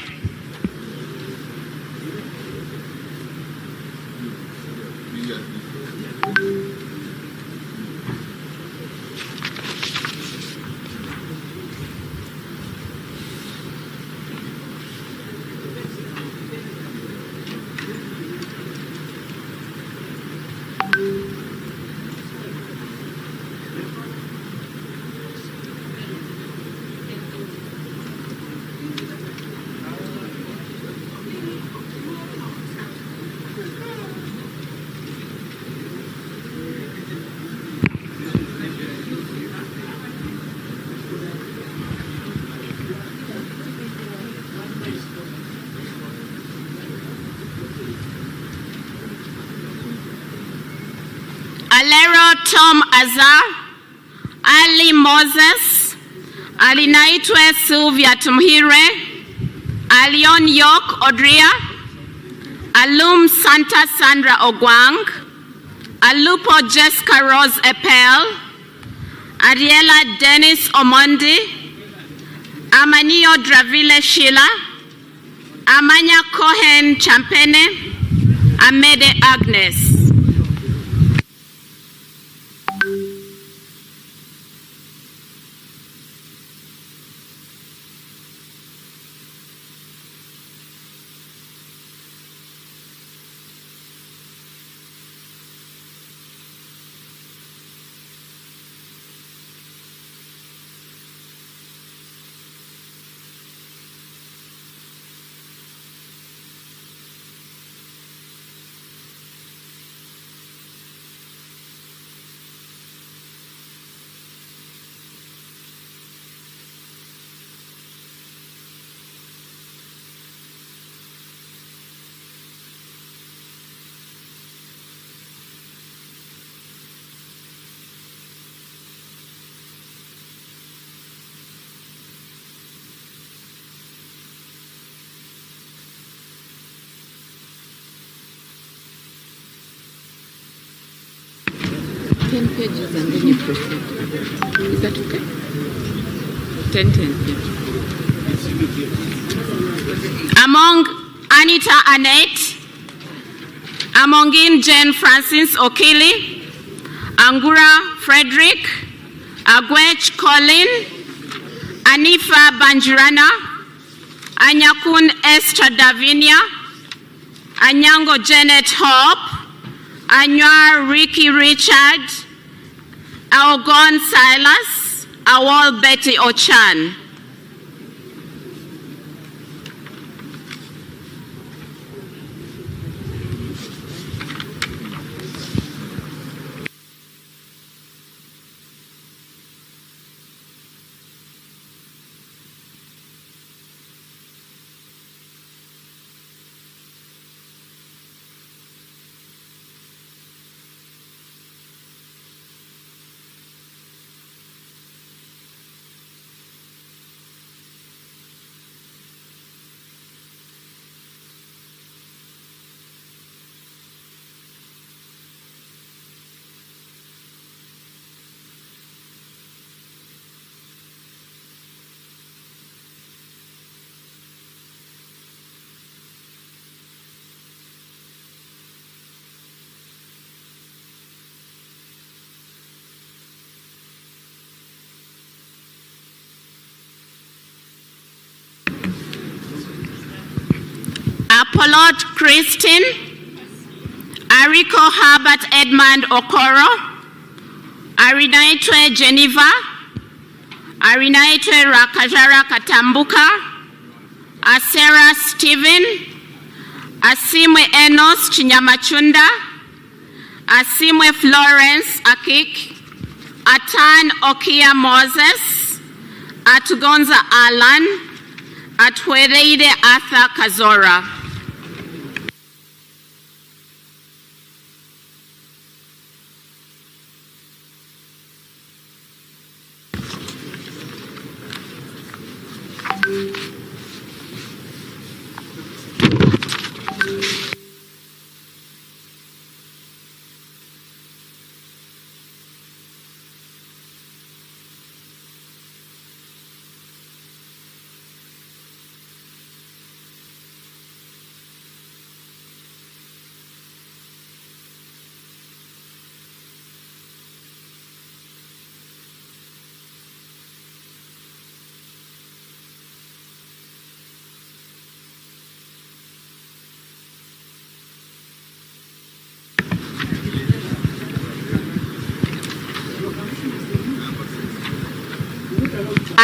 Alero Tom Azar, Ali Moses, Alinaitwe Sylvia Tumhire, Alion York Odria, Alum Santa Sandra Ogwang, Alupo Jessica Rose Epel, Ariela Dennis Omondi, Amanio Dravile Sheila, Amanya Cohen Champene, Amede Agnes. 10 pages and then you proceed. Is that okay? 10 pages. Among Anita Annette, Amongin Jane Francis Okili, Angura Frederick, Agwech Colin, Anifa Banjirana, Anyakun Esther Davinia, Anyango Janet Hope, Anwar Ricky Richard, Aogon Silas, Awol Betty Ochan. Apollo Christine, Ariko Herbert Edmund Okoro, Arinaitwe Geneva, Arinaitwe Rakajara Katambuka, Asera Stephen, Asimwe Enos Chinyamachunda, Asimwe Florence Akik, Atan Okia Moses, Atugonza Alan, Atwereide Arthur Kazora.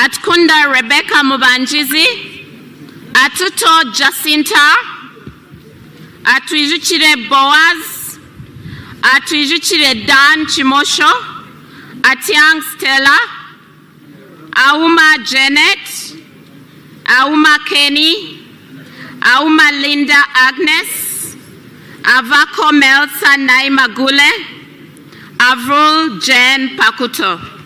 Atkunda Rebecca Mubanjizi, Atuto Jacinta, Atuijuchire Boaz, Atuijuchire Dan Chimosho, Atiang Stella, Auma Janet, Auma Kenny, Auma Linda Agnes, Avako Melsa Naima Gule, Avril Jen Pakuto.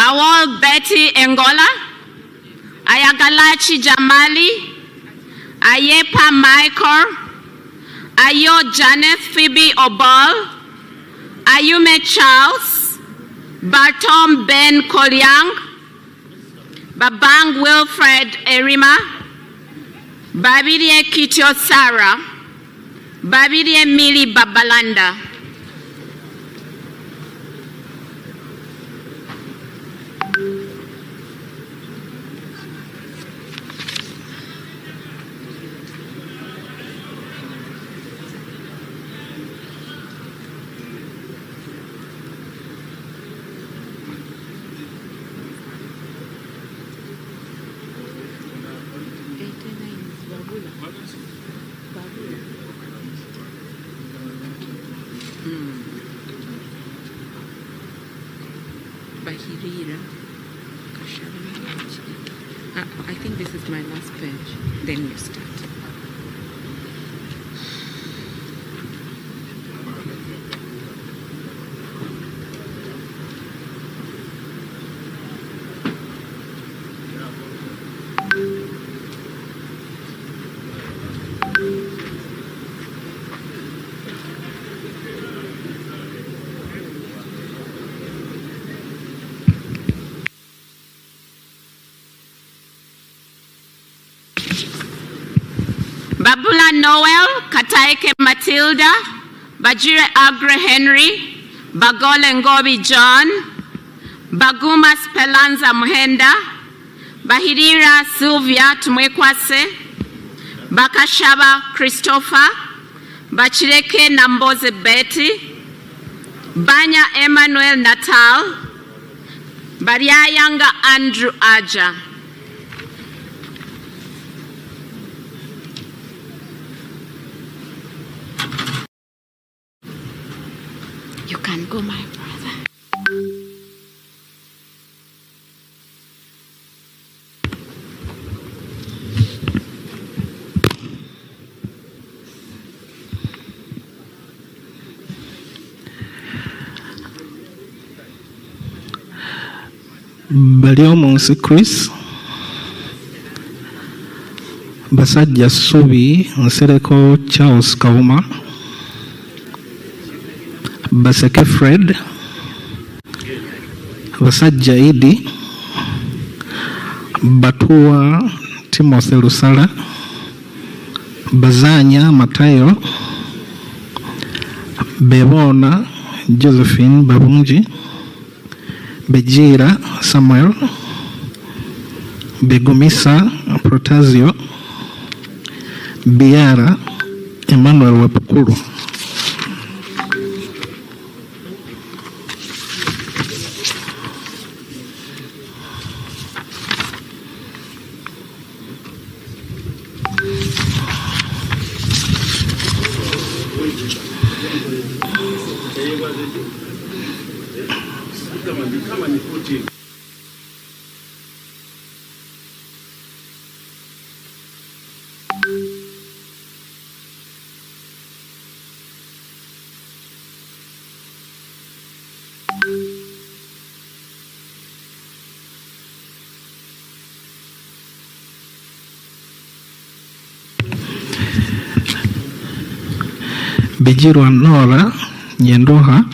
Awal Betty Engola, Ayagalachi Jamali, Ayepa Michael, Ayo Janet Phoebe Obal, Ayume Charles, Bartom Ben Kolyang, Babang Wilfred Erima, Babirie Kitio Sarah, Babiri Emily Babalanda. Bahirira. I think this is my last page. Then you start. Babula Noel, Kataike Matilda, Bajire Agre Henry, Bagole Ngobi John, Baguma Spelanza Muhenda, Bahirira Sylvia Tumwekwase, Bakashaba Christopher, Bachireke Namboze Betty, Banya Emmanuel Natal, Bariayanga Andrew Aja. You can go, my brother. Baliomonsi Chris Basajja Subi Nsereko Charles Kauma Baseke Fred Basajja Idi Batua Timothy Lusala Bazanya Matayo Bebona Josephine Babunji Bejira Samuel Begumisa Protasio Biara Emmanuel Wapukuru. Bijirwa Nora Nyendoha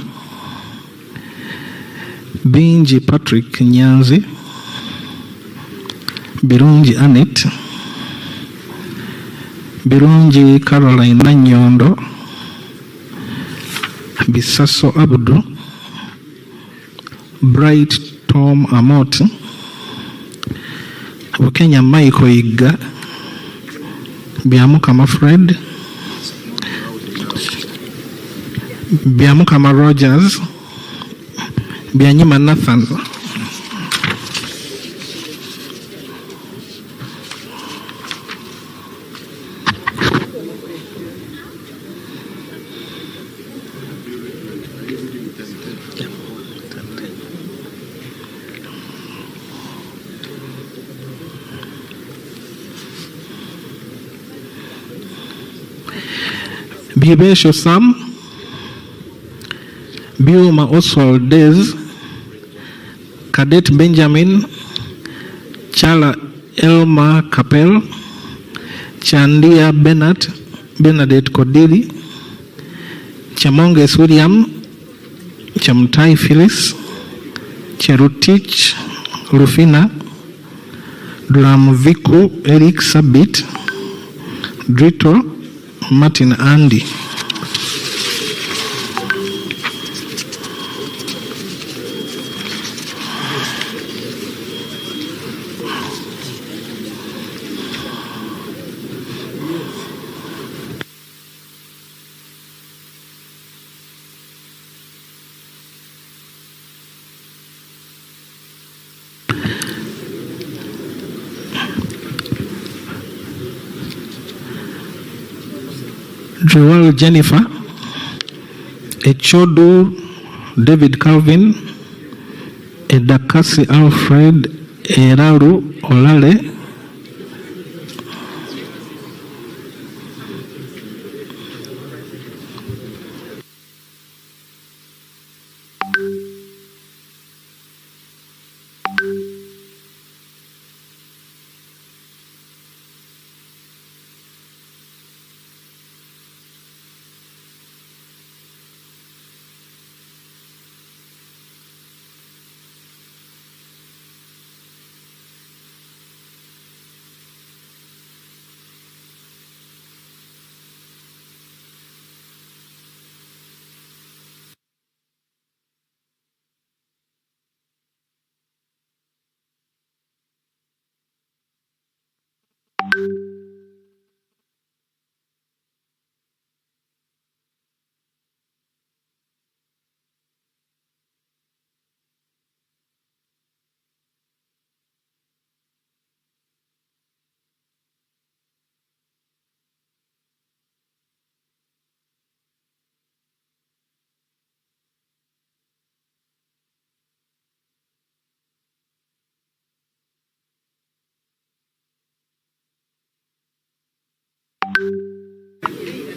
Binji Patrick Nyanzi Birungi Anet Birungi Caroline Nanyondo Bisaso Abdu Bright Tom Amot Bukenya Michael Iga Biamukama Fred Biamukama Rogers Bianyima Nathan Bibesho Sam Biuma Oswald Dez Cadet Benjamin Chala Elma Capel Chandia Bernadette Kodili Chamonges William Chamtai Phyllis Cherutich Rufina Dulam Viku Eric Sabit Drito Martin Andy. Joel Jennifer, Echodo David Calvin, Edakasi Alfred, Eraru Olale,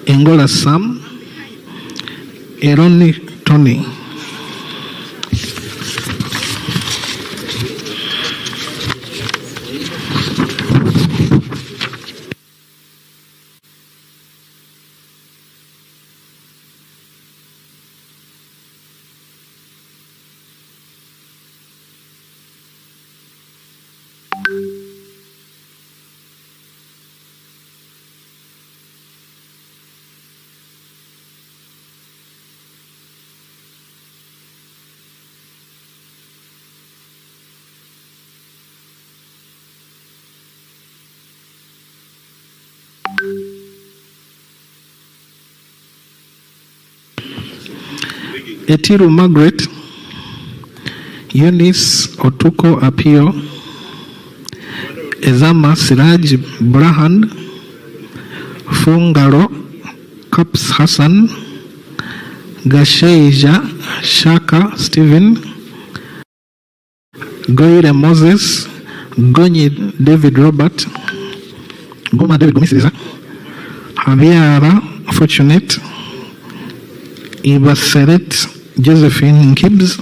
Engola Sam, Eroni Tony. Etiru Margaret, Eunice Otuko Apio, Ezama Siraj Brahan, Fungaro Kaps Hassan, Gasheija Shaka Stephen, Goire Moses, Gonyi David Robert, Goma David Gomisiriza, Javiera Fortunate, Ibaseret Josephine Gibbs,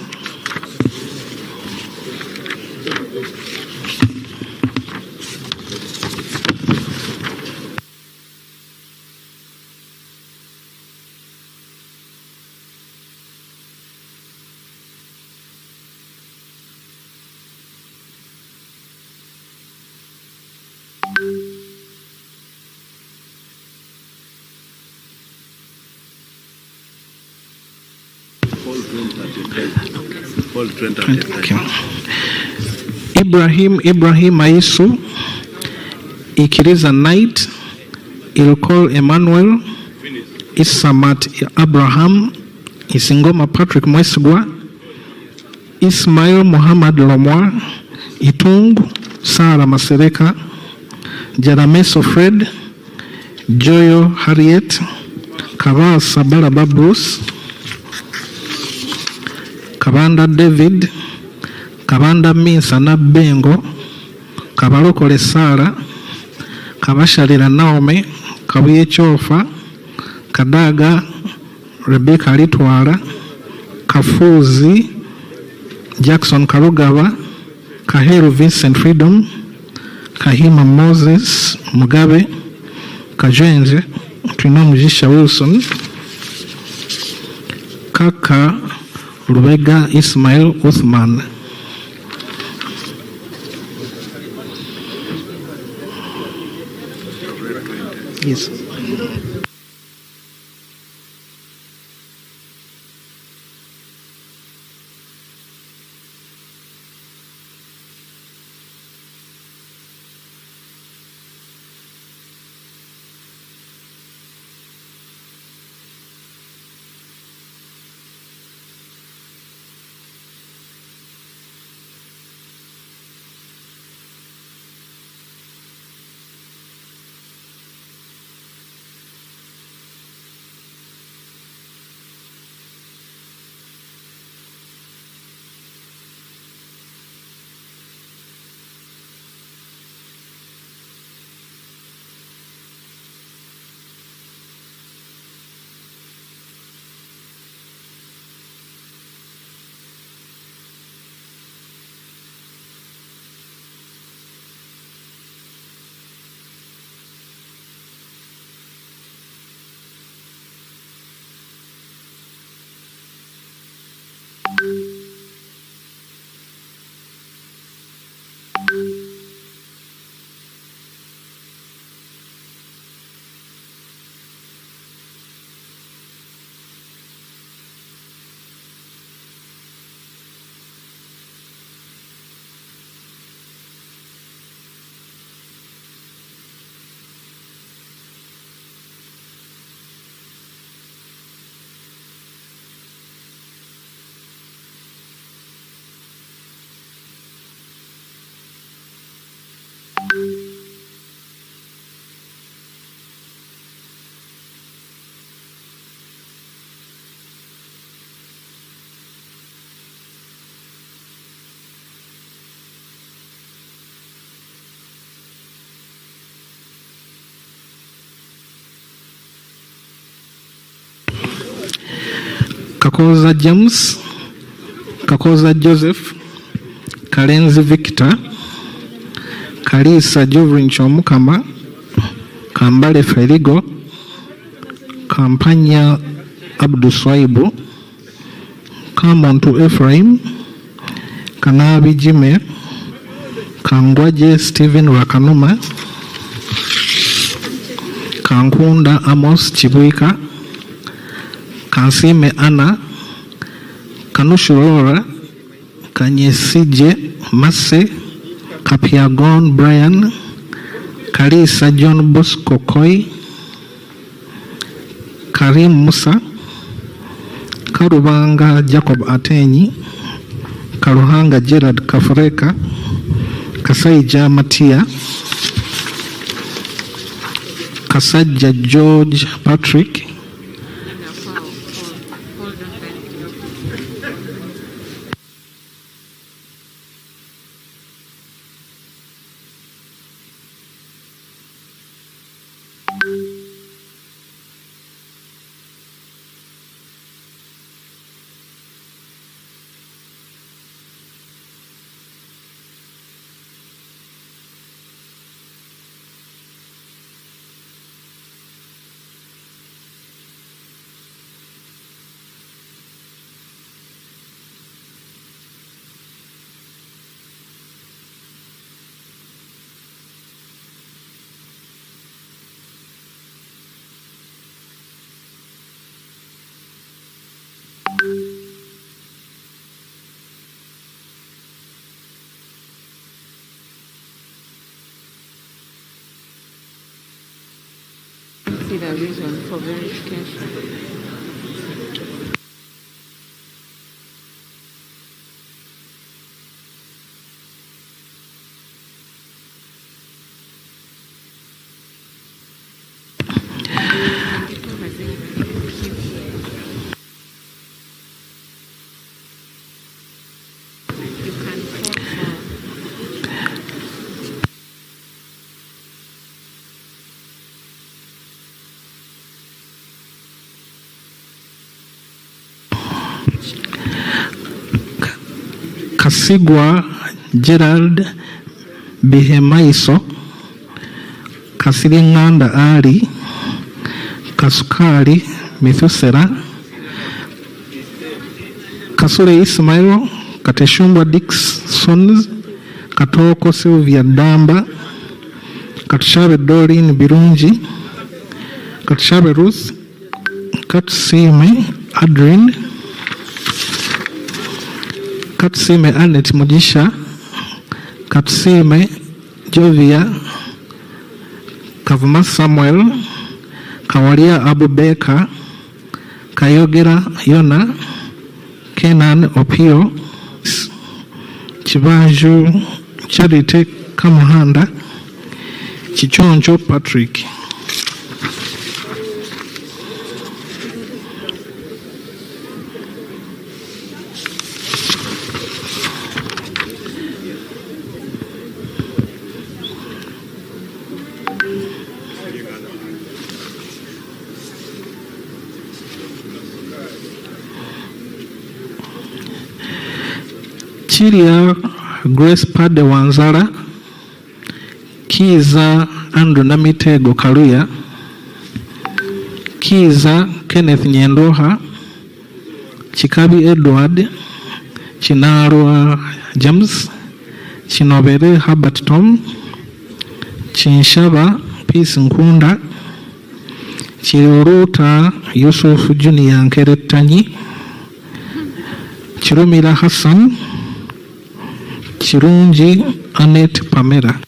Ibrahim Aisu, Ikiriza Knight, Ilkol Emmanuel, Isamat Abraham, Isingoma Patrick Mwesgwa, Ismail Muhammad Lomwa, Itung Sara Masereka, Jarameso Fred, Joyo Harriet, Kaval Sabara Bruce, Kabanda David, Kabanda Minsana Bengo, Kabalokole Sara, Kabasharira Naomi, Kabuye Chofa, Kadaga Rebecca Litwala, Kafuzi Jackson Karugaba, Kaheru Vincent Freedom, Kahima Moses Mugabe, Kajenje Twinomujisha Wilson, Kaka Rubega Ismail Uthman. Yes. Kakoza James, Kakoza Joseph, Kalenzi Victor, Kalisa Jovrin Chomukama, Kambale Feligo, Kampanya Abdu Swaibu, Kamontu Ephraim, Kanabi Jime, Kangwaje Stephen Wakanuma, Kankunda Amos Chibuika, Kansime Anna, Kanushurora, Kanyesije Mase, Kapiagon Brian, Kalisa John Bosco Koi, Karim Musa, Karubanga Jacob Atenyi, Karuhanga Gerard Kafureka, Kasaija Matia, Kasaja George Patrick, See the reason for verification. Kasigwa Gerald Bihemaiso, Kasiringanda Ali, Kasukari Mithusera, Kasule Ismail, Kateshumbwa Dixon, Katoko Sylvia Damba, Katushabe Doreen Birunji, Katushabe Ruth, Katusime Adrian, Katusime Annette Mujisha, Katusime Jovia, Kavuma Samuel, Kawalia Abubeka, Kayogera Yona, Kenan Opio, Chibanju Charity Kamuhanda, Chichonjo Patrick. Chiria Grace Pade Wanzara, Kiza Andrew Namitego Kaluya, Kiza Kenneth Nyendoha, Chikabi Edward, Chinarwa James, Chinobere Herbert Tom, Chinshaba Peace Nkunda, Chiruruta Yusuf Junior Nkeretanyi, Chirumila Hassan, Chirunji Annette Pamela.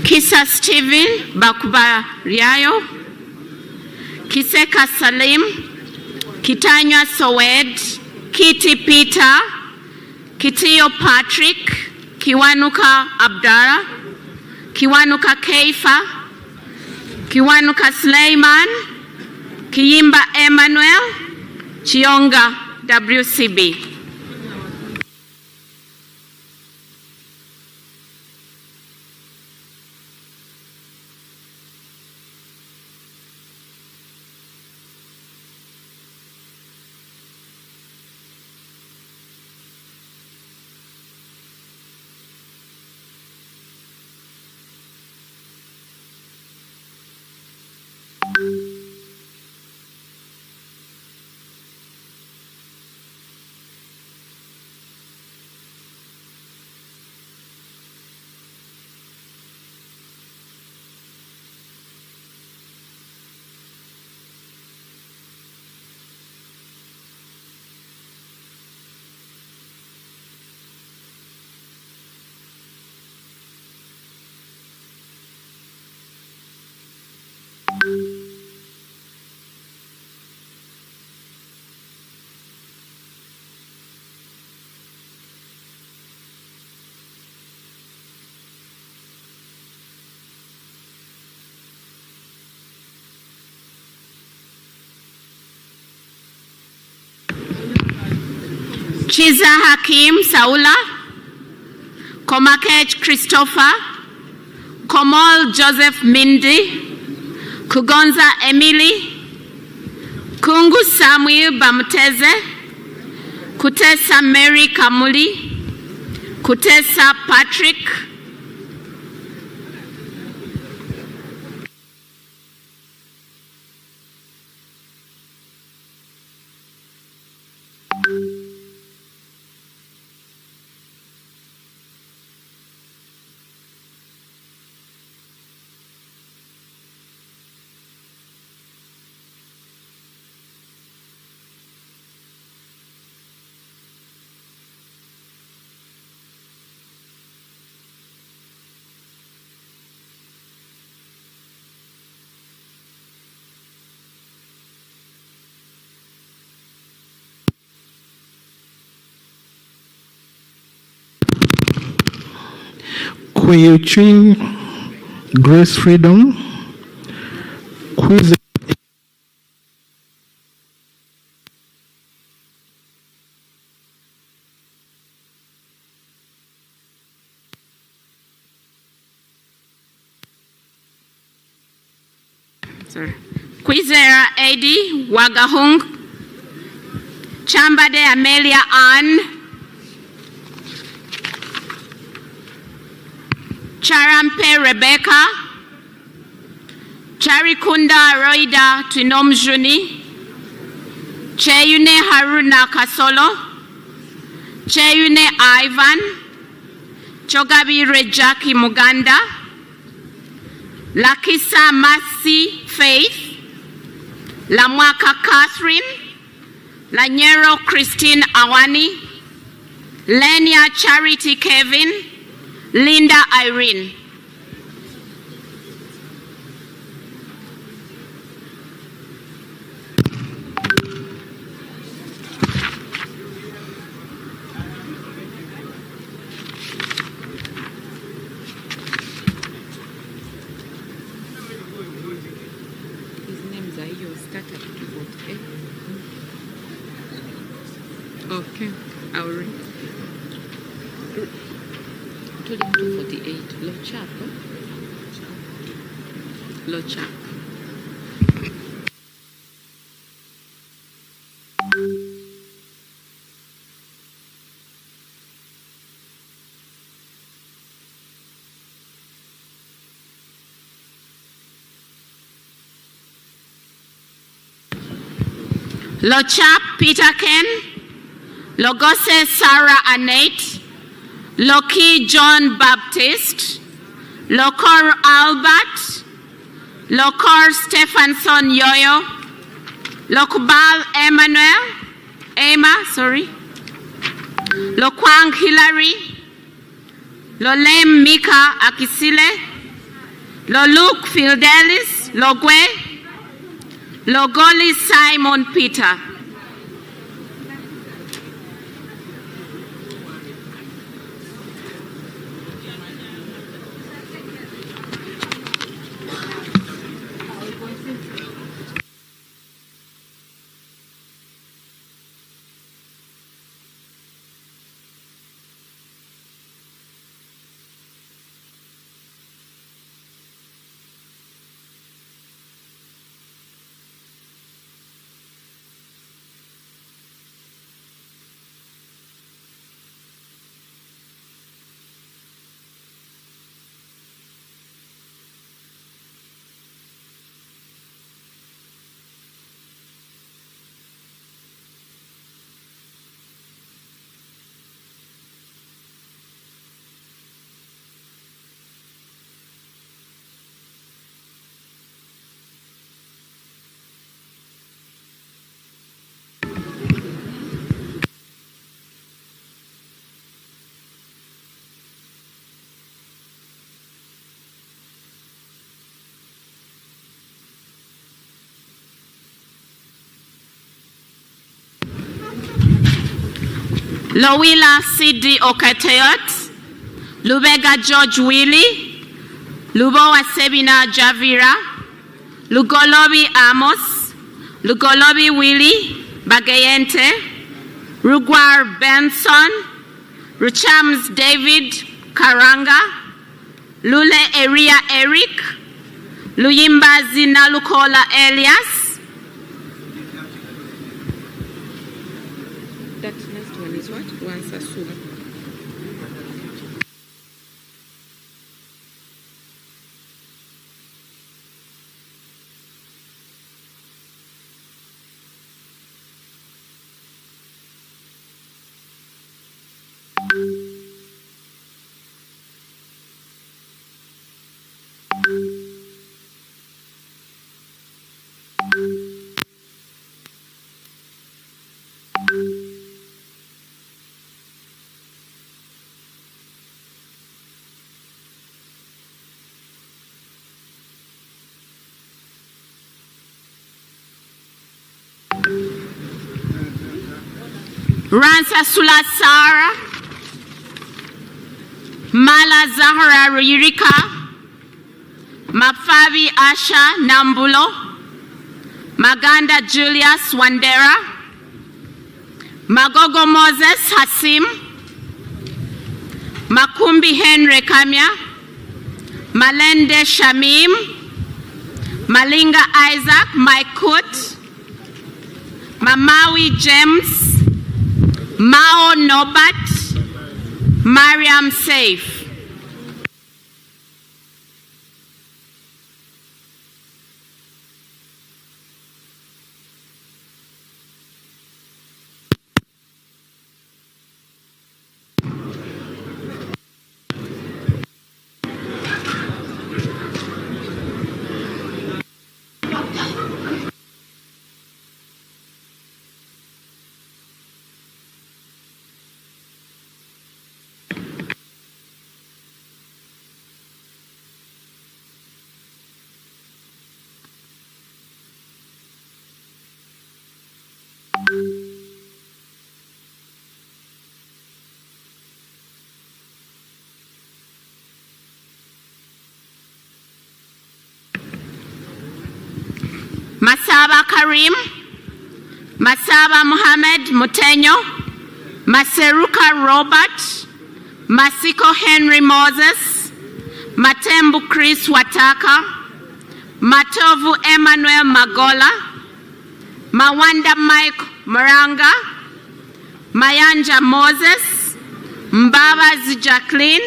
Kisa Steven Bakubariayo, Kiseka Salim, Kitanywa Sowed, Kiti Peter, Kitio Patrick, Kiwanuka Abdara, Kiwanuka Keifa, Kiwanuka Sleiman, Kiyimba Emmanuel, Chionga WCB. Chiza Hakim Saula, Komakech Christopher, Komol Joseph Mindi, Kugonza Emily, Kungu Samuel Bamteze, Kutesa Mary Kamuli, Kutesa Patrick, Kuyuching Grace Freedom, Quiz Kwizera Eddie Wagahung, Chambade Amelia Ann, Charampe Rebecca, Charikunda Roida Twinomjuni, Cheyune Haruna Kasolo, Cheyune Ivan, Chogabi Rejaki Muganda, Lakisa Masi Faith, Lamwaka Catherine, Lanyero Christine Awani, Lenia Charity Kevin, Linda Irene. Okay, I'll read. 248, Lochap. Lochap. Lochap Peter Ken, Logose Sarah Annette, Loki John Baptist, Lokor Albert, Lokor Stephenson Yoyo, Lokbal Emma, Lokwang Hillary, Lolem Mika Akisile, Luke Fidelis Logwe, Logoli Simon Peter. Lowila Sidi Okateyot, Lubega George Willie, Lubowa Sebina Javira, Lugolobi Amos, Lugolobi Willie Bagayente, Rugwar Benson, Ruchams David Karanga, Lule Eria Eric, Luyimba Zina Lukola Elias. That next one is what? Wansasuma. Ransa Sula Sara, Mala Zahara Yurika, Mafavi Asha Nambulo, Maganda Julius Wandera, Magogo Moses Hasim, Makumbi Henry Kamya, Malende Shamim, Malinga Isaac Maikut, Mamawi James, Mao Nobat, Mariam Saif. Masaba Karim, Masaba Mohamed Mutenyo, Maseruka Robert, Masiko Henry Moses, Matembu Chris Wataka, Matovu Emmanuel Magola, Mawanda Mike Maranga, Mayanja Moses, Mbaba Jacqueline,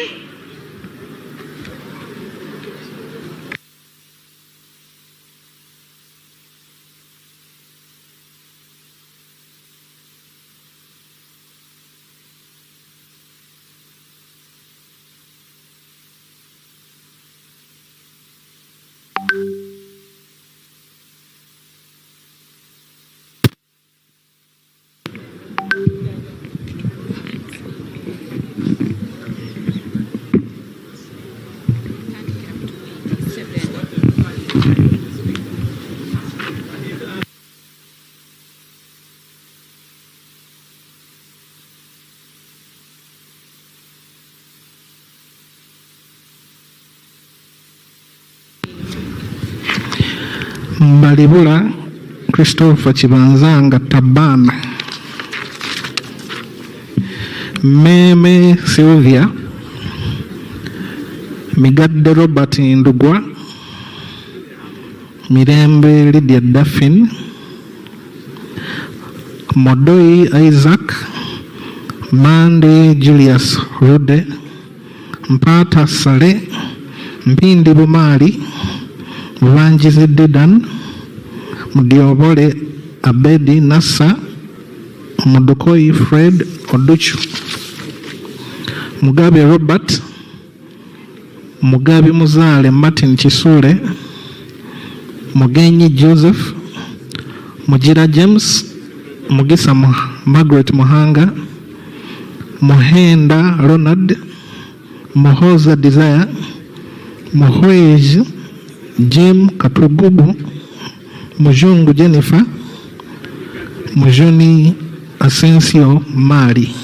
Mbalibula Christopher Chibanzanga Tabana, Meme Sylvia, Migadde Robert Ndugwa, Mirembe Lydia Daffin, Modoi Isaac, Mande Julius Rude, Mpata Sale, Mpindi Bumali, Mubanjizi Didan, Mudiobole Abedi Nassa, Mudokoi Fred Oduchu, Mugabe Robert, Mugabe Muzale Martin Chisule, Mugenyi Joseph, Mujira James, Mugisa Margaret Muhanga, Mohenda Ronald, Mohoza Desire, Mohoej Jim Katugubu, Mujungu Jennifer, Mujuni Asensio Mari.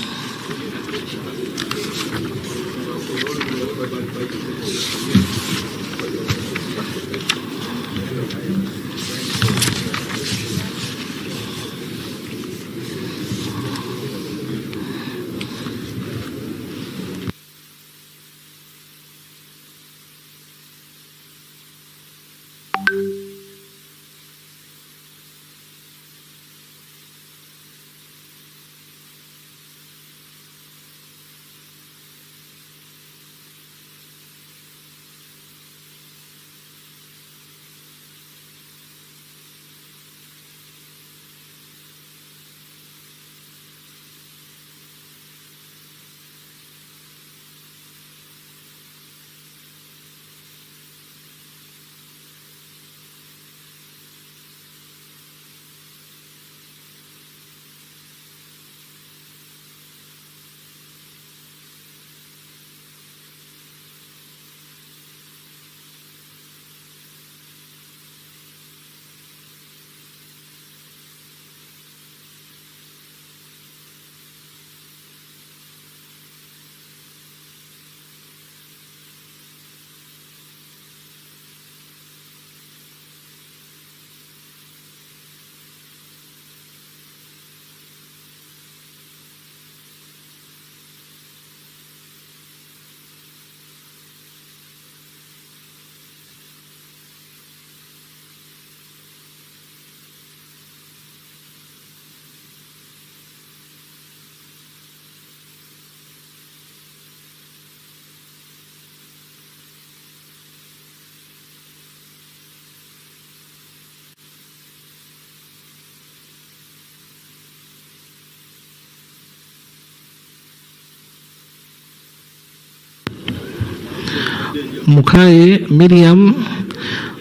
Mukaye Miriam,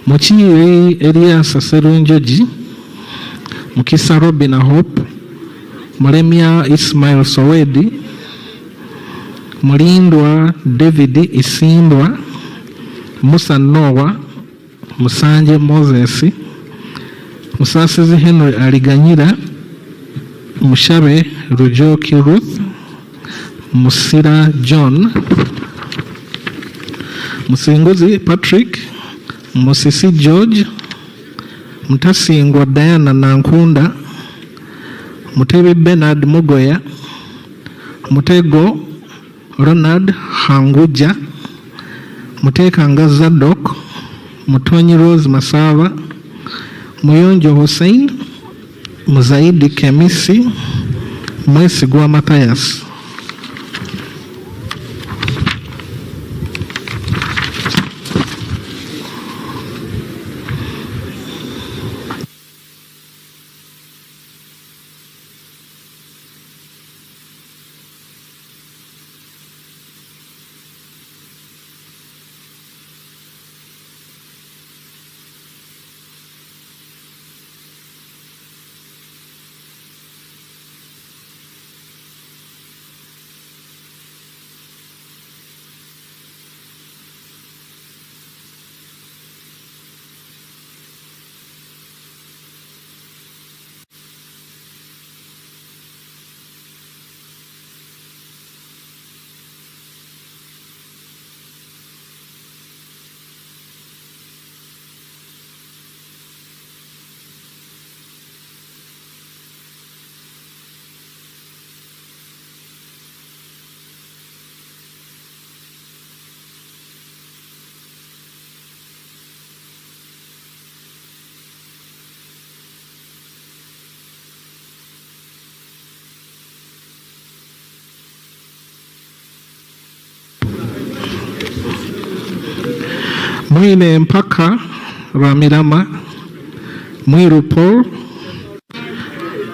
Muchiwe Elias Serunjoji, Mukisa Robin Hope, Muremia Ismail Sowedi, Mulindwa David Isindwa, Musa Noah, Musanje Moses, Musasizi Henry Aliganyira, Mushabe Rujoki Ruth, Musira John, Musinguzi Patrick, Musisi George, Mutasingwa Diana Nankunda, Mutebe Bernard Mugoya, Mutego Ronald Hanguja, Mutekanga Zadok, Mutonyi Rose Masava, Muyonjo Hussein, Muzaidi Kemisi, Mwesigwa Matthias. Mwine Mpaka Ramirama, Mwiru Paul,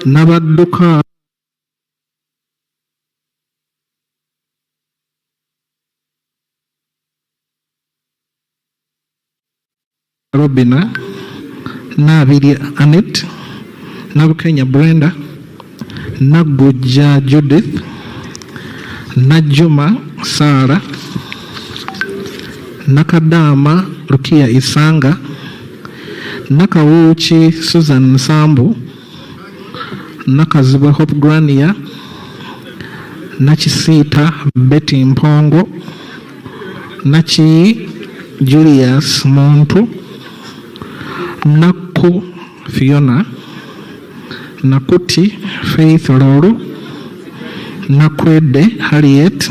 Nabadduka Robina, Nabiri Annette, Nabukenya Brenda, Naguja Judith, Najuma Sarah, Nakadama Rukia Isanga, Nakawuchi Susan Sambu, Nakazuba Hope Grania, Nachisita Betty Mpongo, Nachi Julius Montu, Naku Fiona, Nakuti Faith Loru, Nakwede Harriet,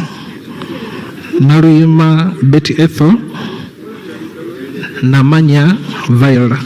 Narima Betty Ethel, Namanya Viola.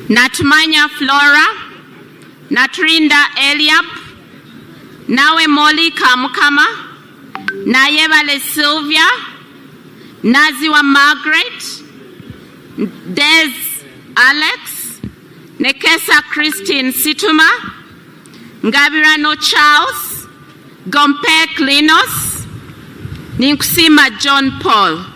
Natmanya Flora, Natrinda Eliab, Nawe Molly Kamukama, Nayevale Sylvia, Naziwa Margaret, Des Alex, Nekesa Christine Situma, Ngabirano Charles, Gompe Klinos, Ninkusima John Paul.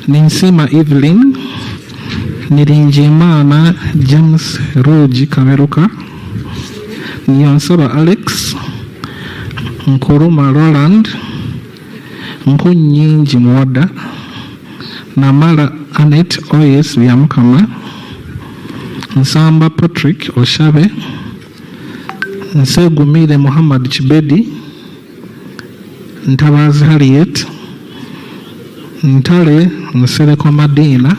Ninsima Evelyn, Nirinjimana James Roji Kameruka, Nyansaba Alex, Nkuruma Roland, Nkunyinji Mwada, Namala Annette Oyes Vyamkama, Nsamba Patrick Oshabe, Nsegumile Muhammad Chibedi, Ntabazi Harriet, Ntale Nsereko Madina,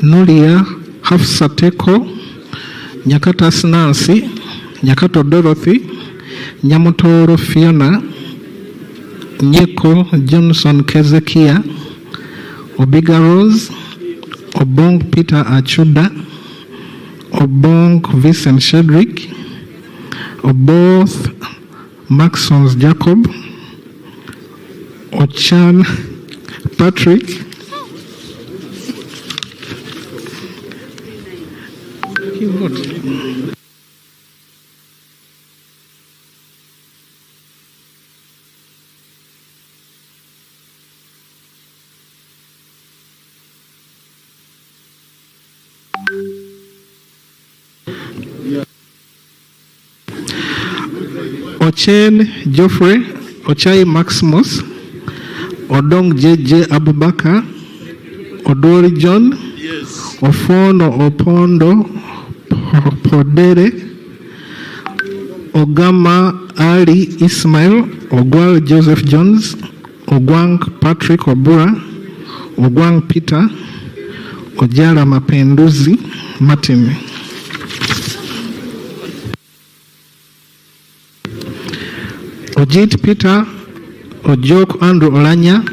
Nulia Hafsateko, Nyakatas Nancy, Nyakato Dorothy, Nyamutoro Fiona, Nyeko Johnson Kezekia, Obiga Rose, Obong Peter Achuda, Obong Vincent Shedrick, Oboth Maxons Jacob, Ochan Patrick, Ochen Geoffrey, Ochai Maximus, Odong JJ Abubakar, Odori John, Ofono Opondo Podere, Ogama Ali Ismail, Ogwal Joseph Jones, Ogwang Patrick Obura, Ogwang Peter, Ojala Mapenduzi Martin. Ojit Peter, Ojok Andrew Olanya,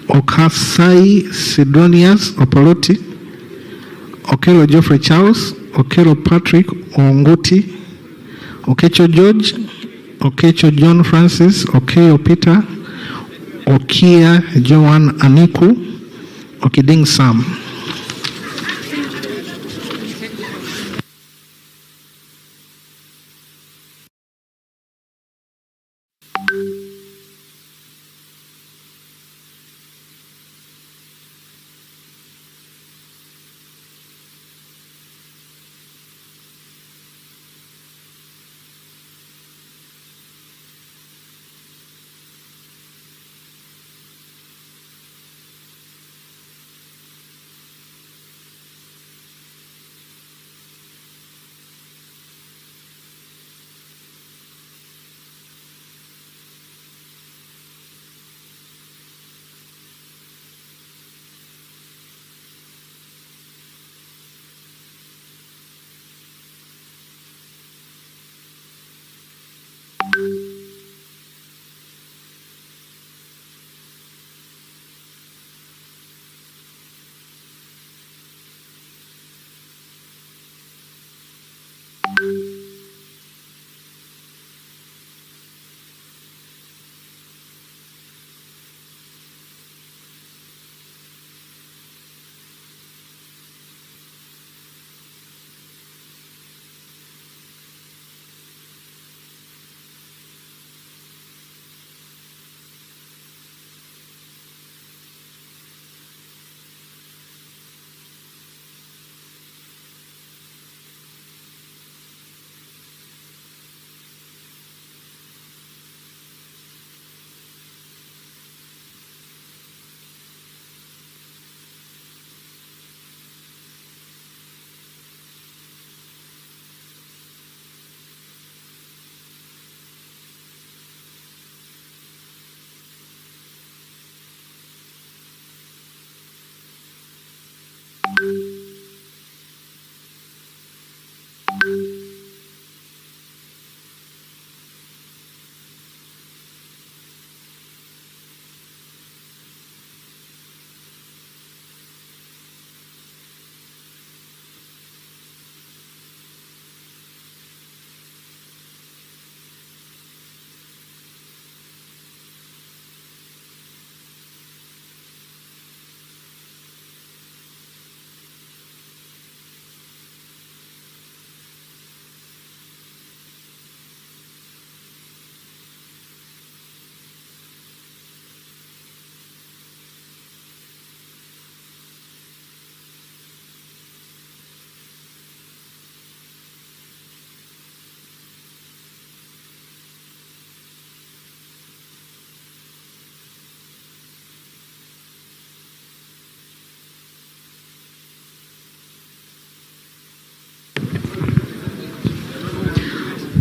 Okasai Sidonius Opoloti, Okelo Geoffrey Charles, Okelo Patrick Onguti, Okecho George, Okecho John Francis, Okeyo Peter, Okia Joan Aniku, Okiding Sam.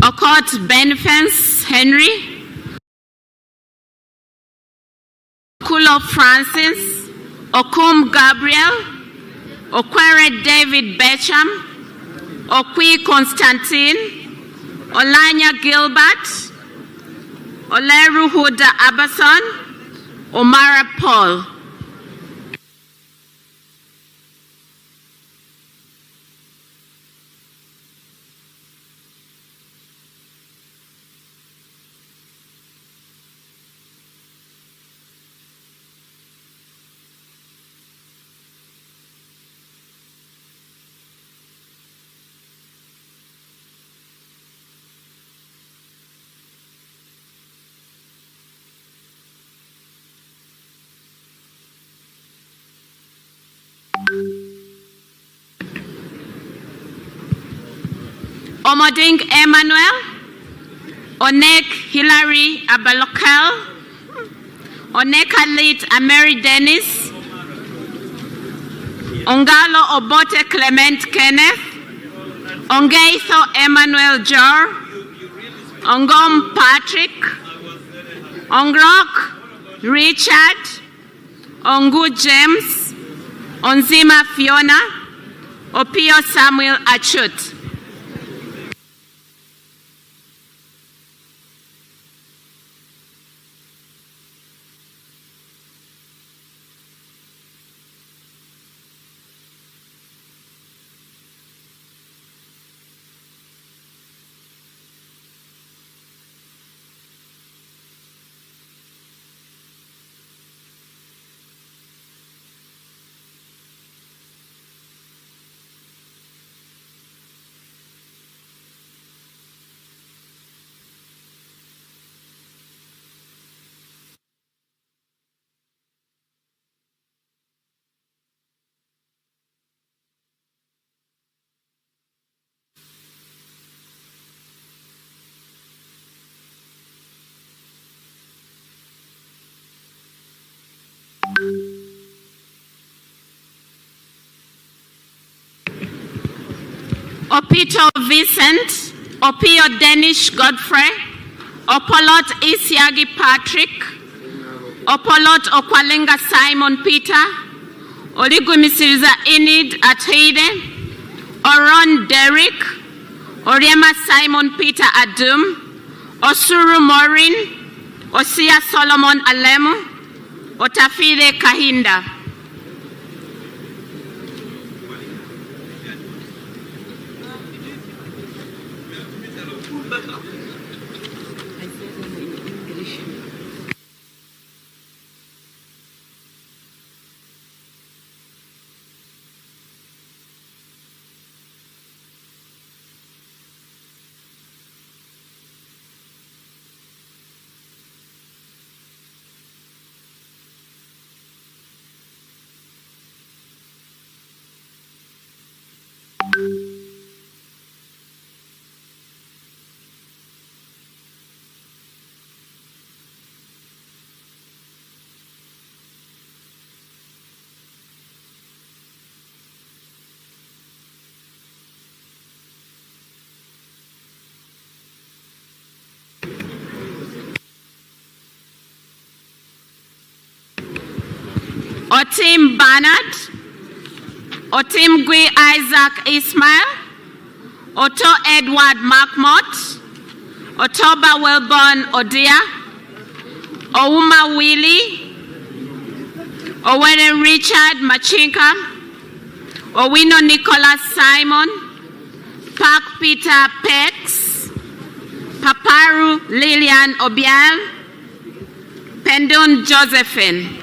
Okot Benfence Henry, Kulo Francis, Okum Gabriel, Okwere David Becham, Okwi Constantine, Olanya Gilbert, Oleru Huda Abason, Omara Paul. Omoding Emmanuel, Onek Hilary Abalokel, Onek Alit Ameri Dennis, Ongalo Obote Clement Kenneth, Ongeitho Emmanuel Jor, Ongom Patrick, Ongrok Richard, Ongu James, Onzima Fiona, Opio Samuel Achut. Opito Vincent, Opio Danish Godfrey, Opolot Isiagi Patrick, Opolot Okwalenga Simon Peter, Oligumisiriza Enid Atede, Oron Derek, Oriema Simon Peter Adum, Osuru Maureen, Osia Solomon Alemu, Otafide Kahinda. Otim Bernard, Otim Gui Isaac Ismail, Otto Edward Markmott, Otoba Welborn Odia, Ouma Willie, Owen Richard Machinka, Owino Nicholas Simon, Park Peter Pex, Paparu Lillian Obial, Pendun Josephine.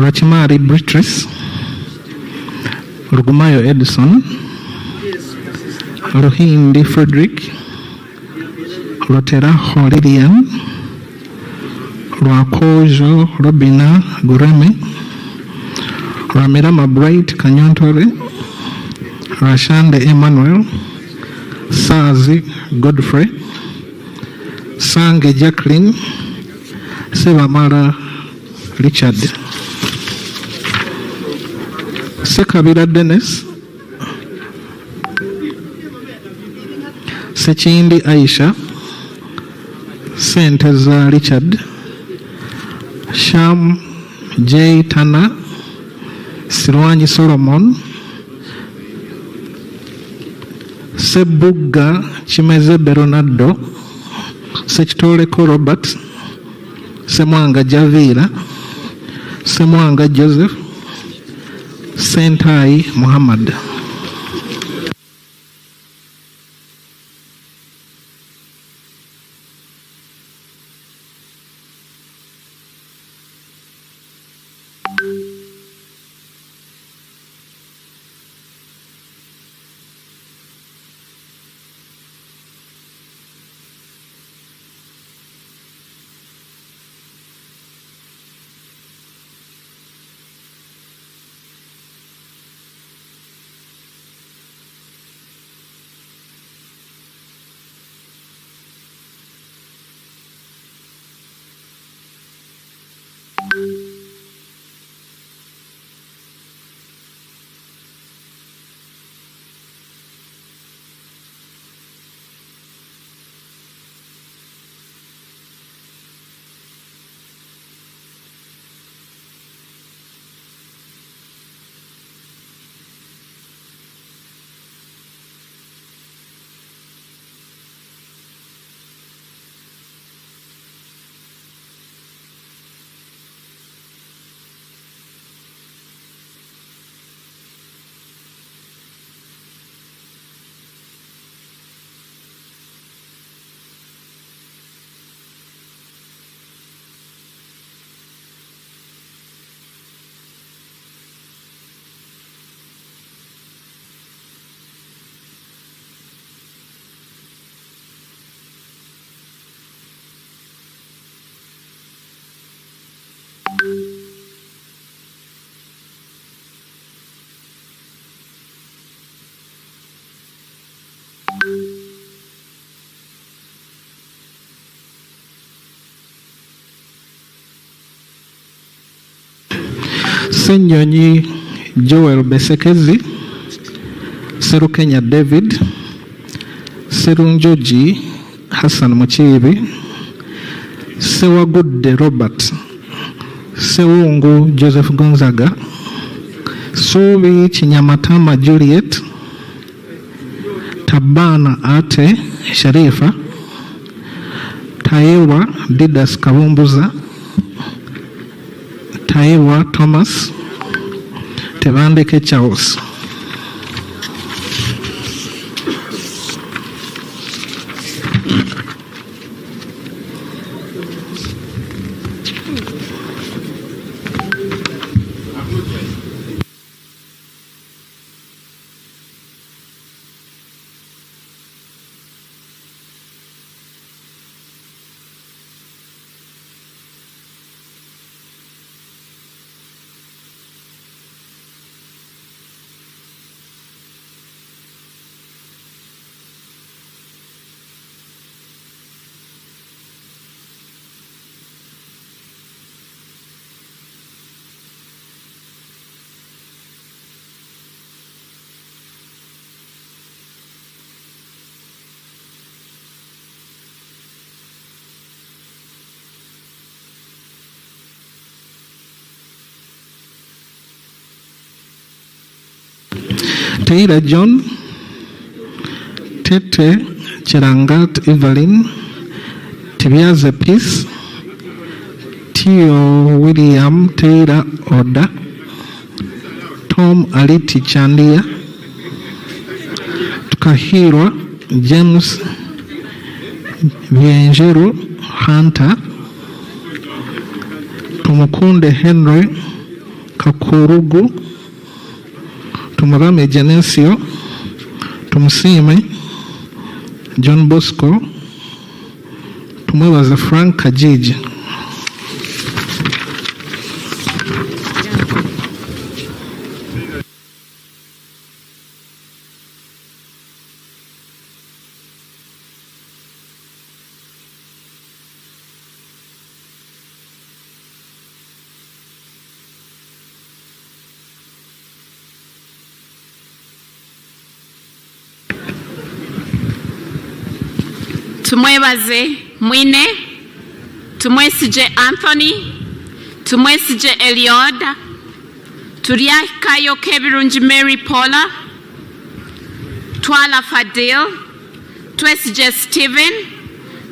Rachimari Beatrice, Rugumayo Edison, Rohindi Frederick, Rotera Lilian, Rwakojo Robina Gureme, Ramirama Bright Kanyontore, Rashande Emmanuel, Sazi Godfrey, Sange Jacqueline, Sevamara Richard, Sekabira Dennis, Sechindi Aisha, Senteza Richard, Sham J. Tana, Sirwanyi Solomon, Sebuga Chimeze Beronado, Sekitoleko Robert, Semwanga Javira, Semwanga Joseph, Sentai Muhammad. Senyonyi Joel Besekezi, Serukenya David, Serunjoji Hassan Muchibi, Sewagudde Robert, Sewungu Joseph Gonzaga, Subi Chinyamatama Juliet, Tabana Ate Sharifa, Taewa Didas Kawumbuza, Taewa Thomas, Tebandeke Charles. Teira John, Tete Chirangat Evelyn, Tibiaze Peace, Tio William Teira Oda, Tom Aliti Chandia, Tukahirwa James Vienjero Hunter, Tumukunde Henry Kakurugu, Tumurame Genesio, Tumusime John Bosco, Tumwebaza Frank Kajiji. Tumwebaze Mwine, tumwesije Anthony, tumwesije Eliod, Turiakayo Kebirunji Mary Paula, Twala Fadil, twesije Stephen,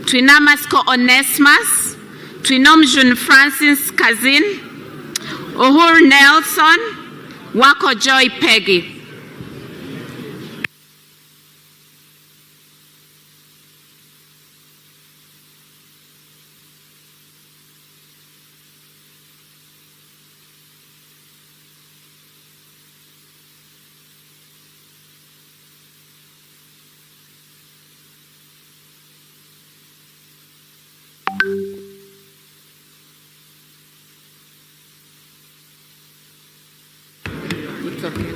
twina Masco Onesmus, twina Omujuni Francis Kazin, Uhuru Nelson, Wako Joy Peggy. It's okay.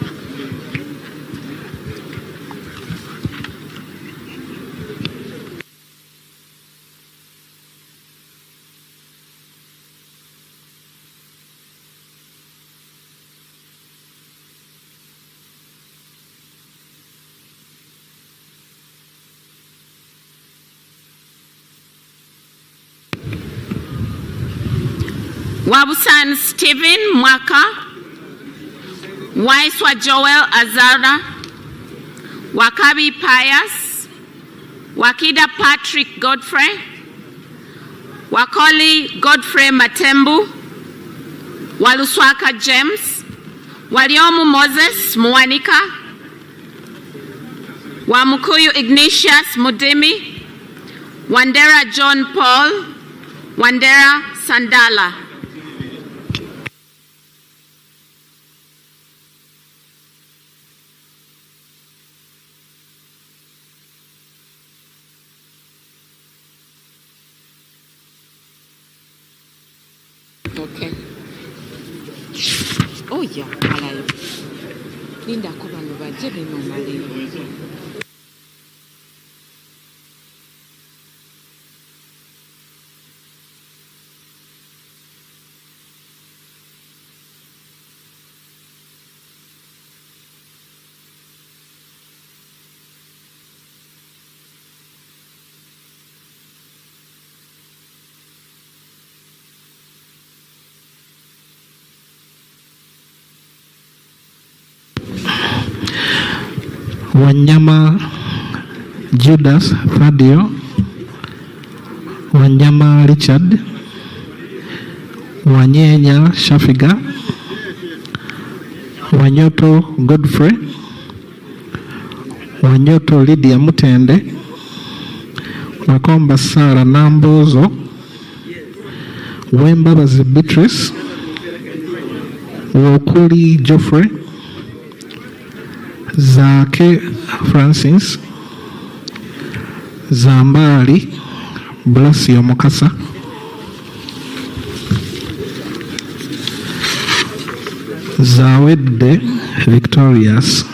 Wabusan Stephen Mwaka, Waiswa Joel Azara, Wakabi Pius, Wakida Patrick Godfrey, Wakoli Godfrey Matembu, Waluswaka James, Waliomu Moses Mwanika, Wamukuyu Ignatius Mudimi, Wandera John Paul, Wandera Sandala. Okay. Oh yeah, malayo. Linda kuba no baje bino malayo. Wanyama Judas Fadio, Wanyama Richard, Wanyenya Shafiga, Wanyoto Godfrey, Wanyoto Lydia Mutende, Wakomba Sara Nambozo, Wembabazi Beatrice, Wokuli Geoffrey, Zake Francis, Zambali Blasio Mukasa, Zawede Victorious,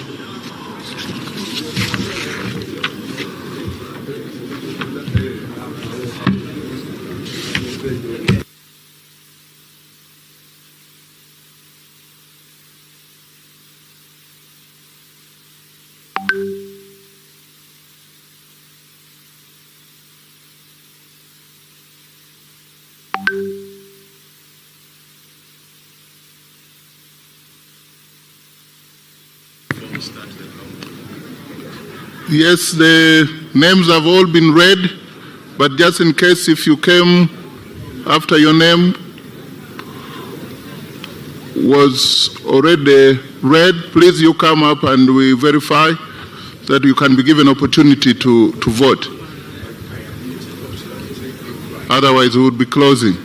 Yes, the names have all been read, but just in case if you came after your name was already read, please you come up and we verify that you can be given opportunity to vote. Otherwise, we would be closing.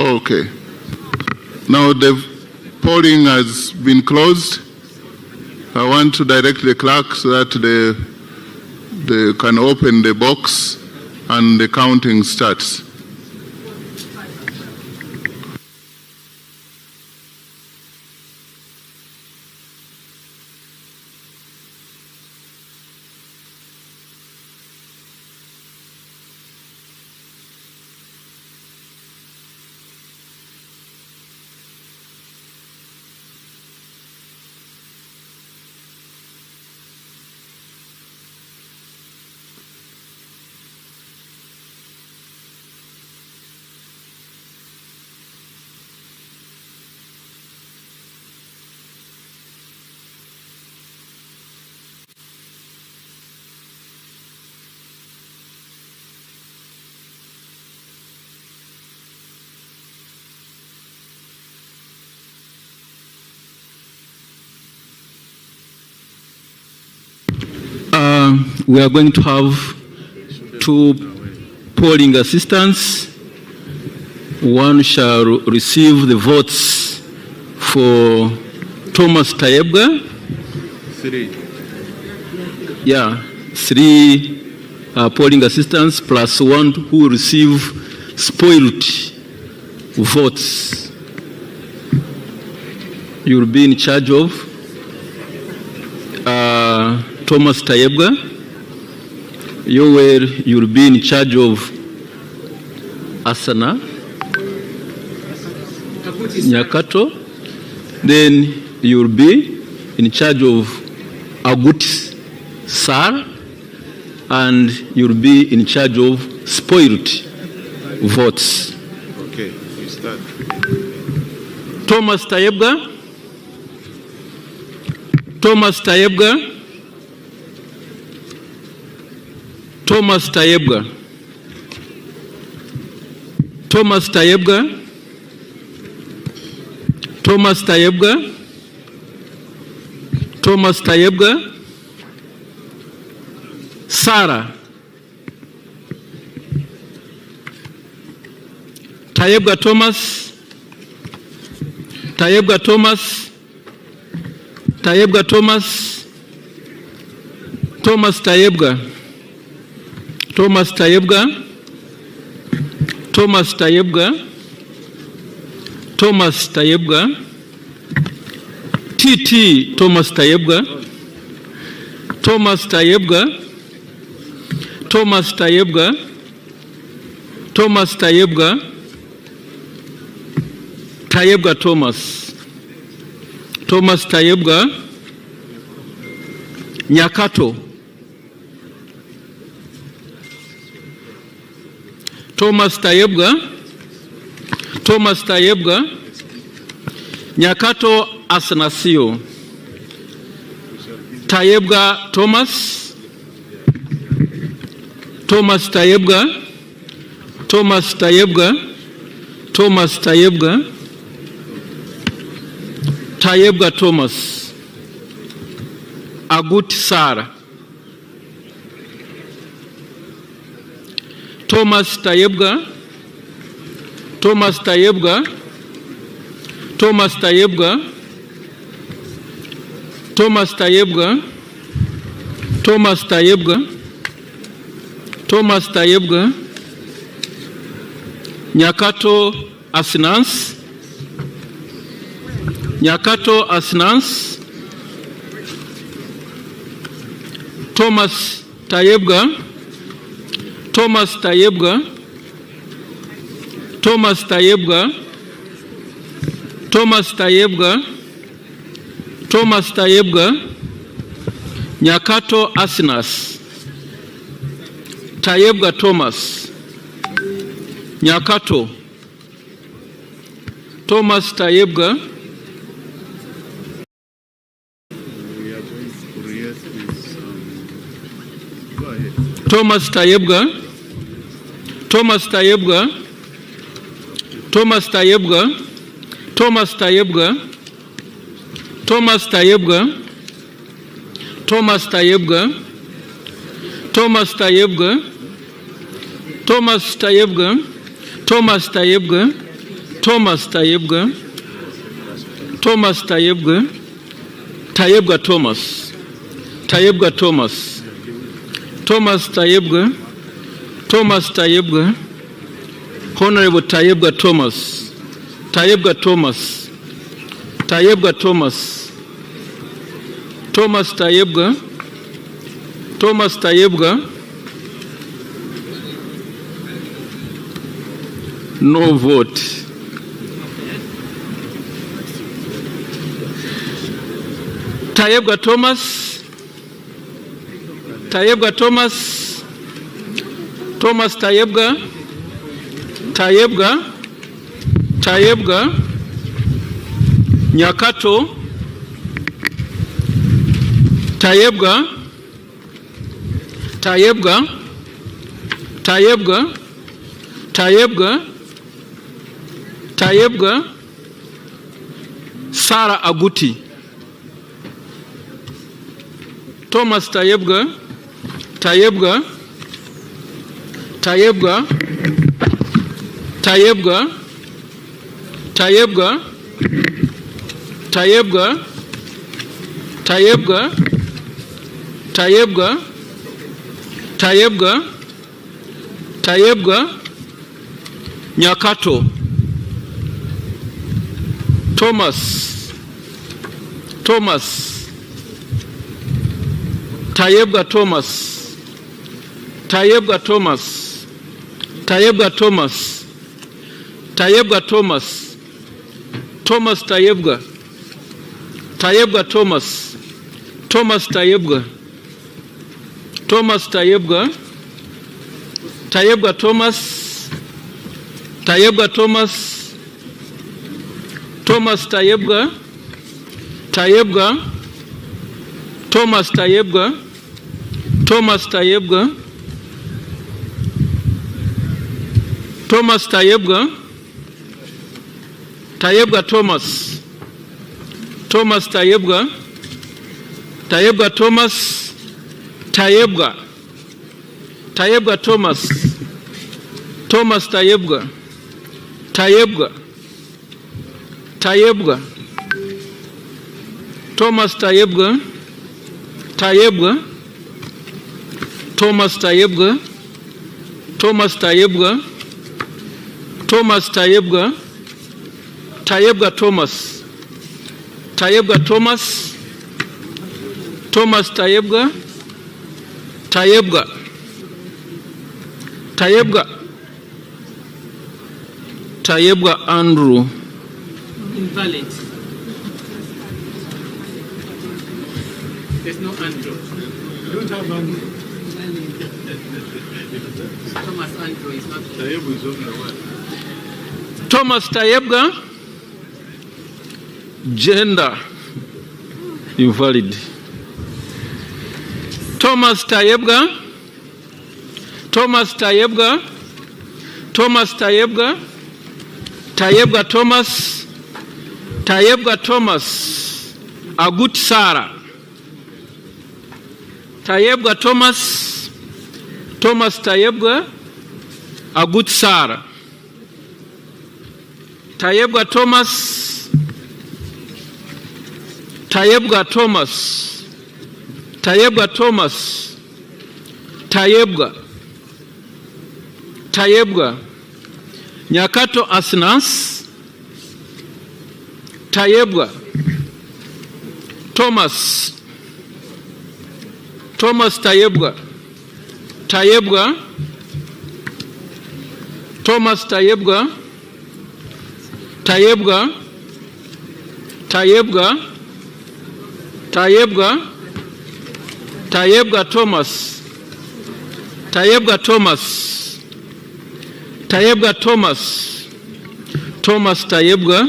Okay. Now the polling has been closed. I want to direct the clerk so that they can open the box and the counting starts. We are going to have 2 polling assistants. One shall receive the votes for Thomas Tayebga. 3. Yeah, 3 polling assistants plus 1 who will receive spoiled votes. You will be in charge of Thomas Tayebga. You will be in charge of Asana Nyakato. Then you will be in charge of Agut Sar, and you will be in charge of spoiled votes. Okay, you start. Thomas Tayebga. Thomas Tayebga. Thomas Tayebga. Thomas Tayebga. Thomas Tayebga. Thomas Tayebga. Sarah. Tayebga Thomas. Tayebga Thomas. Tayebga Thomas. Thomas Tayebga. Thomas Tayebga. Thomas Tayebga. Thomas Tayebga. TT Thomas Tayebga. Thomas Tayebga. Thomas Tayebga. Thomas Tayebga. Tayebga Thomas. Thomas Tayebga. Nyakato. Thomas Tayebga. Thomas Tayebga. Nyakato Asanasio. Tayebga Thomas. Thomas Tayebga. Thomas Tayebga. Thomas Tayebga. Tayebga Thomas. Agut Sara. Thomas Tayebga. Thomas Tayebga. Thomas Tayebga. Thomas Tayebga. Thomas Tayebga. Thomas Tayebga. Nyakato Asnans. Nyakato Asnans. Thomas Tayebga. Thomas Tayebga. Thomas Tayebga. Thomas Tayebga. Thomas Tayebga. Nyakato Asnas. Tayebga Thomas. Nyakato. Thomas Tayebga. Thomas Tayebga. Thomas Tayebga. Thomas Tayebga. Thomas Tayebga. Thomas Tayebga. Thomas Tayebga. Thomas Tayebga. Thomas Tayebga. Thomas Tayebga. Thomas Tayebwa, Thomas Tayebwa, Tayebwa Thomas, Tayebwa Thomas, Thomas Tayebwa, Thomas Tayebwa, Honorable Tayebwa Thomas, Tayebwa Thomas, Tayebwa Thomas, Thomas Tayebwa, Thomas Tayebwa, no vote. Tayebwa Thomas, Tayebwa Thomas, Thomas Tayebwa, Tayebwa, Tayebwa, Nyakato, Tayebwa, Tayebwa, Tayebwa, Tayebwa, Tayebwa, Sarah Aguti, Thomas Tayebwa, Tayebwa, Tayebwa, Tayebwa, Tayebwa, Tayebwa, Tayebwa, Tayebwa, Tayebwa, Tayebwa, Nyakato, Thomas, Thomas, Tayebwa Thomas, Tayebwa Thomas, Tayebwa Thomas, Tayebwa Thomas, Thomas Tayebwa, Tayebwa Thomas, Thomas Tayebwa, Thomas Tayebwa, Tayebwa Thomas, Tayebwa Thomas, Thomas Tayebwa, Tayebwa, Thomas Tayebwa, Thomas Tayebwa, Thomas Tayebwa, Tayebwa Thomas, Thomas Tayebwa, Tayebwa Thomas, Tayebwa, Tayebwa Thomas, Thomas Tayebwa, Tayebwa, Tayebwa, Thomas Tayebwa, Tayebwa, Thomas Tayebwa, Thomas Tayebwa, Thomas Tayebwa, Tayebwa Thomas, Tayebwa Thomas, Thomas Tayebwa, Tayebwa, Tayebwa, Tayebwa Andrew. Invalid. There's no Andrew. You don't have Andrew. Thomas Andrew is not Tayebwa is only one. Thomas Tayebwa, gender invalid. Thomas Tayebwa, Thomas Tayebwa, Thomas Tayebwa, Tayebwa Thomas, Tayebwa Thomas, Agut Sarah, Tayebwa Thomas, Thomas Tayebwa, Agut Sarah, Tayebwa Thomas, Tayebwa Thomas, Tayebwa Thomas, Tayebwa, Tayebwa, Nyakato Asnas, Tayebwa, Thomas, Thomas Tayebwa, Tayebwa, Thomas Tayebwa, Tayebwa, Tayebwa, Tayebwa, Tayebwa Thomas, Tayebwa Thomas, Tayebwa Thomas, Thomas Tayebwa,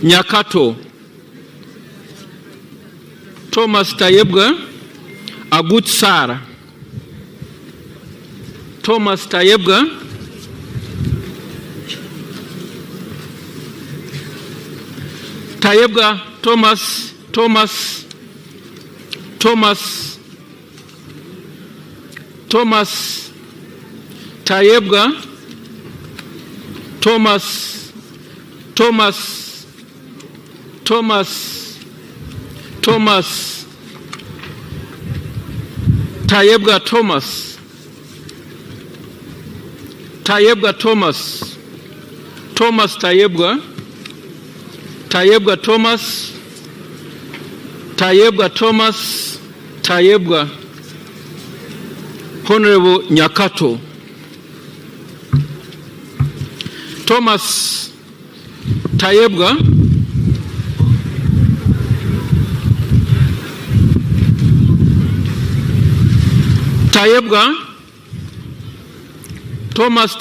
Nyakato, Thomas Tayebwa, Agut Sarah, Thomas Tayebwa, Tayebwa Thomas, Thomas, Thomas, Thomas, Tayebwa, Thomas, Thomas Tayebga Thomas Tayebga Thomas Tayebga Thomas Tayebga Honorable Nyakato Thomas Tayebga Thomas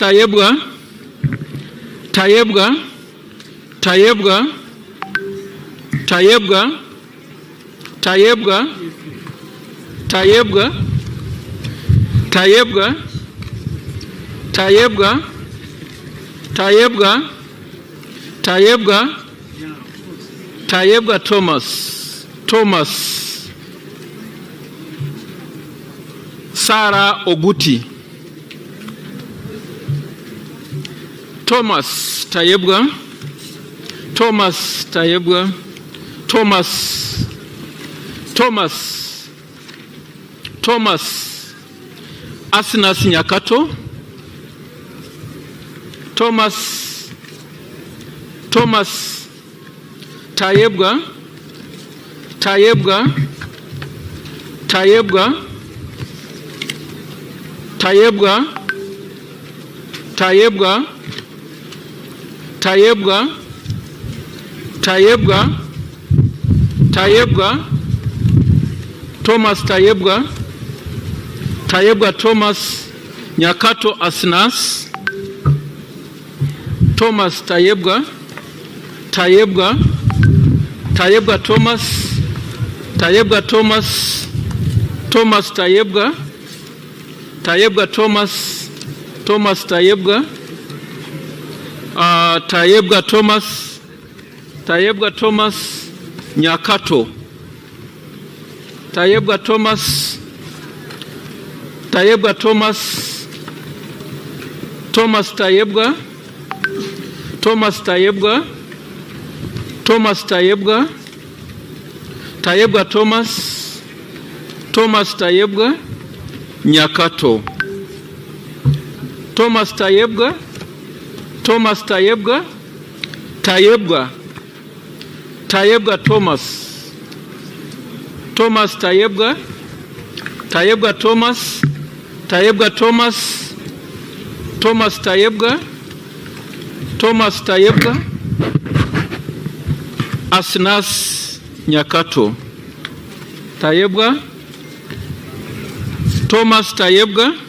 Tayebga Thomas Sarah Oguti Thomas Tayebga Thomas Asnas Nyakato Thomas Tayebga Thomas Tayebga Thomas Nyakato Asnas Thomas Tayebga Thomas Nyakato Tayebga Thomas Nyakato Thomas Asnas Nyakato Tayebga Thomas Tayebga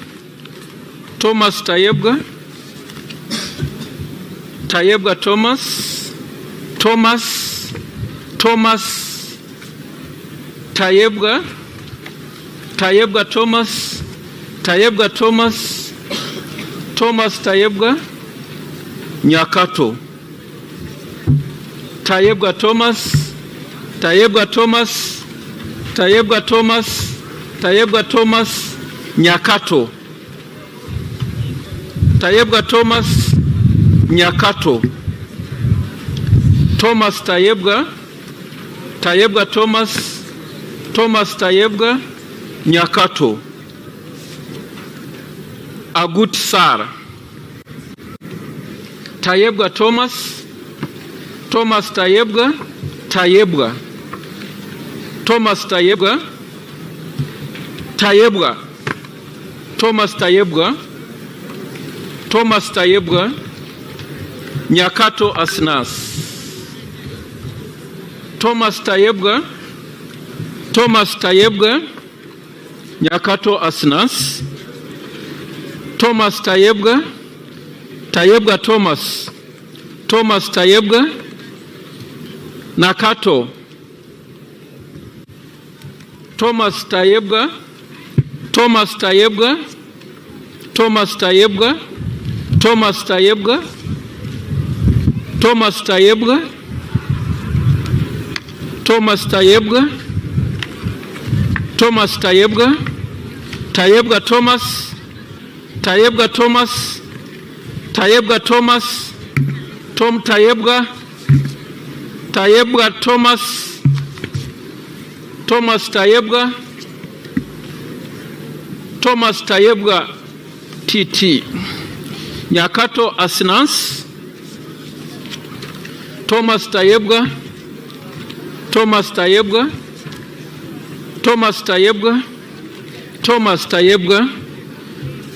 Thomas Tayebga Thomas Tayebga Nyakato Tayebga Thomas Nyakato Tayebga Thomas Nyakato Thomas Tayebga Thomas Tayebga Nyakato Agut Sar Tayebga Thomas Tayebga Thomas Tayebga Nyakato Asnas Thomas Tayebga Nyakato Asnas Thomas Tayebga Thomas Tayebga Nakato Thomas Tayebga Thomas Tayebga Tom Tayebwa, Tayebwa Thomas, Thomas Tayebwa, Thomas Tayebwa TT, Nyakato Asnans, Thomas Tayebwa, Thomas Tayebwa, Thomas Tayebwa, Thomas Tayebwa,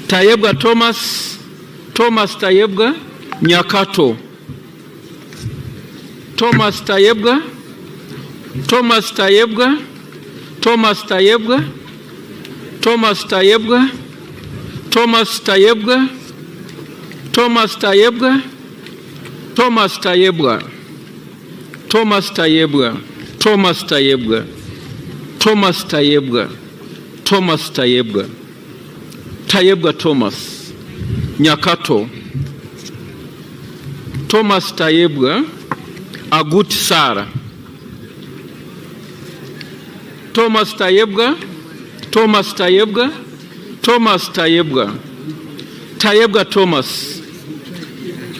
Tayebwa Thomas, Thomas Tayebwa, Nyakato, Thomas Tayebwa, Thomas Tayebwa, Thomas Tayebwa, Thomas Tayebwa, Thomas Tayebwa, Thomas Tayebwa, Thomas Tayebwa, Thomas Tayebwa, Thomas Tayebwa, Thomas Tayebwa, Thomas Tayebwa, Tayebwa Thomas, Nyakato, Thomas Tayebwa, Agut Sara, Thomas Tayebwa, Thomas Tayebwa, Thomas Tayebwa, Tayebwa Thomas,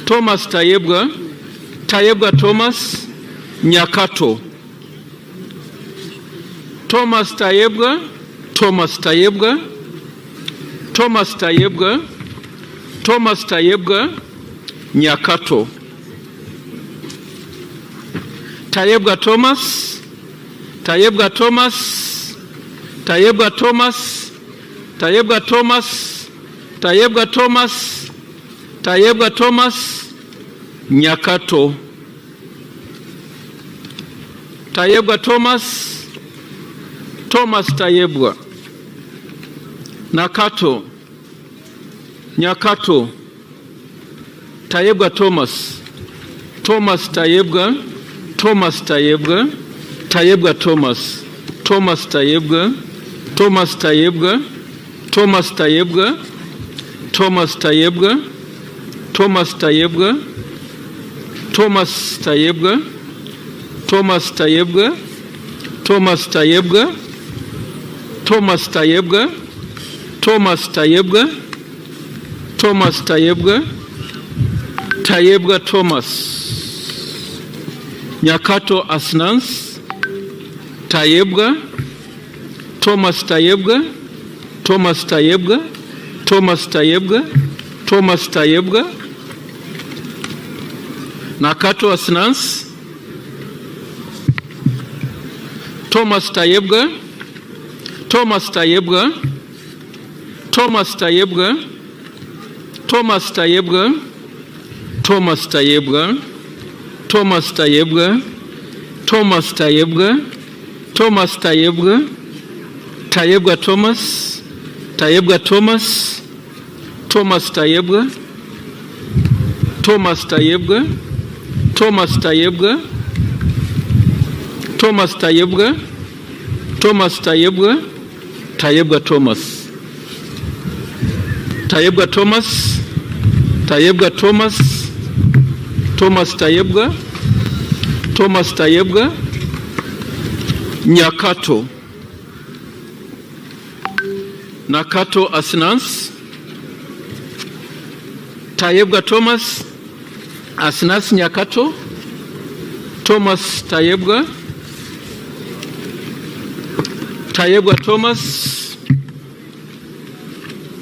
Thomas Tayebwa, Tayebwa Thomas, Nyakato, Thomas Tayebwa, Thomas Tayebwa, Thomas Tayebwa, Thomas Tayebwa, Nyakato, Tayebwa Thomas, Tayebwa Thomas, Tayebwa Thomas, Tayebwa Thomas, Tayebwa Thomas, Tayebwa Thomas, Nyakato, Tayebwa Thomas, Thomas Tayebwa, Nakato, Nyakato, Tayebwa Thomas, Thomas Tayebwa, Thomas Tayebwa, Tayebwa Thomas, Thomas Tayebwa, Thomas Tayebwa, Thomas Tayebwa, Thomas Tayebwa, Thomas Tayebwa, Thomas Tayebwa, Thomas Tayebwa, Thomas Tayebwa, Thomas Tayebwa, Thomas Tayebwa, Thomas Tayebwa, Tayebwa Thomas, Nyakato Asnans, Tayebwa, Thomas Tayebwa, Thomas Tayebwa, Thomas Tayebwa, Thomas Tayebwa, Nakato Asnans, Thomas Tayebwa, Thomas Tayebwa, Thomas Tayebwa, Thomas Tayebwa, Thomas Tayebwa, Thomas Tayebwa, Thomas Tayebwa, Thomas Tayebwa, Tayebwa Thomas, Tayebwa Thomas, Thomas Tayebwa, Thomas Tayebwa, Thomas Tayebwa, Thomas Tayebwa, Thomas Tayebwa, Tayebwa Thomas, Tayebwa Thomas, Tayebwa Thomas, Thomas Tayebwa, Thomas Tayebwa, Nyakato, Nakato Asnans, Tayebwa Thomas, Asnans Nyakato, Thomas Tayebwa, Tayebwa Thomas,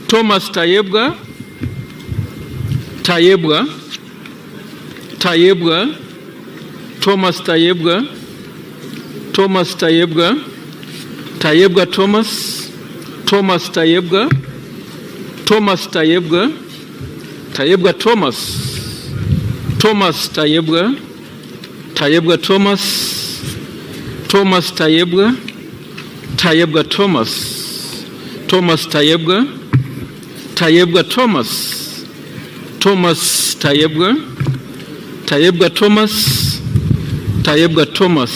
Thomas Tayebwa, Tayebwa, Tayebwa, Thomas Tayebwa, Thomas Tayebwa, Tayebwa Thomas, Thomas Tayebwa, Thomas Tayebwa, Tayebwa Thomas, Thomas Tayebwa, Tayebwa Thomas, Thomas Tayebwa, Tayebwa Thomas, Thomas Tayebwa, Tayebwa Thomas, Thomas Tayebwa, Tayebwa Thomas, Tayebwa Thomas,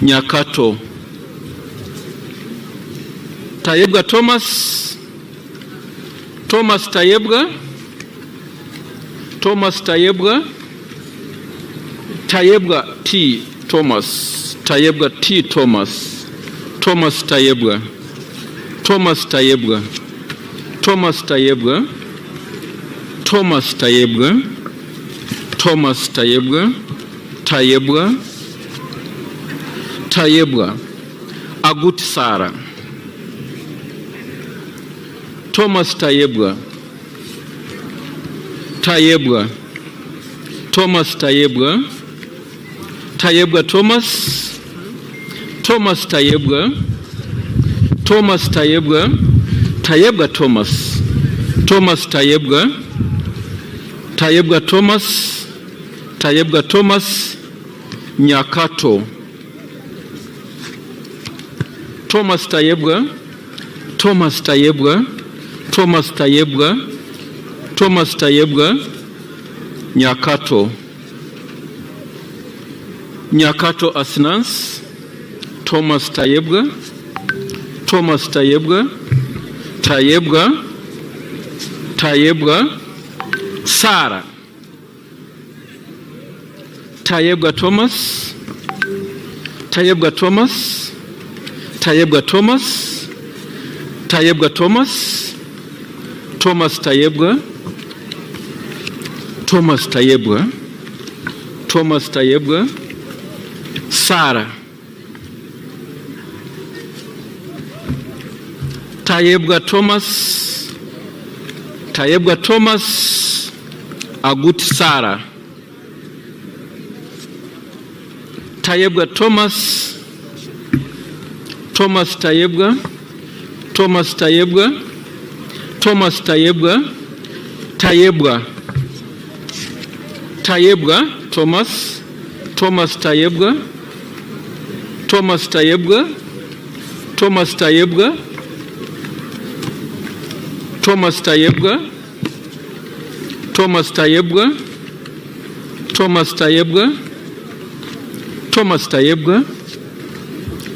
Nyakato, Tayebwa Thomas, Thomas Tayebwa, Thomas Tayebwa, Tayebwa T. Thomas, Tayebwa T. Thomas, Thomas Tayebwa, Thomas Tayebwa, Thomas Tayebwa, Thomas Tayebwa, Thomas Tayebwa, Agut Sarah. Thomas Tayebwa, Thomas Tayebwa, Thomas, Thomas Tayebwa, Thomas Tayebwa, Thomas, Thomas Tayebwa, Thomas, Nyakato, Thomas Tayebwa, Nyakato, Nyakato Asnans, Thomas Tayebwa, Sarah, Tayebwa Thomas, Thomas, Sarah, Tayebwa Thomas, Agut Sarah, Tayebwa Thomas, Thomas Tayebwa, Thomas Tayebwa, Thomas Tayebwa, Tayebwa, Tayebwa, Thomas, Thomas Tayebwa, Thomas Tayebwa, Thomas Tayebwa, Thomas Tayebwa, Thomas Tayebwa, Thomas Tayebwa, Thomas Tayebwa, Thomas Tayebwa,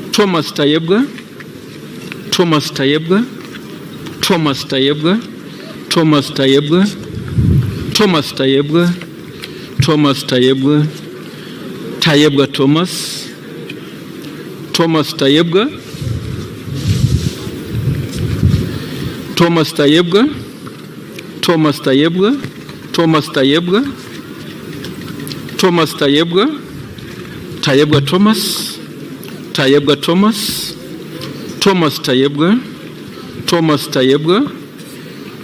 Thomas Tayebwa, Thomas Tayebwa, Thomas Tayebwa, Thomas Tayebwa, Thomas Tayebwa, Tayebwa Thomas, Thomas Tayebwa, Thomas Tayebwa, Thomas Tayebwa, Thomas Tayebwa, Thomas Tayebwa, Tayebwa Thomas, Tayebwa Thomas, Thomas Tayebwa, Thomas Tayebwa,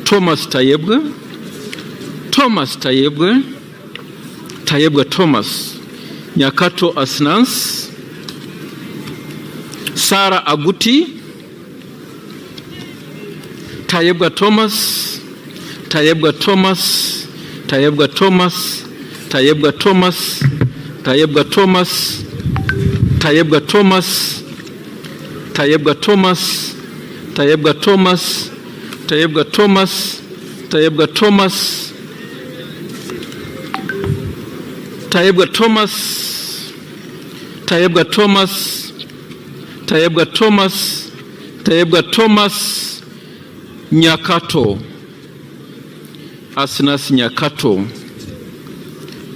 Thomas Tayebwa, Thomas Tayebwa, Tayebwa Thomas, Nyakato Asnans, Sarah Aguti, Tayebwa Thomas, Tayebwa Thomas, Tayebwa Thomas, Tayebwa Thomas, Tayebwa Thomas, Tayebwa Thomas, Tayebwa Thomas, Tayebwa Thomas, Tayebwa Thomas, Tayebwa Thomas, Tayebwa Thomas, Tayebwa Thomas, Tayebwa Thomas, Tayebwa Thomas, Nyakato, Asnas Nyakato,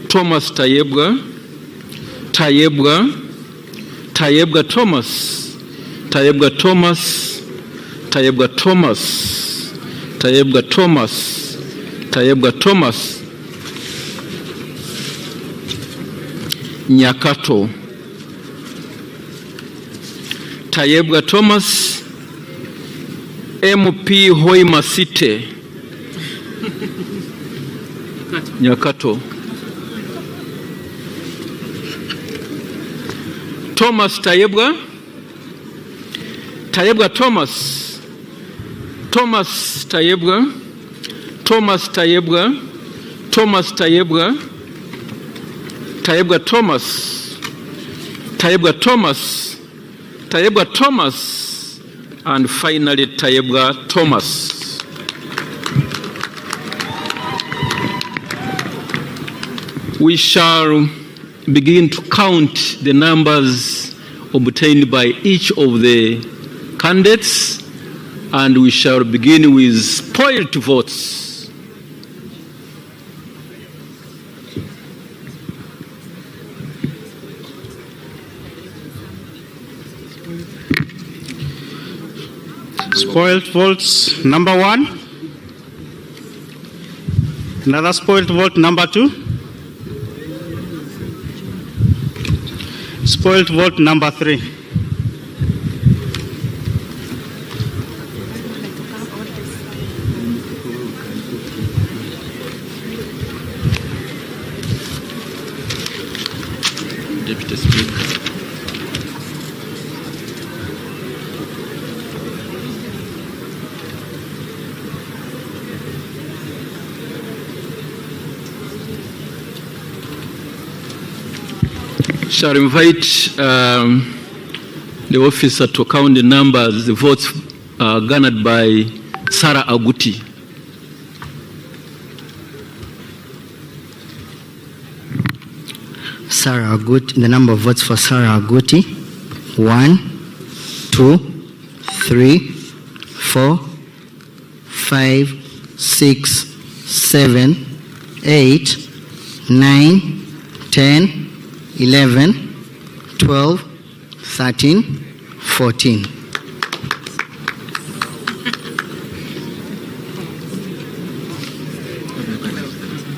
Thomas Tayebwa, Tayebwa, Tayebwa Thomas, Tayebwa Thomas, Tayebwa Thomas, Tayebwa Thomas, Tayebwa Thomas, Nyakato, Tayebwa Thomas, MP Hoima Site, Nyakato, Thomas Tayebwa, Tayebwa Thomas, Thomas Tayebwa, Thomas Tayebwa, Thomas Tayebwa, Tayebwa Thomas, Tayebwa Thomas, Tayebwa Thomas, and finally Tayebwa Thomas. We shall begin to count the numbers obtained by each of the candidates, and we shall begin with spoiled votes. Spoiled votes number 1. Another spoiled vote number 2. Spoiled vote number 3. Deputy Speaker. Shall invite the officer to count the numbers, the votes garnered by Sarah Aguti. Sarah Aguti, the number of votes for Sarah Aguti, 1, 2, 3, 4, 5, 6, 7, 8, 9, 10, 11, 12, 13, 14.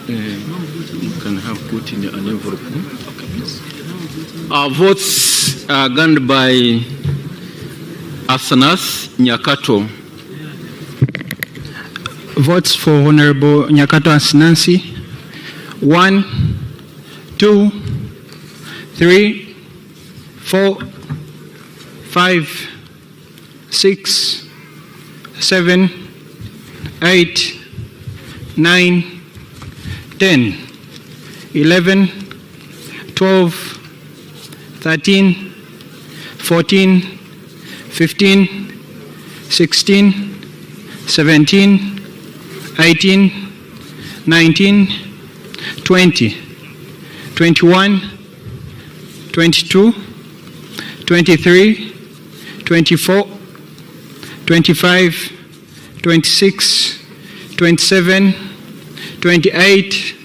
You can have put in an envelope. Our votes are garnered by Asanas Nyakato. Votes for Honorable Nyakato Asinansi, 1, 2, 3, 4, 5, 6, 7, 8, 9, 10, 11, 12, 13, 14, 15, 16, 17, 18, 19, 20, 21, 22, 23, 24, 25, 26, 27, 28,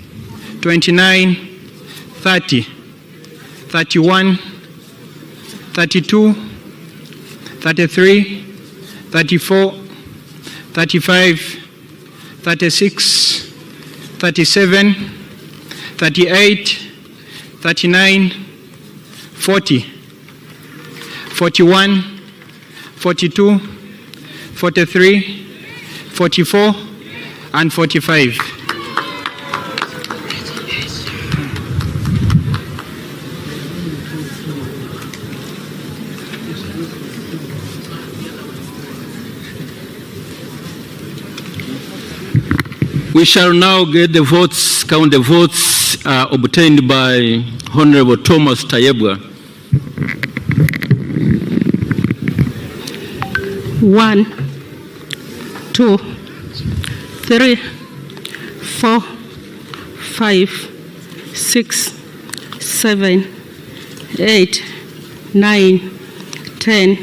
29, 30, 31, 32, 33, 34, 35, 36, 37, 38, 39, 40, 41, 42, 43, 44, and 45. We shall now get the votes, count the votes obtained by Honorable Thomas Tayebwa. 1, 2, 3, 4, 5, 6, 7, 8, 9, 10,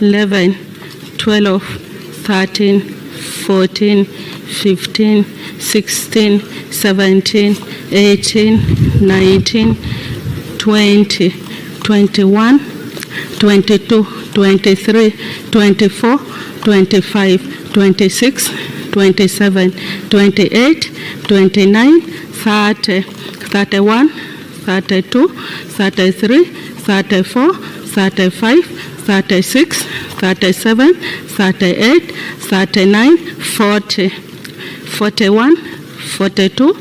11, 12, 13, 14, 15, 16, 17, 18, 19, 20, 21, 22, 23, 24, 25, 26, 27, 28, 29, 30, 31, 32, 33, 34, 35, 36, 37, 38, 39, 40, 41, 42,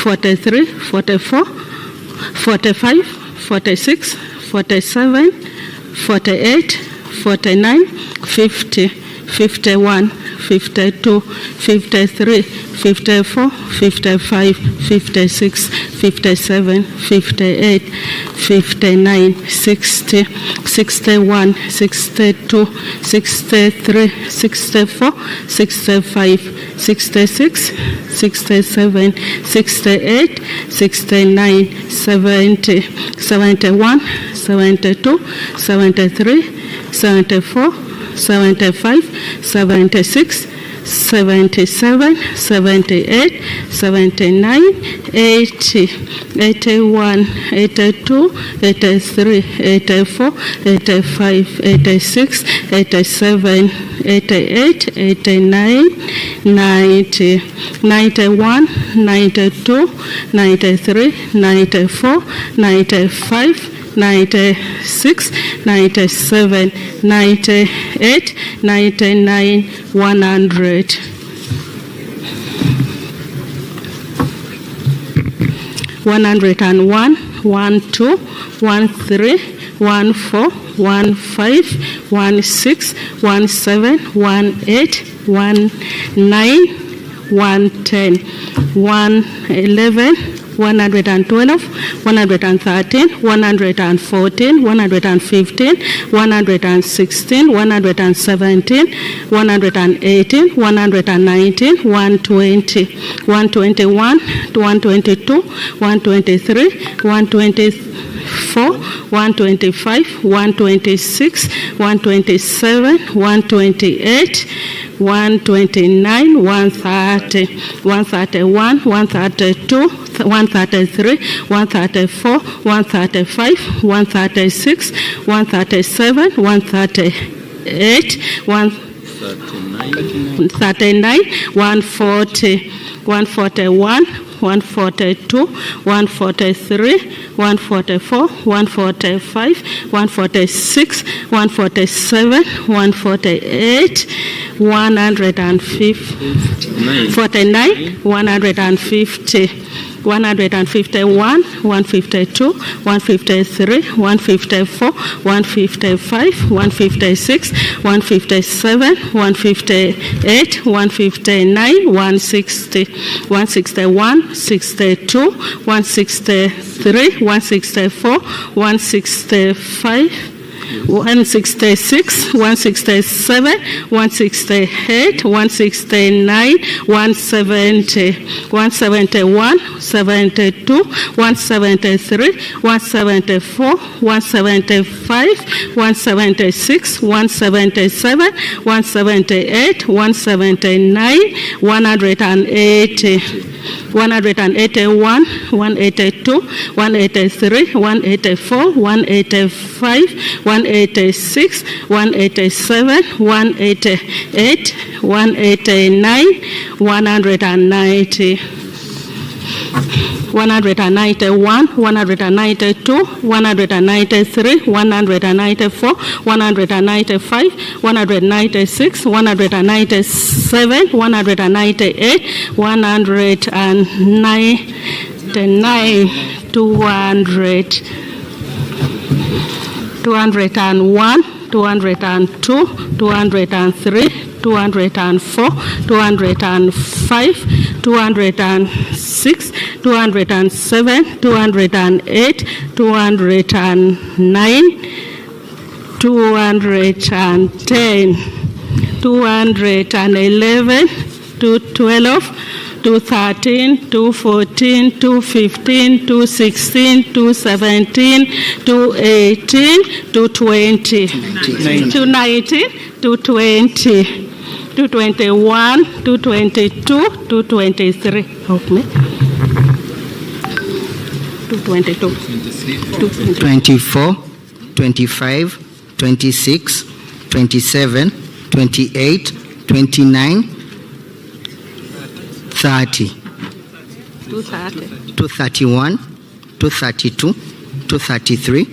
43, 44, 45, 46, 47, 48, 49, 50, 51, 52, 53, 54, 55, 56, 57, 58, 59, 60, 61, 62, 63, 64, 65, 66, 67, 68, 69, 70, 71, 72, 73, 74, 75, 76, 77, 78, 79, 80, 81, 82, 83, 84, 85, 86, 87, 88, 89, 90, 91, 92, 93, 94, 95, 96, 97, 98, 99, 100. 101, 12, 13, 14, 15, 16, 17, 18, 19, 110, 111, 112, 113, 114, 115, 116, 117, 118, 119, 120, 121, 122, 123, 124, 125, 126, 127, 128, 129, 130, 131, 132, 133, 134, 135, 136, 137, 138, 139, 140, 141, 142, 143, 144, 145, 146, 147, 148, 149, 150, 151, 152, 153, 154, 155, 156, 157, 158, 159, 160, 161, 62, 163, 164, 165, 166, 167, 168, 169, 170, 171, 72, 173, 174, 175, 176, 177, 178, 179, 180. 181, 182, 183, 184, 185, 186, 187, 188, 189, 190. 191, 192, 193, 194, 195, 196, 197, 198, 199, 200, 201, 202, 203, 204, 205, 206, 207, 208, 209, 210, 211, 212, 213, 214, 215, 216, 217, 218, 220, 219, 220, 221, 222, 223. Help me. 222. 24, 25, 26, 27, 28, 29, 30. 230. 231, 232, 233,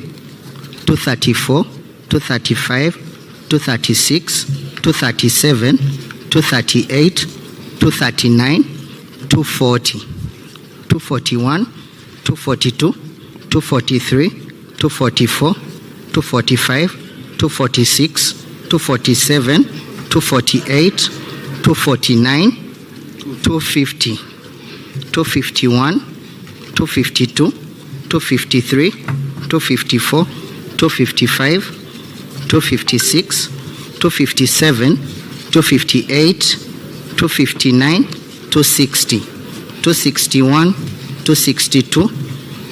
234, 235, 236, 237, 238, 239, 240, 241, 242, 243, 244, 245, 246, 247, 248, 249, 250, 251, 252, 253, 254, 255, 256, 257, 258, 259, 260, 261, 262,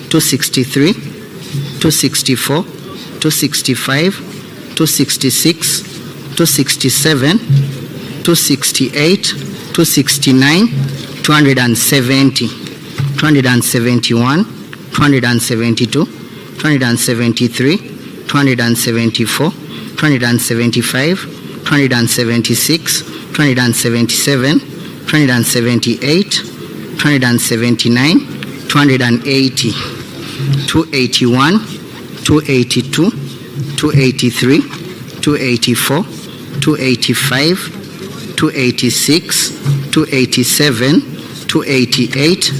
263, 264, 265, 266, 267, 268, 269, 270, 271, 272, 273, 274, 275, 276, 277, 278, 279, 280, 281, 282, 283, 284, 285, 286, 287, 288,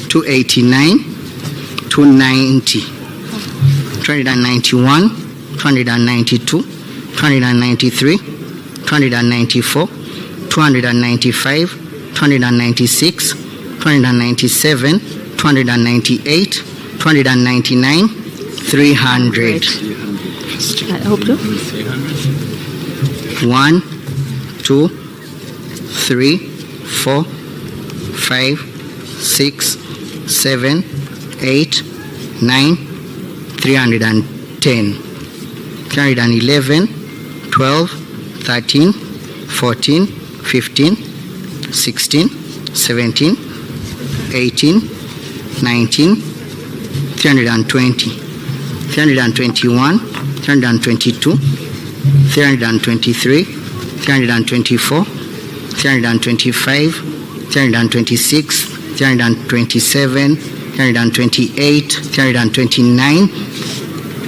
289, 290, 291, 292, 293, 294, 295, 296, 297, 298, 299, 300. One, 2, 3, 4, 5, 6, 7, 8, 9, 310, 311, 12, 13, 14, 15, 16, 17, 18, 19, 320, 321, 322, 323, 324, 325, 326, 327, 328, 329,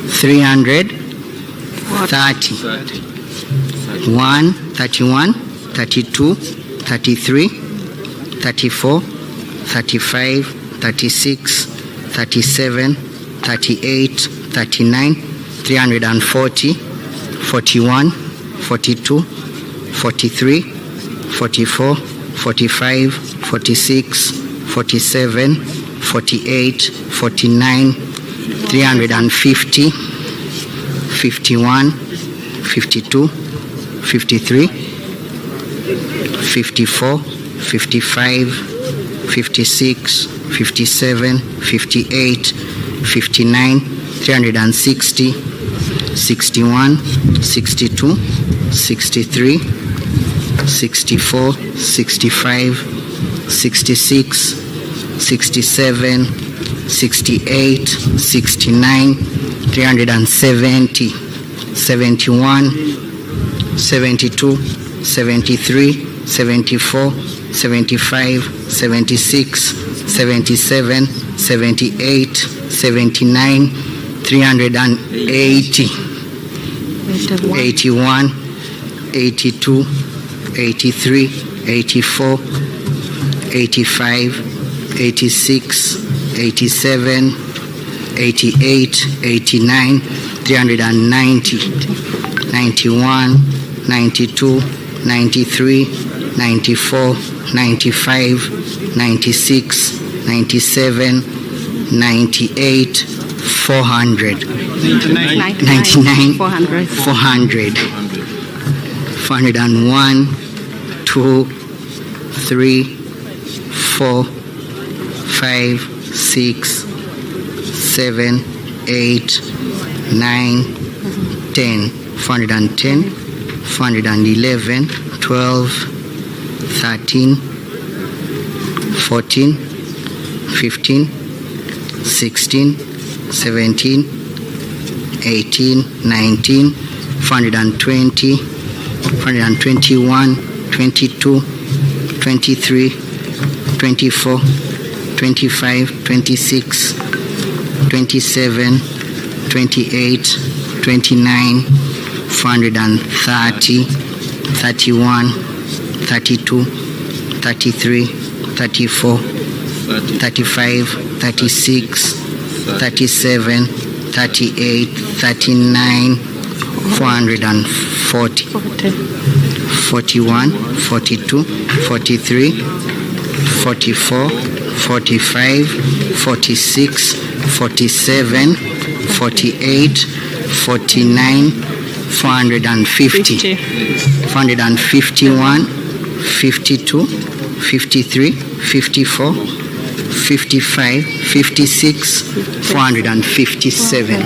330, 1, 31, 32, 33, 34, 35, 36, 37, 38, 39, 340, 41, 42, 43, 44, 45, 46, 47, 48, 49, 350, 51, 52, 53, 54, 55, 56, 57, 58, 59, 360, 61, 62, 63, 64, 65, 66, 67, 68, 69, 370, 71, 72, 73, 74, 75, 76, 77, 78, 79, 380, 81, 82, 83, 84, 85, 86, 87, 88, 89, 390, 91, 92, 93, 94, 95, 96, 97, 98, 400, 99, 400, 401, 2, 3, 4, 5, 6, 7, 8, 9, 10, 410, 411, 12, 13, 14, 15, 16, 17, 18, 19, 420, 421, 22, 23, 24, 25, 26, 27, 28, 29, 430, 31, 32, 33, 34, 35, 36, 37, 38, 39, 440, 41, 42, 43, 44, 45, 46, 47, 48, 49, 450, 451, 52, 53, 54, 55, 56, 457.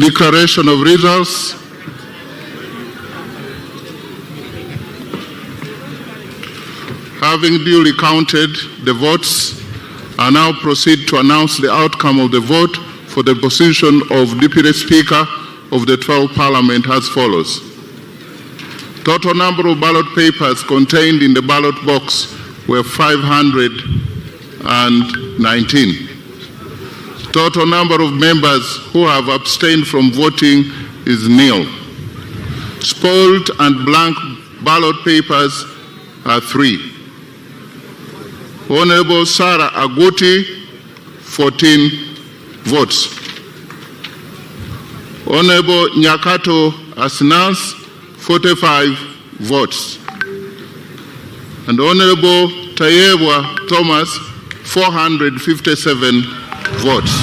declaration of results. Having duly counted the votes, I now proceed to announce the outcome of the vote for the position of Deputy Speaker of the 12th Parliament as follows. Total number of ballot papers contained in the ballot box were 519. Total number of members who have abstained from voting is nil. Spoiled and blank ballot papers are 3. Honorable Sarah Aguti, 14 votes. Honorable Nyakato Asinas, 45 votes. And Honorable Tayebwa Thomas, 457 votes.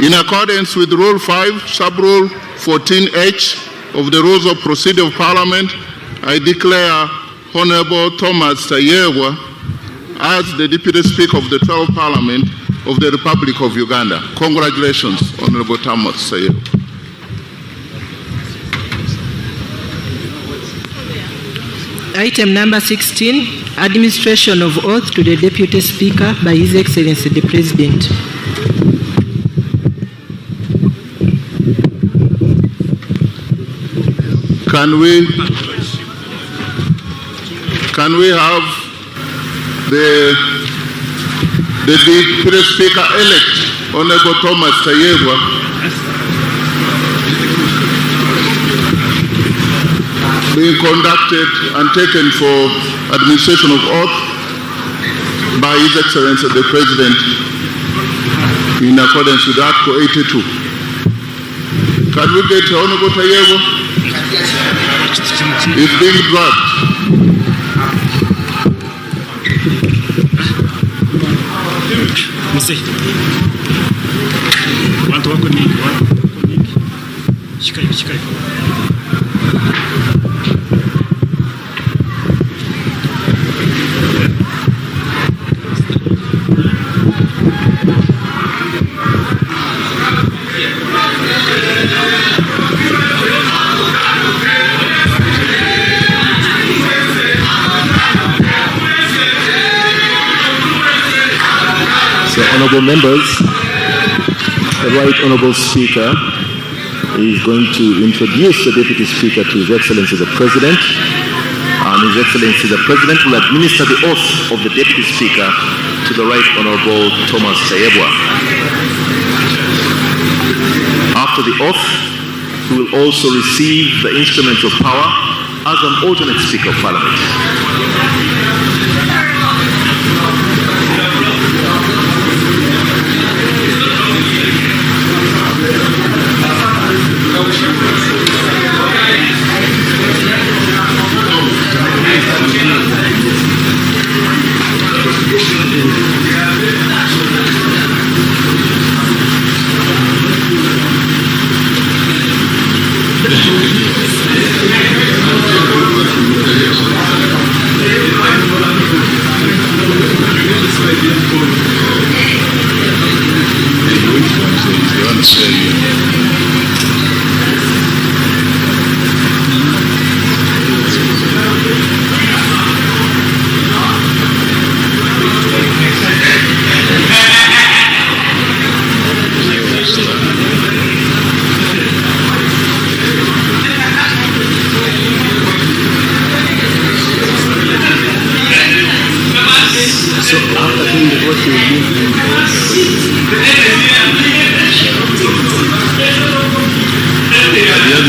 In accordance with Rule 5, Sub-Rule 14H of the Rules of Procedure of Parliament, I declare Honorable Thomas Tayebwa as the Deputy Speaker of the 12th Parliament of the Republic of Uganda. Congratulations, Honorable Thomas Tayebwa. Item number 16, administration of oath to the Deputy Speaker by His Excellency the President. Can we have the Deputy Speaker-elect, Honorable Thomas Tayebwa, being conducted and taken for administration of oath by His Excellency the President in accordance with Article 82. Can we get Honorable Tayebwa? It's being dragged. So, honorable members, the Right Honorable Speaker is going to introduce the Deputy Speaker to His Excellency the President, and His Excellency the President will administer the oath of the Deputy Speaker to the Right Honorable Thomas Tayebwa. After the oath, he will also receive the instruments of power as an alternate Speaker of Parliament.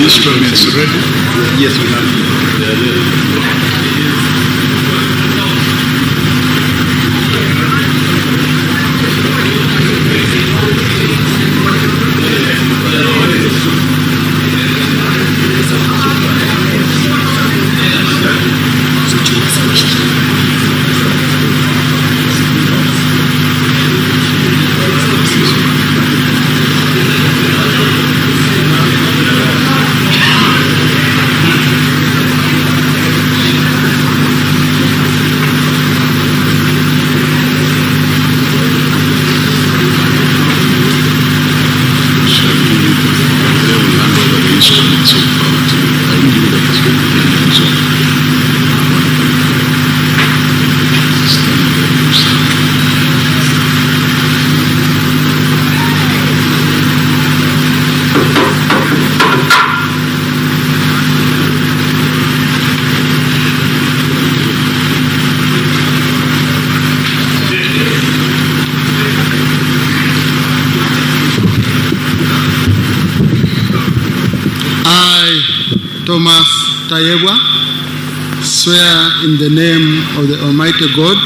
Instruments ready? Yes, we have. Thomas Tayebwa, swear in the name of the Almighty God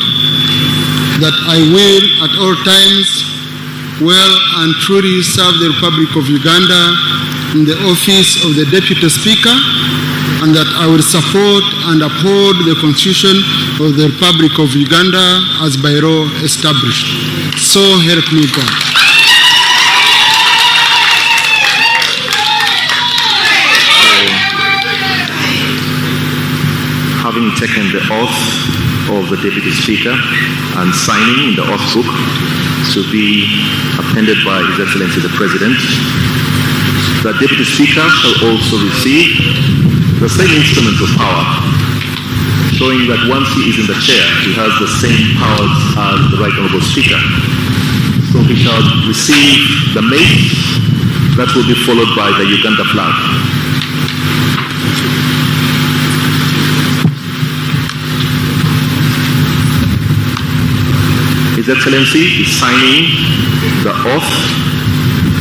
that I will at all times well and truly serve the Republic of Uganda in the office of the Deputy Speaker, and that I will support and uphold the Constitution of the Republic of Uganda as by law established. So help me God. Having taken the oath of the Deputy Speaker and signing in the oath book to be appended by His Excellency the President, the Deputy Speaker shall also receive the same instruments of power, showing that once he is in the chair, he has the same powers as the Right Honourable Speaker. So he shall receive the mace that will be followed by the Uganda flag. His Excellency is signing the oath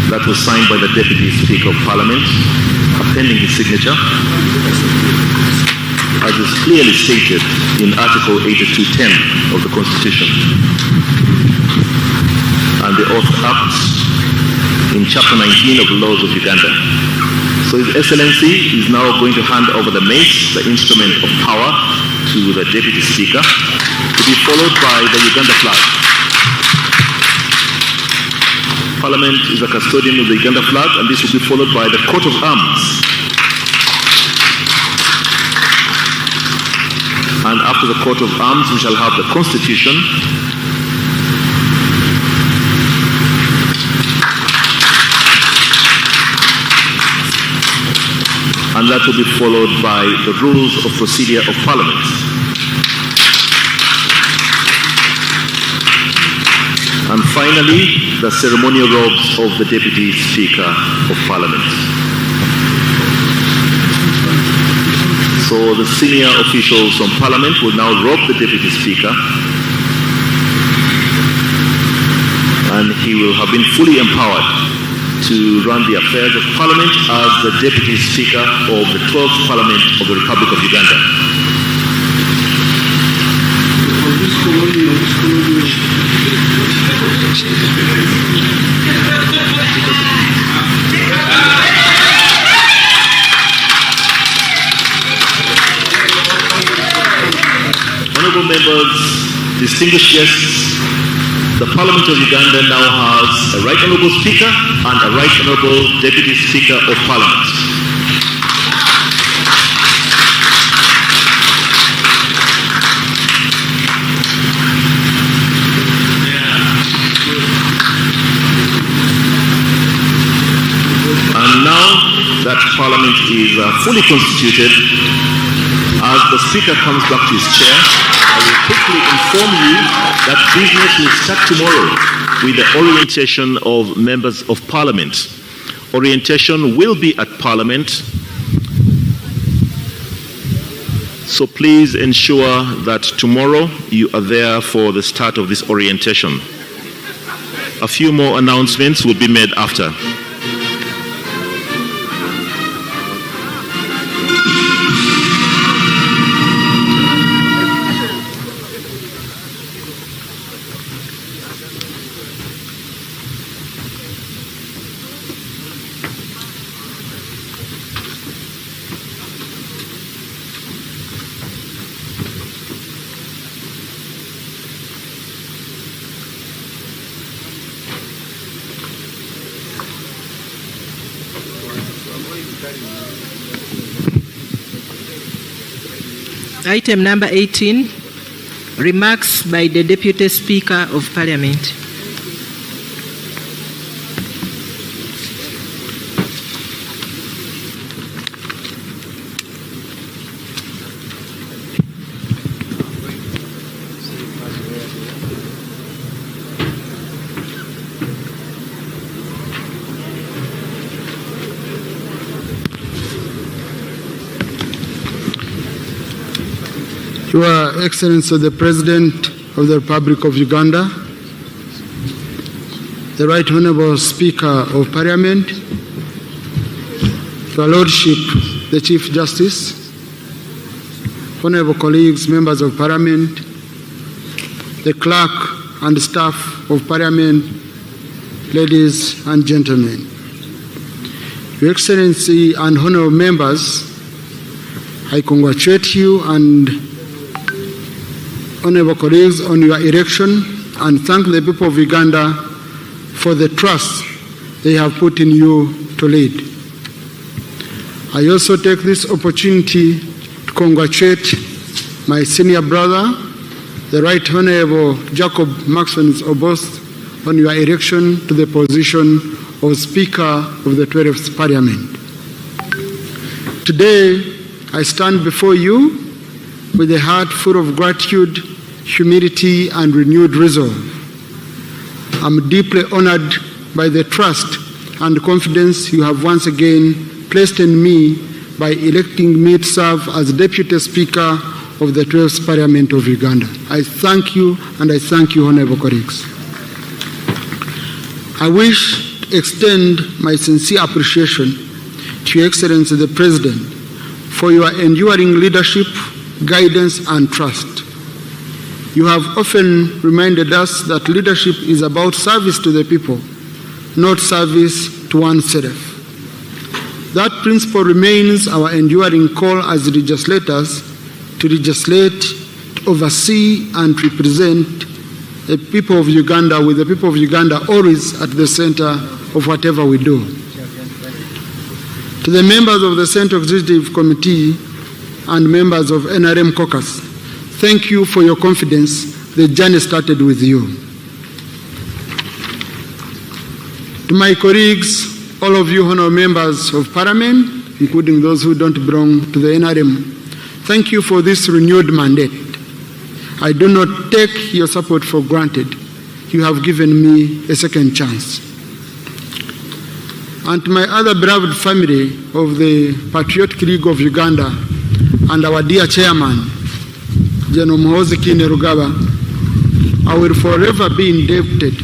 that was signed by the Deputy Speaker of Parliament, appending his signature, as is clearly stated in Article 82.10 of the Constitution, and the Oath Act in Chapter 19 of the laws of Uganda. So His Excellency is now going to hand over the mace, the instrument of power, to the Deputy Speaker, to be followed by the Uganda flag. Parliament is a custodian of the Uganda flag, and this will be followed by the coat of arms. And after the coat of arms, we shall have the Constitution, and that will be followed by the rules of procedure of Parliament. And finally, the ceremonial robes of the Deputy Speaker of Parliament. So the senior officials from Parliament will now robe the Deputy Speaker, and he will have been fully empowered to run the affairs of Parliament as the Deputy Speaker of the 12th Parliament of the Republic of Uganda. Honourable members, distinguished guests, the Parliament of Uganda now has a Right Honourable Speaker and a Right Honourable Deputy Speaker of Parliament. And now that Parliament is fully constituted, as the Speaker comes back to his chair, I will quickly inform you that business will start tomorrow with the orientation of members of Parliament. Orientation will be at Parliament, so please ensure that tomorrow you are there for the start of this orientation. A few more announcements will be made after. Item number 18, remarks by the Deputy Speaker of Parliament. Your Excellency the President of the Republic of Uganda, the Right Honourable Speaker of Parliament, Your Lordship, the Chief Justice, honorable colleagues, members of Parliament, the clerk and staff of Parliament, ladies and gentlemen. Your Excellency and honorable members, I congratulate you and honorable colleagues on your election and thank the people of Uganda for the trust they have put in you to lead. I also take this opportunity to congratulate my senior brother, the Right Honorable Jacob Maxwell Obost, on your election to the position of Speaker of the 12th Parliament. Today, I stand before you with a heart full of gratitude, humility, and renewed resolve. I'm deeply honored by the trust and confidence you have once again placed in me by electing me to serve as Deputy Speaker of the 12th Parliament of Uganda. I thank you, and I thank you, honorable colleagues. I wish to extend my sincere appreciation to Your Excellency the President for your enduring leadership, guidance, and trust. You have often reminded us that leadership is about service to the people, not service to oneself. That principle remains our enduring call as legislators to legislate, to oversee, and represent the people of Uganda, with the people of Uganda always at the center of whatever we do. To the members of the Central Executive Committee and members of NRM Caucus, thank you for your confidence. The journey started with you. To my colleagues, all of you honorable members of Parliament, including those who don't belong to the NRM, thank you for this renewed mandate. I do not take your support for granted. You have given me a second chance. And to my other beloved family of the Patriotic League of Uganda and our dear chairman, General Muhoozi Kainerugaba, I will forever be indebted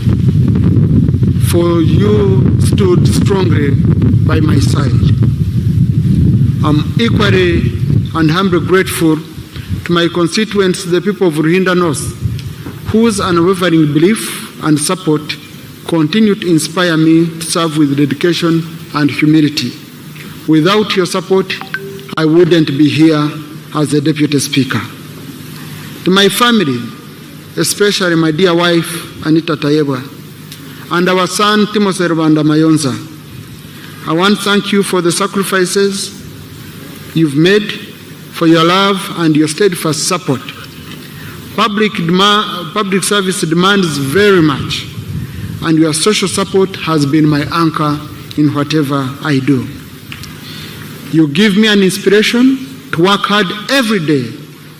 for you stood strongly by my side. I'm equally and humbly grateful to my constituents, the people of Ruhinda North, whose unwavering belief and support continue to inspire me to serve with dedication and humility. Without your support, I wouldn't be here as a Deputy Speaker. To my family, especially my dear wife, Anita Tayebwa, and our son, Timothy Rwanda Mayonza, I want to thank you for the sacrifices you've made, for your love and your steadfast support. Public service demands very much, and your social support has been my anchor in whatever I do. You give me an inspiration to work hard every day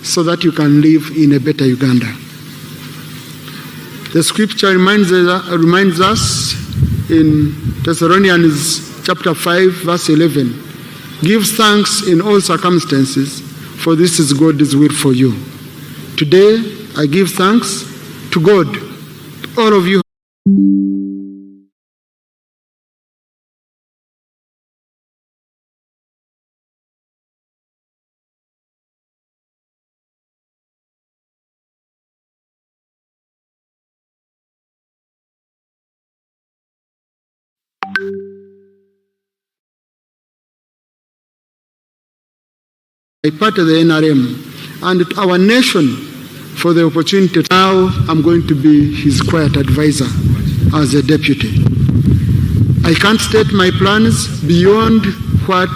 so that you can live in a better Uganda. The scripture reminds us in Thessalonians chapter 5, verse 11, give thanks in all circumstances, for this is God's will for you. Today, I give thanks to God, to all of you. I part of the NRM and to our nation for the opportunity. Now I'm going to be his quiet advisor as a deputy. I can't state my plans beyond what,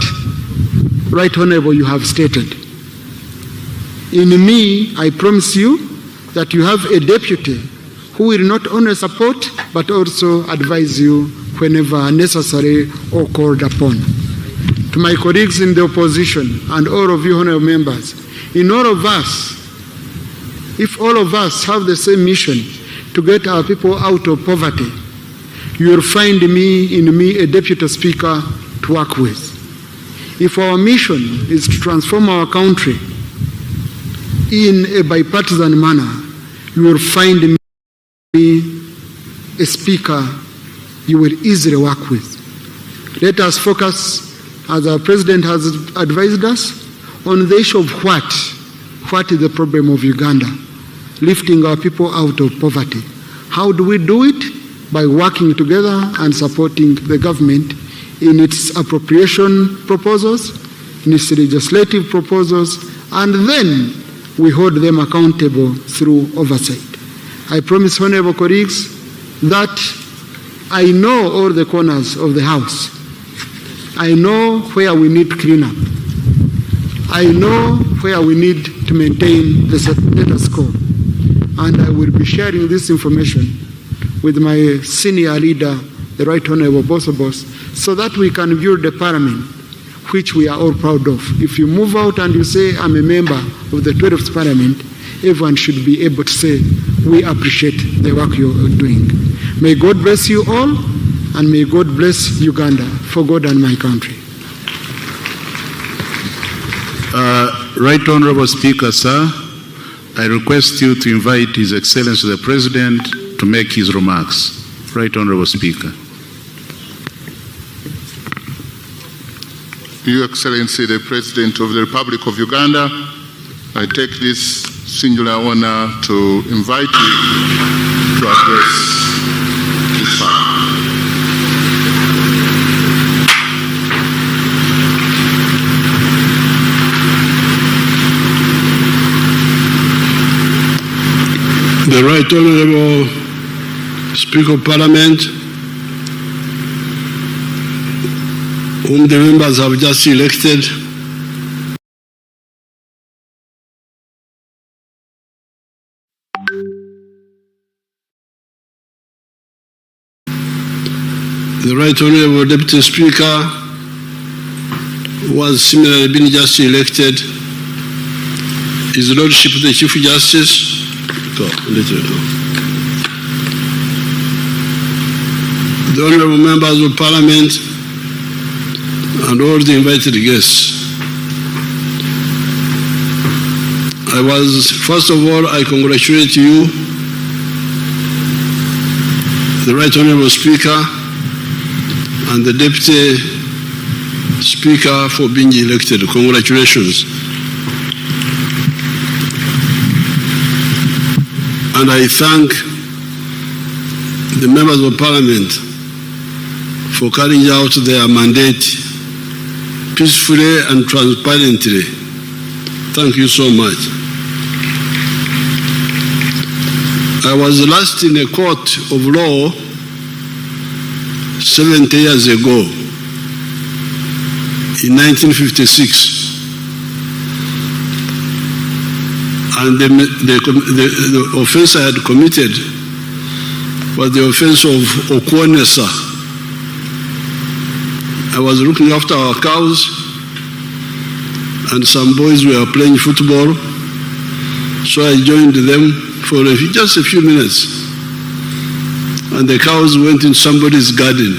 Right Honorable, you have stated. In me, I promise you that you have a deputy who will not only support but also advise you whenever necessary or called upon. To my colleagues in the opposition and all of you honorable members, in all of us, if all of us have the same mission to get our people out of poverty, you will find in me a deputy speaker to work with. If our mission is to transform our country in a bipartisan manner, you will find me a speaker you will easily work with. Let us focus as our president has advised us, on the issue of what is the problem of Uganda, lifting our people out of poverty. How do we do it? By working together and supporting the government in its appropriation proposals, in its legislative proposals, and then we hold them accountable through oversight. I promise, honorable colleagues, that I know all the corners of the house. I know where we need cleanup. I know where we need to maintain the status quo. And I will be sharing this information with my senior leader, the Right Honorable Bosobos, so that we can build a parliament which we are all proud of. If you move out and you say, I'm a member of the 12th parliament, everyone should be able to say, we appreciate the work you're doing. May God bless you all, and may God bless Uganda, for God and my country. Right Honorable Speaker, sir, I request you to invite His Excellency the President to make his remarks. Right Honorable Speaker. Your Excellency the President of the Republic of Uganda, I take this singular honor to invite you to address this part. The Right Honorable Speaker of Parliament, whom the members have just elected, the Right Honorable Deputy Speaker, who has similarly been just elected, His Lordship the Chief Justice, the honorable members of Parliament, and all the invited guests. First of all, I congratulate you, the Right Honorable Speaker, and the Deputy Speaker for being elected. Congratulations. And I thank the members of Parliament for carrying out their mandate peacefully and transparently. Thank you so much. I was last in a court of law 70 years ago, in 1956. And the offense I had committed was the offense of Okwonesa. I was looking after our cows, and some boys were playing football, so I joined them for just a few minutes. And the cows went in somebody's garden.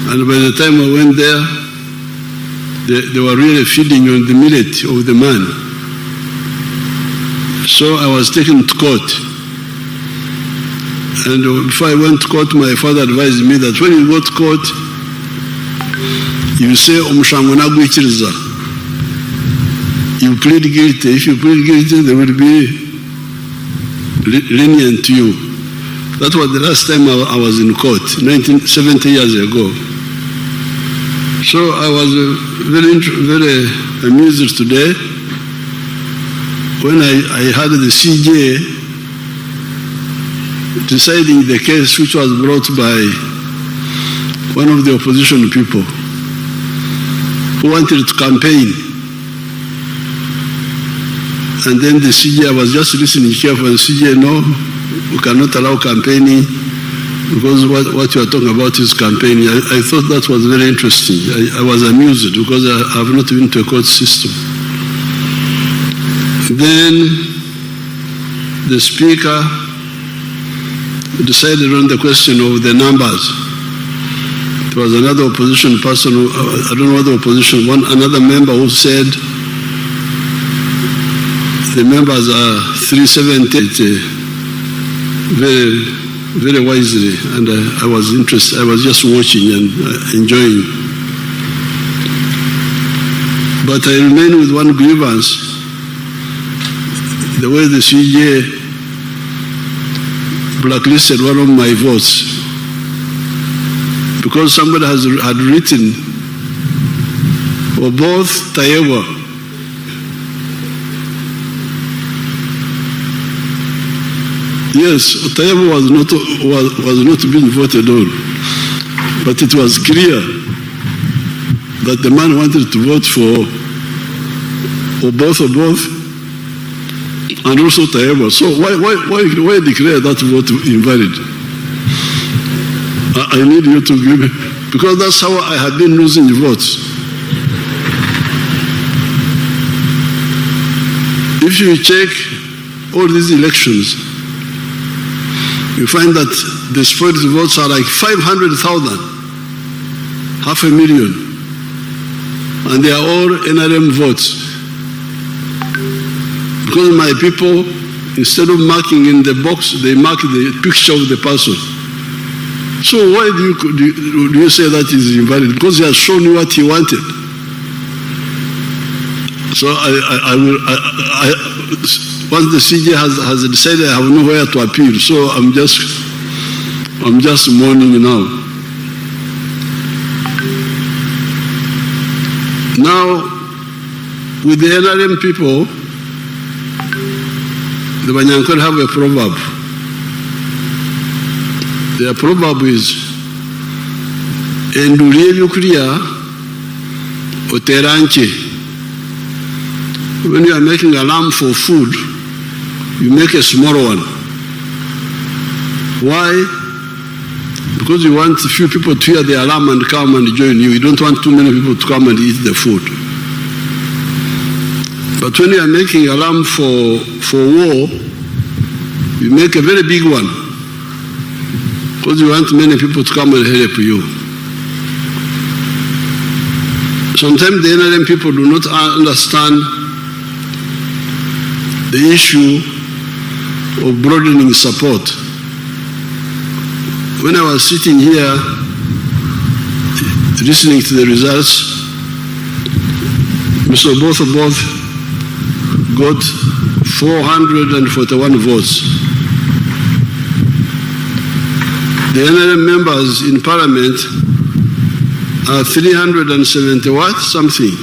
And by the time I went there, they were really feeding on the millet of the man. So I was taken to court. And before I went to court, my father advised me that when you go to court, you say, you plead guilty. If you plead guilty, they will be lenient to you. That was the last time I was in court, 70 years ago. So I was very amused today when I had the CJ deciding the case which was brought by one of the opposition people who wanted to campaign. And then the CJ, I was just listening carefully, and CJ, no, we cannot allow campaigning because what you are talking about is campaigning. I thought that was very interesting. I was amused because I have not been to a court system. Then the speaker decided on the question of the numbers. There was another opposition person, I don't know what the opposition, another member who said the members are 370, very, very wisely, and I was interested. I was just watching and enjoying. But I remain with one grievance, the way the CJ blacklisted one of my votes, because somebody had written for both Tayewa yes, Tayewa was not being voted on, but it was clear that the man wanted to vote for both, and also Tayewa. So why declare that vote invalid? I need you to give me, because that's how I have been losing the votes. If you check all these elections, you find that the spoiled votes are like 500,000, 500,000, and they are all NRM votes. Because my people, instead of marking in the box, they mark the picture of the person. So why do you say that is invalid? Because he has shown you what he wanted. So once the CJ has decided, I have nowhere to appeal. So I'm just mourning now. Now, with the NRM people, the Banyankole have a proverb. Their proverb is, "Endulie byokulya oteranche." When you are making a lamb for food, you make a small one. Why? Because you want a few people to hear the alarm and come and join you. You don't want too many people to come and eat the food. But when you are making a lamb for war, you make a very big one. Because you want many people to come and help you. Sometimes the NRM people do not understand the issue of broadening support. When I was sitting here listening to the results, Mr. Both got 441 votes. The NRM members in Parliament are 370 what? Something.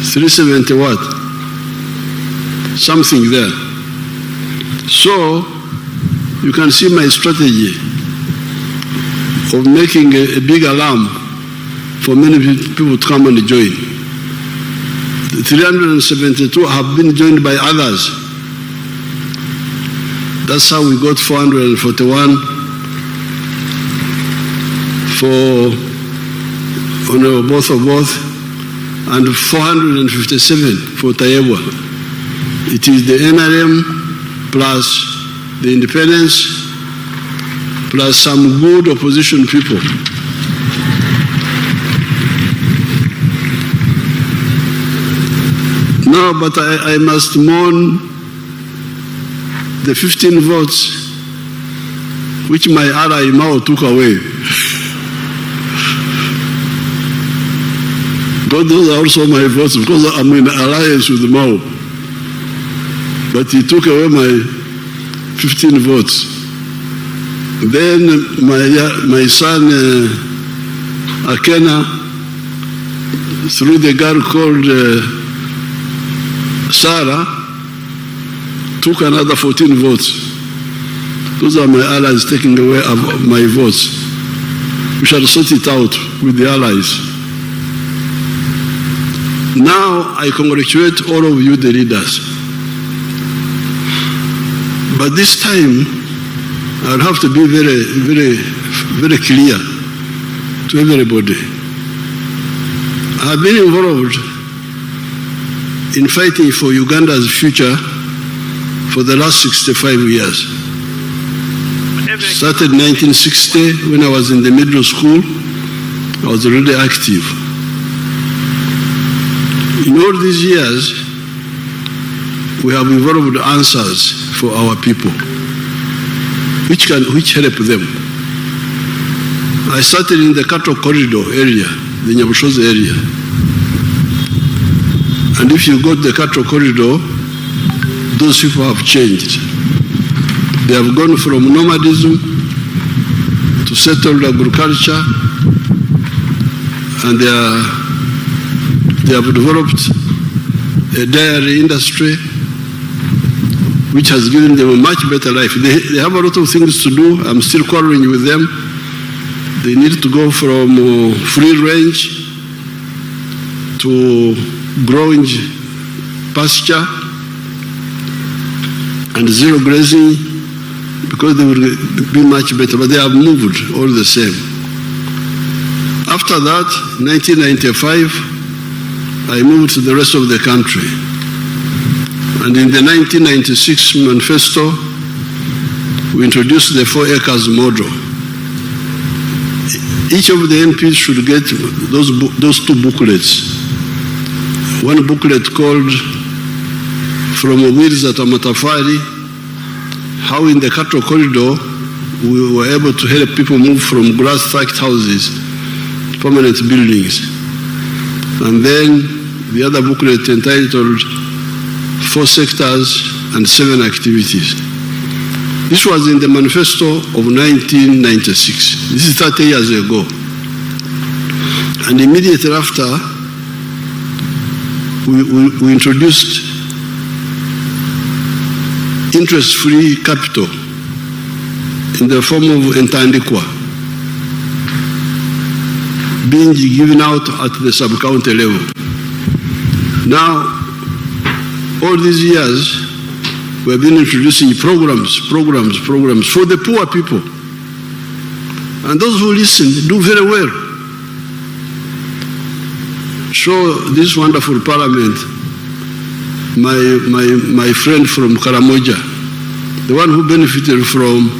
370 what? Something there. So, you can see my strategy of making a big alarm for many people to come and join. The 372 have been joined by others. That's how we got 441 for both and 457 for Tayewa. It is the NRM plus the independents plus some good opposition people. No, but I must mourn the 15 votes which my ally Mao took away. But those are also my votes because I'm in alliance with Mao. But he took away my 15 votes. Then my son Akena, through the girl called Sarah, took another 14 votes. Those are my allies taking away my votes. We shall sort it out with the allies. Now I congratulate all of you, the leaders. But this time, I'll have to be very, very, very clear to everybody. I have been involved in fighting for Uganda's future for the last 65 years. Started in 1960 when I was in the middle school. I was already active. In all these years, we have evolved answers for our people, which help them. I started in the cattle corridor area. the Nyabushozi area. And if you go to the cattle corridor, those people have changed. They have gone from nomadism to settled agriculture, and they have developed a dairy industry which has given them a much better life. They have a lot of things to do. I'm still quarreling with them. They need to go from free range to growing pasture and zero grazing, because they will be much better, but they have moved all the same. After that, 1995, I moved to the rest of the country. And in the 1996 manifesto, we introduced the 4 acres model. Each of the MPs should get those 2 booklets. One booklet called From Wheels at Amatafari, how in the cattle corridor we were able to help people move from grass-thatched houses to permanent buildings. And then the other booklet entitled 4 sectors and 7 activities. This was in the manifesto of 1996. This is 30 years ago. And immediately after, we introduced interest-free capital in the form of entandikwa being given out at the sub-county level. Now, all these years, we have been introducing programs for the poor people. And those who listen do very well. Show this wonderful parliament, my friend from Karamoja, the one who benefited from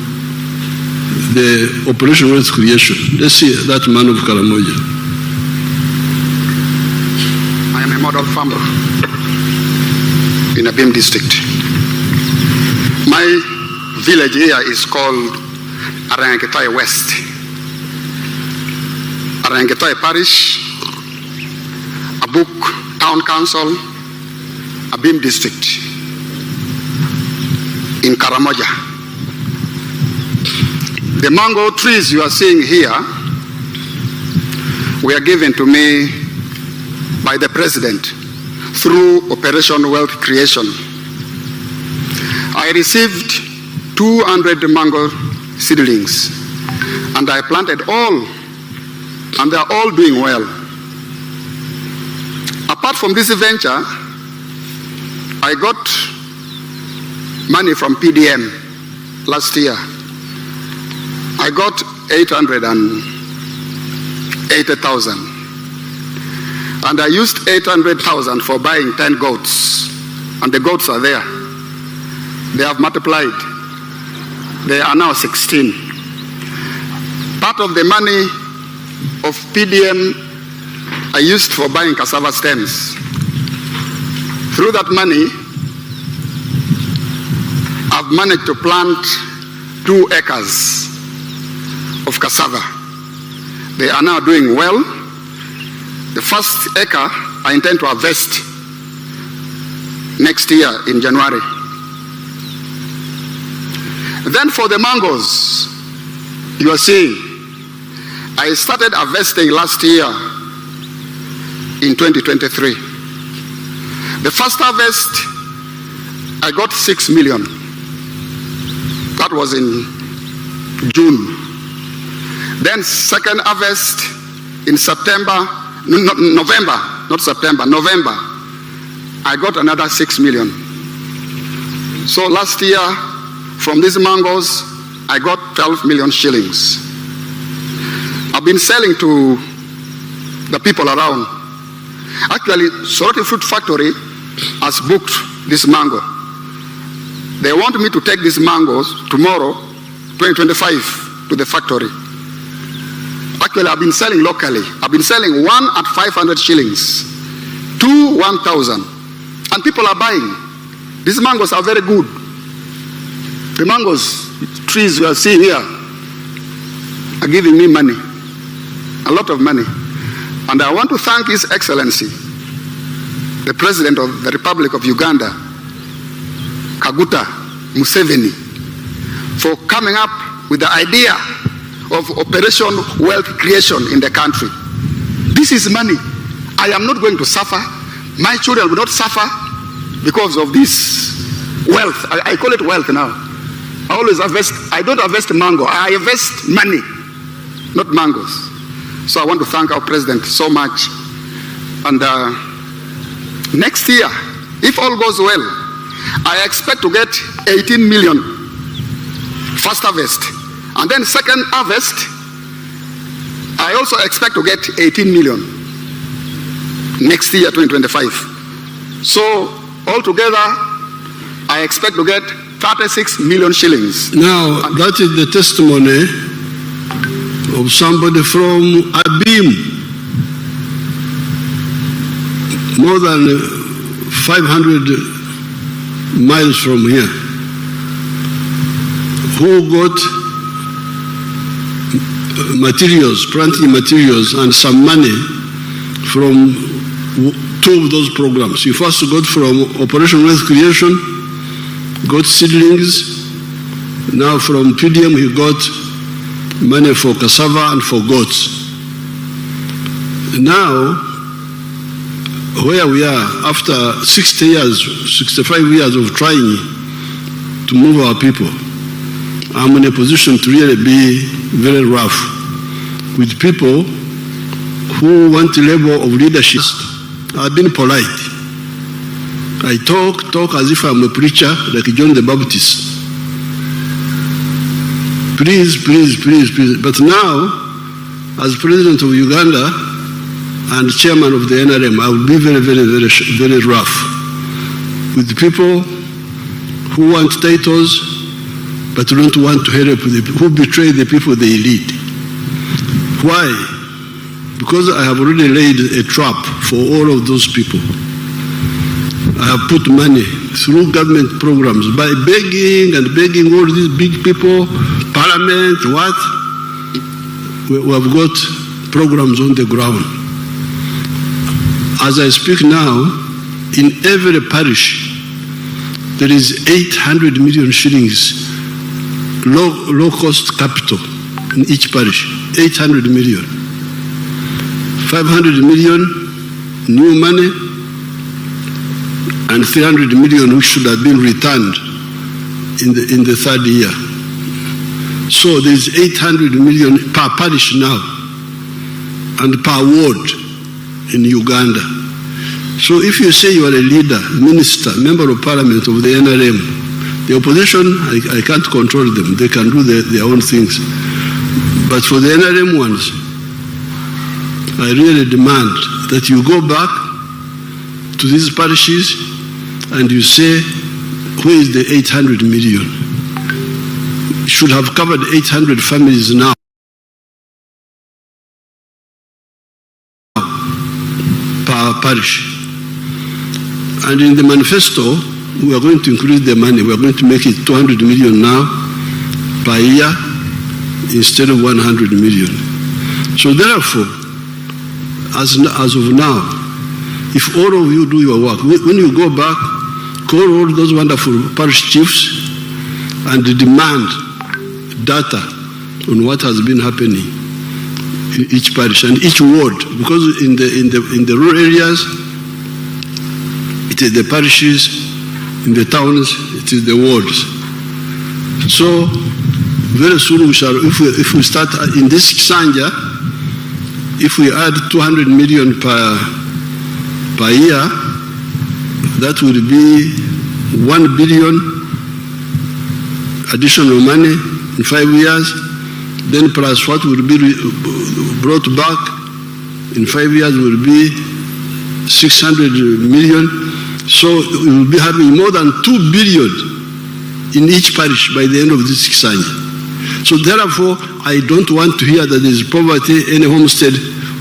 the Operation Wealth Creation. Let's see that man of Karamoja. I am a model farmer in Abim district. My village here is called Arangetai West. Arangetai Parish, Abuk Town Council, Abim district in Karamoja. The mango trees you are seeing here were given to me by the president through Operation Wealth Creation. I received 200 mango seedlings and I planted all, and they are all doing well. Apart from this venture, I got money from PDM last year. I got 880,000. And I used 800,000 for buying 10 goats. And the goats are there. They have multiplied. They are now 16. Part of the money of PDM I used for buying cassava stems. Through that money, I've managed to plant 2 acres of cassava. They are now doing well. The first acre I intend to harvest next year in January. Then for the mangoes, you are seeing, I started harvesting last year in 2023. The first harvest, I got 6 million. That was in June. Then second harvest in November, I got another 6 million. So last year, from these mangoes, I got 12 million shillings. I've been selling to the people around. Actually, Soroti Fruit Factory has booked this mango. They want me to take these mangoes tomorrow, 2025, to the factory. Actually, I've been selling locally. I've been selling 1 at 500 shillings, 2 1,000. And people are buying. These mangoes are very good. The mangoes, trees you are seeing here, are giving me money, a lot of money. And I want to thank His Excellency, the President of the Republic of Uganda, Kaguta Museveni, for coming up with the idea of Operation Wealth Creation in the country. This is money. I am not going to suffer. My children will not suffer because of this wealth. I call it wealth now. I always harvest. I don't harvest mango. I harvest money, not mangoes. So I want to thank our president so much. And next year, if all goes well, I expect to get 18 million first harvest. And then second harvest, I also expect to get 18 million next year, 2025. So altogether, I expect to get 36 million shillings. Now, that is the testimony of somebody from Abim, more than 500 miles from here, who got materials, planting materials, and some money from two of those programs. You first got from Operation Wealth Creation, got seedlings. Now from PDM he got money for cassava and for goats. Now, where we are, after 60 years, 65 years of trying to move our people, I'm in a position to really be very rough with people who want a level of leadership. I've been polite. I talk as if I'm a preacher, like John the Baptist. Please. But now, as president of Uganda and chairman of the NRM, I will be very rough with people who want titles but don't want to help the people, who betray the people they lead. Why? Because I have already laid a trap for all of those people. I have put money through government programs by begging all these big people, parliament, what? We have got programs on the ground. As I speak now, in every parish, there is 800 million shillings low-cost capital in each parish, 800 million. 500 million new money, and 300 million which should have been returned in the third year. So there's 800 million per parish now and per ward in Uganda. So if you say you are a leader, minister, member of parliament of the NRM, the opposition, I can't control them. They can do their own things. But for the NRM ones, I really demand that you go back to these parishes and you say, where is the 800 million? It should have covered 800 families now. Per parish. And in the manifesto, we are going to increase the money. We are going to make it 200 million now per year instead of 100 million. So therefore, as of now, if all of you do your work, when you go back, call all those wonderful parish chiefs and demand data on what has been happening in each parish and each ward, because in the rural areas, it is the parishes, in the towns, it is the wards. So very soon we shall, if we start in this Sanja, if we add 200 million per year, that will be 1 billion additional money in 5 years, then plus what will be brought back in 5 years will be 600 million. So we will be having more than 2 billion in each parish by the end of this Sanja. So therefore, I don't want to hear that there is poverty, any homestead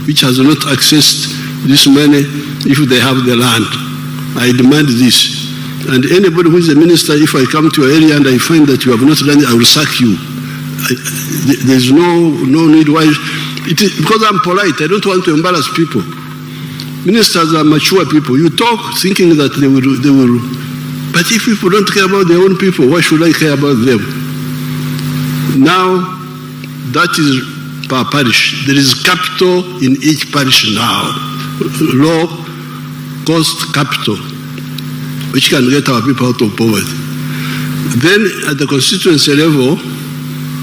which has not accessed this money if they have the land. I demand this. And anybody who is a minister, if I come to your area and I find that you have not done it, I will sack you. There's no need why Because I'm polite, I don't want to embarrass people. Ministers are mature people. You talk thinking that they will. But if people don't care about their own people, why should I care about them? Now, that is per parish. There is capital in each parish now. Low cost capital, which can get our people out of poverty. Then at the constituency level,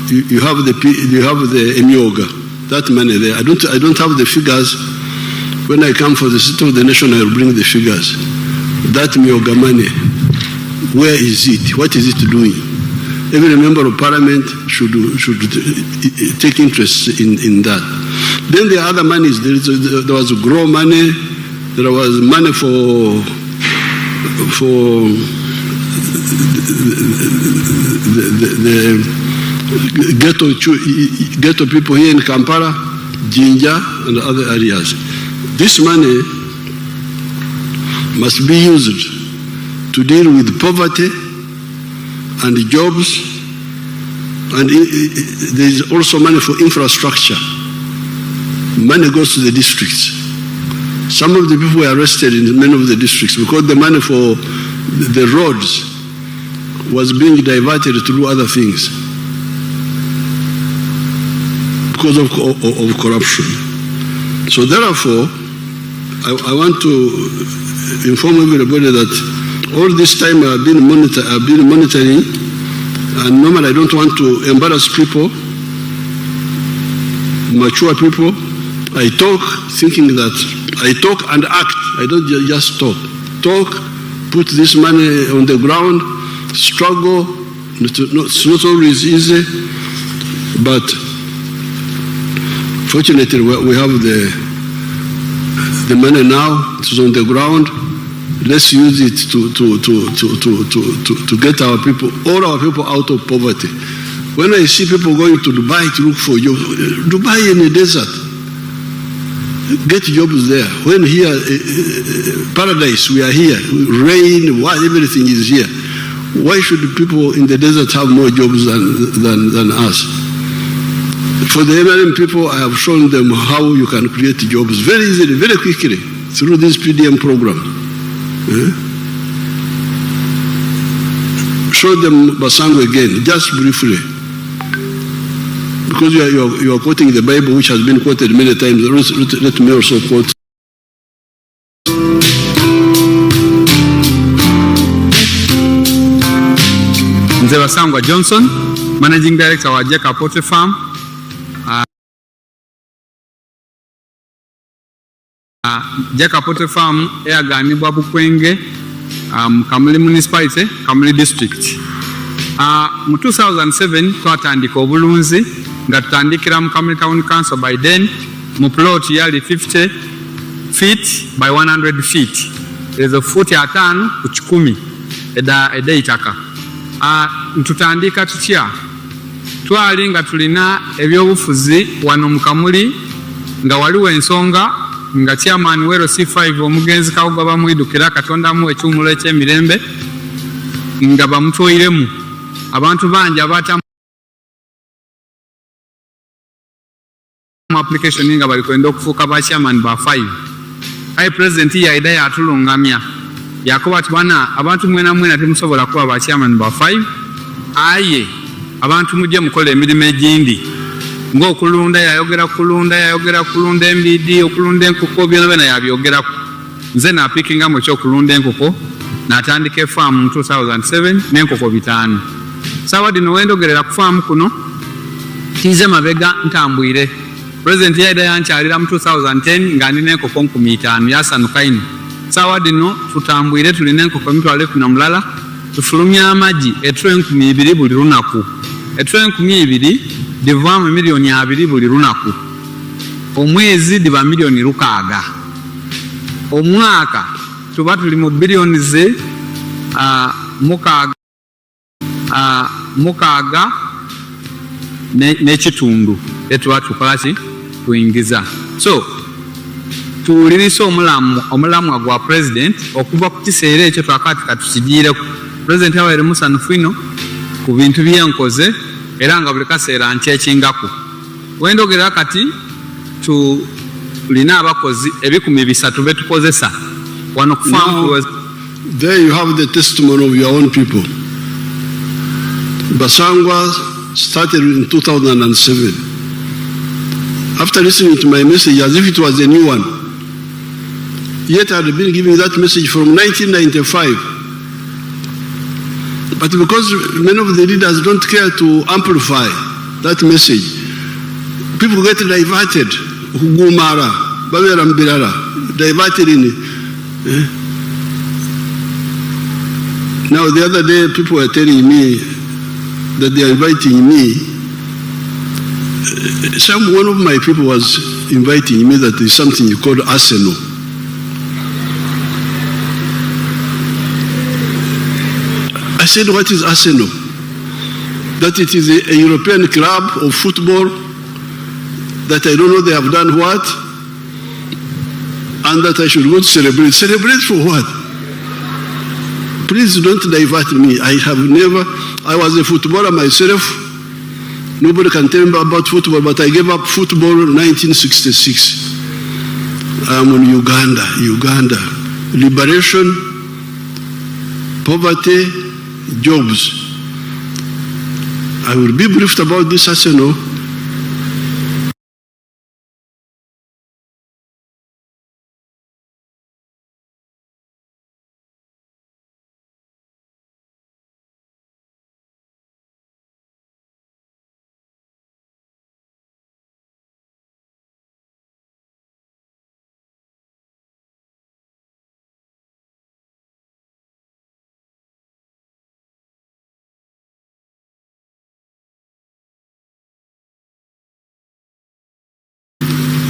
you have the Emioga, that money there. I don't have the figures. When I come for the State of the Nation, I will bring the figures. That Emioga money, where is it? What is it doing? Every member of parliament should take interest in that. Then there are other monies. There was grow money. There was money for the ghetto people here in Kampala, Jinja, and other areas. This money must be used to deal with poverty and jobs, and there is also money for infrastructure. Money goes to the districts. Some of the people were arrested in many of the districts because the money for the roads was being diverted to do other things because of corruption. So therefore, I want to inform everybody that all this time I've been monitoring, and normally I don't want to embarrass people, mature people. I talk thinking that I talk and act. I don't just talk. Talk, put this money on the ground, struggle. It's not always easy, but fortunately we have the money now. It's on the ground. Let's use it to get our people, all our people, out of poverty. When I see people going to Dubai to look for jobs, Dubai in the desert, get jobs there. When here, paradise, we are here, rain, everything is here. Why should people in the desert have more jobs than us? For the MLM people, I have shown them how you can create jobs very easily, very quickly, through this PDM program. Show them Basango again, just briefly. Because you are quoting the Bible, which has been quoted many times. Let me also quote. Nze Basangwa Johnson, Managing Director wa Jeka Poultry Farm. Jeka Poultry Farm eyaganibwa Bukwenge, Kamuli Municipality, Kamuli District. Mu 2007 twatandika obulunzi nga tutandikira mu Kamuli Town Council. By then mu plot yali 50 feet by 100 feet. Ezo futi 5 ku 10 eda itaka. Ntutandika tutya twali nga tulina ebyobufuzi wano mu Kamuli nga waliwo ensonga nga chairman wero C5 omugenzi Kawuga bamwidukira Katonda mu ekyumulo eky'emirembe nga bamutwoiremu abantu banja abata application nga bali kwenda okufuuka ba chairman ba 5. Ai president yaida yatulungamya yakoba ati bana abantu mwena mwena temusobola kuba ba chairman ba 5. Aye abantu mujje mukola emirimu egindi ng'okulunda yayogera kulunda embidi okulunda enkoko byonna yabyogera. Nze napikinga mu ky'okulunda enkoko n'atandika efaamu mu 2007 n'enkoko 5. Sawa dino wendogerera ku faamu kuno tize mabega ntambwire. President yaida yankyalira mu 2010 nga ndina enkoko 5,000 yasanuka ino. Sawa dino tutambwire tulina enkoko 30 tufulumya amagi etro 2,000 buli lunaku. Etro 2,000 diva milioni 2 buli lunaku. Omwezi diva milioni 6. Omwaka tuba tuli mu bilioni ze mukaaga n'ekitundu etuba tukolaki tuyingiza. So tuwulirisa omulamwa gwa president okuva ku kiseera ekyo twakati katukigiireku. President awaire musanufu ino ku bintu byenkoze era nga buli kaseera nkyekingako. Wendogera kati tulina abakozi ebikumi 300 betukozesa wano ku farm. There you have the testimony of your own people. Basangwa started in 2007. After listening to my message as if it was a new one, yet I had been giving that message from 1995. But because many of the leaders don't care to amplify that message, people get diverted. Hugumara, Baberambirara, diverted in it. Now the other day people were telling me that they are inviting me. One of my people was inviting me that there's something called Arsenal. I said, what is Arsenal? That it is a European club of football, that I don't know they have done what, and that I should go to celebrate. Celebrate for what? Please don't divert me. I was a footballer myself. Nobody can tell me about football, but I gave up football in 1966. I'm in Uganda. Liberation, poverty, jobs. I will be briefed about this Arsenal.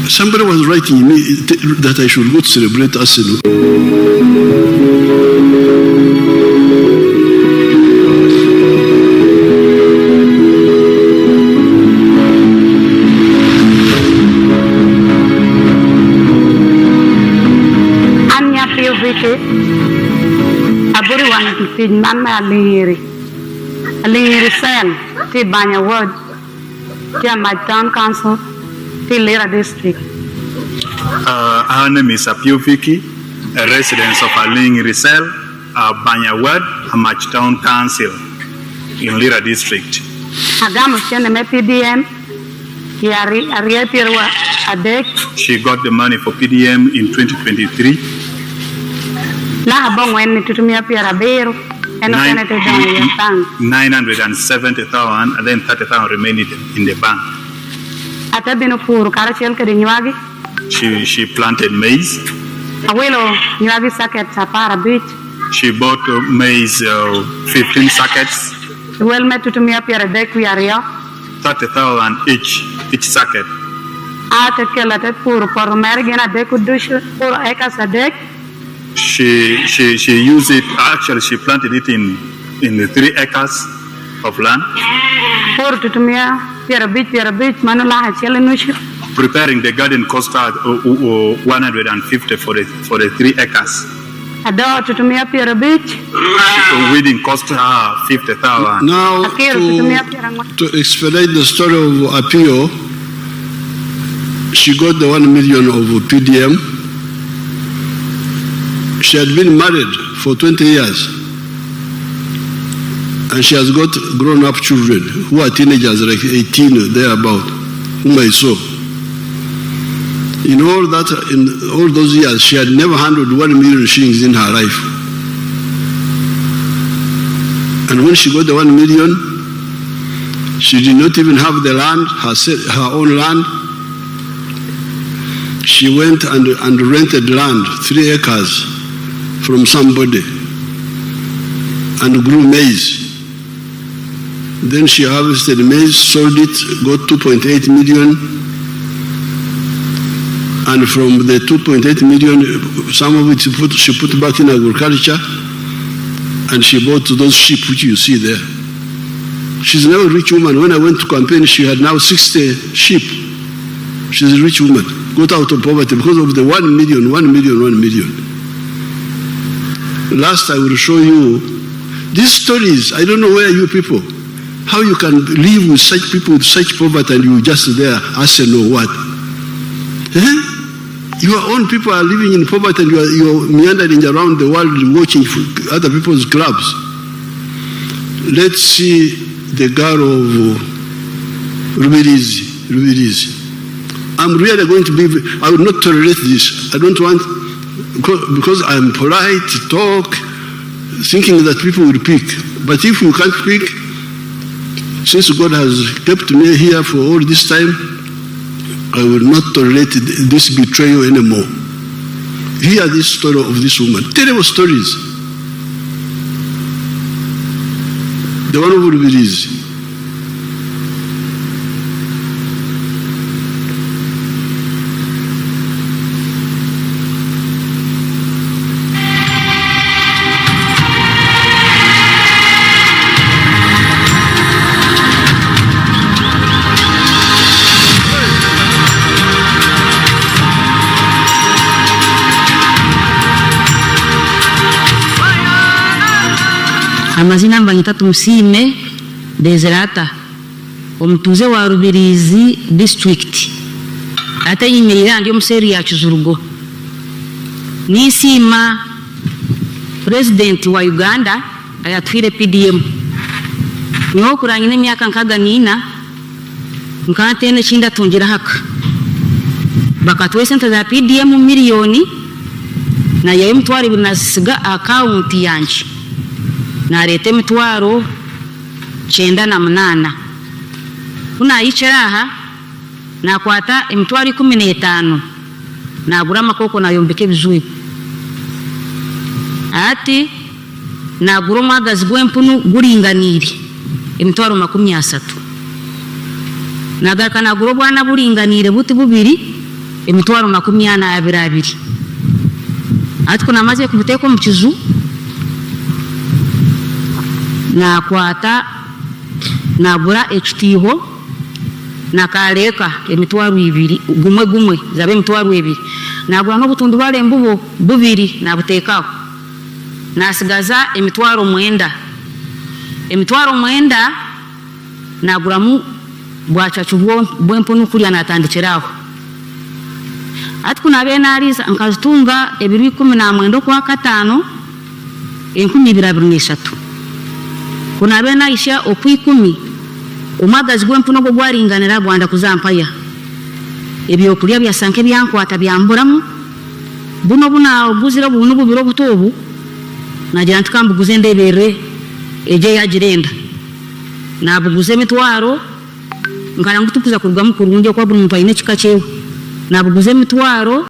Somebody was writing me that I should go to celebrate Arsenal. Anya PVK Aburi wan tin mama Alingiri Sen ti Banya Ward ti my town council ti Lira district. Our name is Apiofiki, a resident of Alingiri Cell, Banya Ward, Amach Town Council in Lira district. Agamu chene me PDM yari ariatirwa adek. She got the money for PDM in 2023. La bong wen tutumia piara bero. 970,000 and then 30,000 remained in the bank. She planted maize. She bought maize 15 sackets. 30,000 each sacket. She used it, actually she planted it in the 3 acres of land. Preparing the garden cost her 150 for the 3 acres. Weeding cost her 50,000. Now, to expedite the story of Apio, she got the 1 million of PDM. She had been married for 20 years. And she has got grown-up children who are teenagers, like 18, thereabout, whom I saw. In all those years, she had never handled 1 million shillings in her life. And when she got the 1 million, she did not even have the land, her own land. She went and rented land, 3 acres, from somebody, and grew maize. Then she harvested maize, sold it, got 2.8 million. And from the 2.8 million, some of it she put back in agriculture, and she bought those sheep which you see there. She's now a rich woman. When I went to campaign, she had now 60 sheep. She's a rich woman, got out of poverty because of the 1 million. Last I will show you these stories. I don't know where you people, how you can live with such people with such poverty and you just there, Arsenal what? Your own people are living in poverty and you're meandering around the world watching other people's clubs. Let's see the girl of Rubirizi. I'm really going to be, I will not tolerate this. I don't want, because I'm polite to talk, thinking that people will pick. But if you can't pick, since God has kept me here for all this time, I will not tolerate this betrayal anymore. Hear this story of this woman. Terrible stories. The one of Rubirizi. Amazina mbanyita Tumusime Deserata omutuze wa Rubirizi district ate yimirira ndi omuseri ya Kizurugo nisima president wa Uganda ayatwire PDM niho kurangine myaka nkaga nina nkatene chinda tungira haka bakatwe sente za PDM milioni na yaye mtwari binasiga account yanje na lete mitwaro 98 kuna icheraha na kwata mitwaro 15 na gura makoko na yombeke bizui ati na gura magazi gwempunu guringaniri mitwaro 30 na garaka na gura bwana buringanire buti bubiri mitwaro 22 ati kuna maze kubuteko mkizu na kwata na gura ekitiho na kaleka emitwaro 2 gumwe zabe emitwaro 2 na gura no butundu bale mbubo bubiri na butekaho na sigaza emitwaro 9 na gura mu bwachachu bwempunu kulya natandikiraho ati kuna bena aliza nkazitunga ebiri 10 kwa 5 1223 kuna bena isha okwikumi umagazi gwempunu go gwaringanira gwanda kuzampaya ebyo kulya bya sanke byankwata byamburamu buno buna buzira bunu bubiro butobu nagira ntikambuguze ndebere eje yagirenda nabuguze mitwaro ngara ngutukuza kurwa mu kurunje kwa buri muntu ayine kikachewe nabuguze mitwaro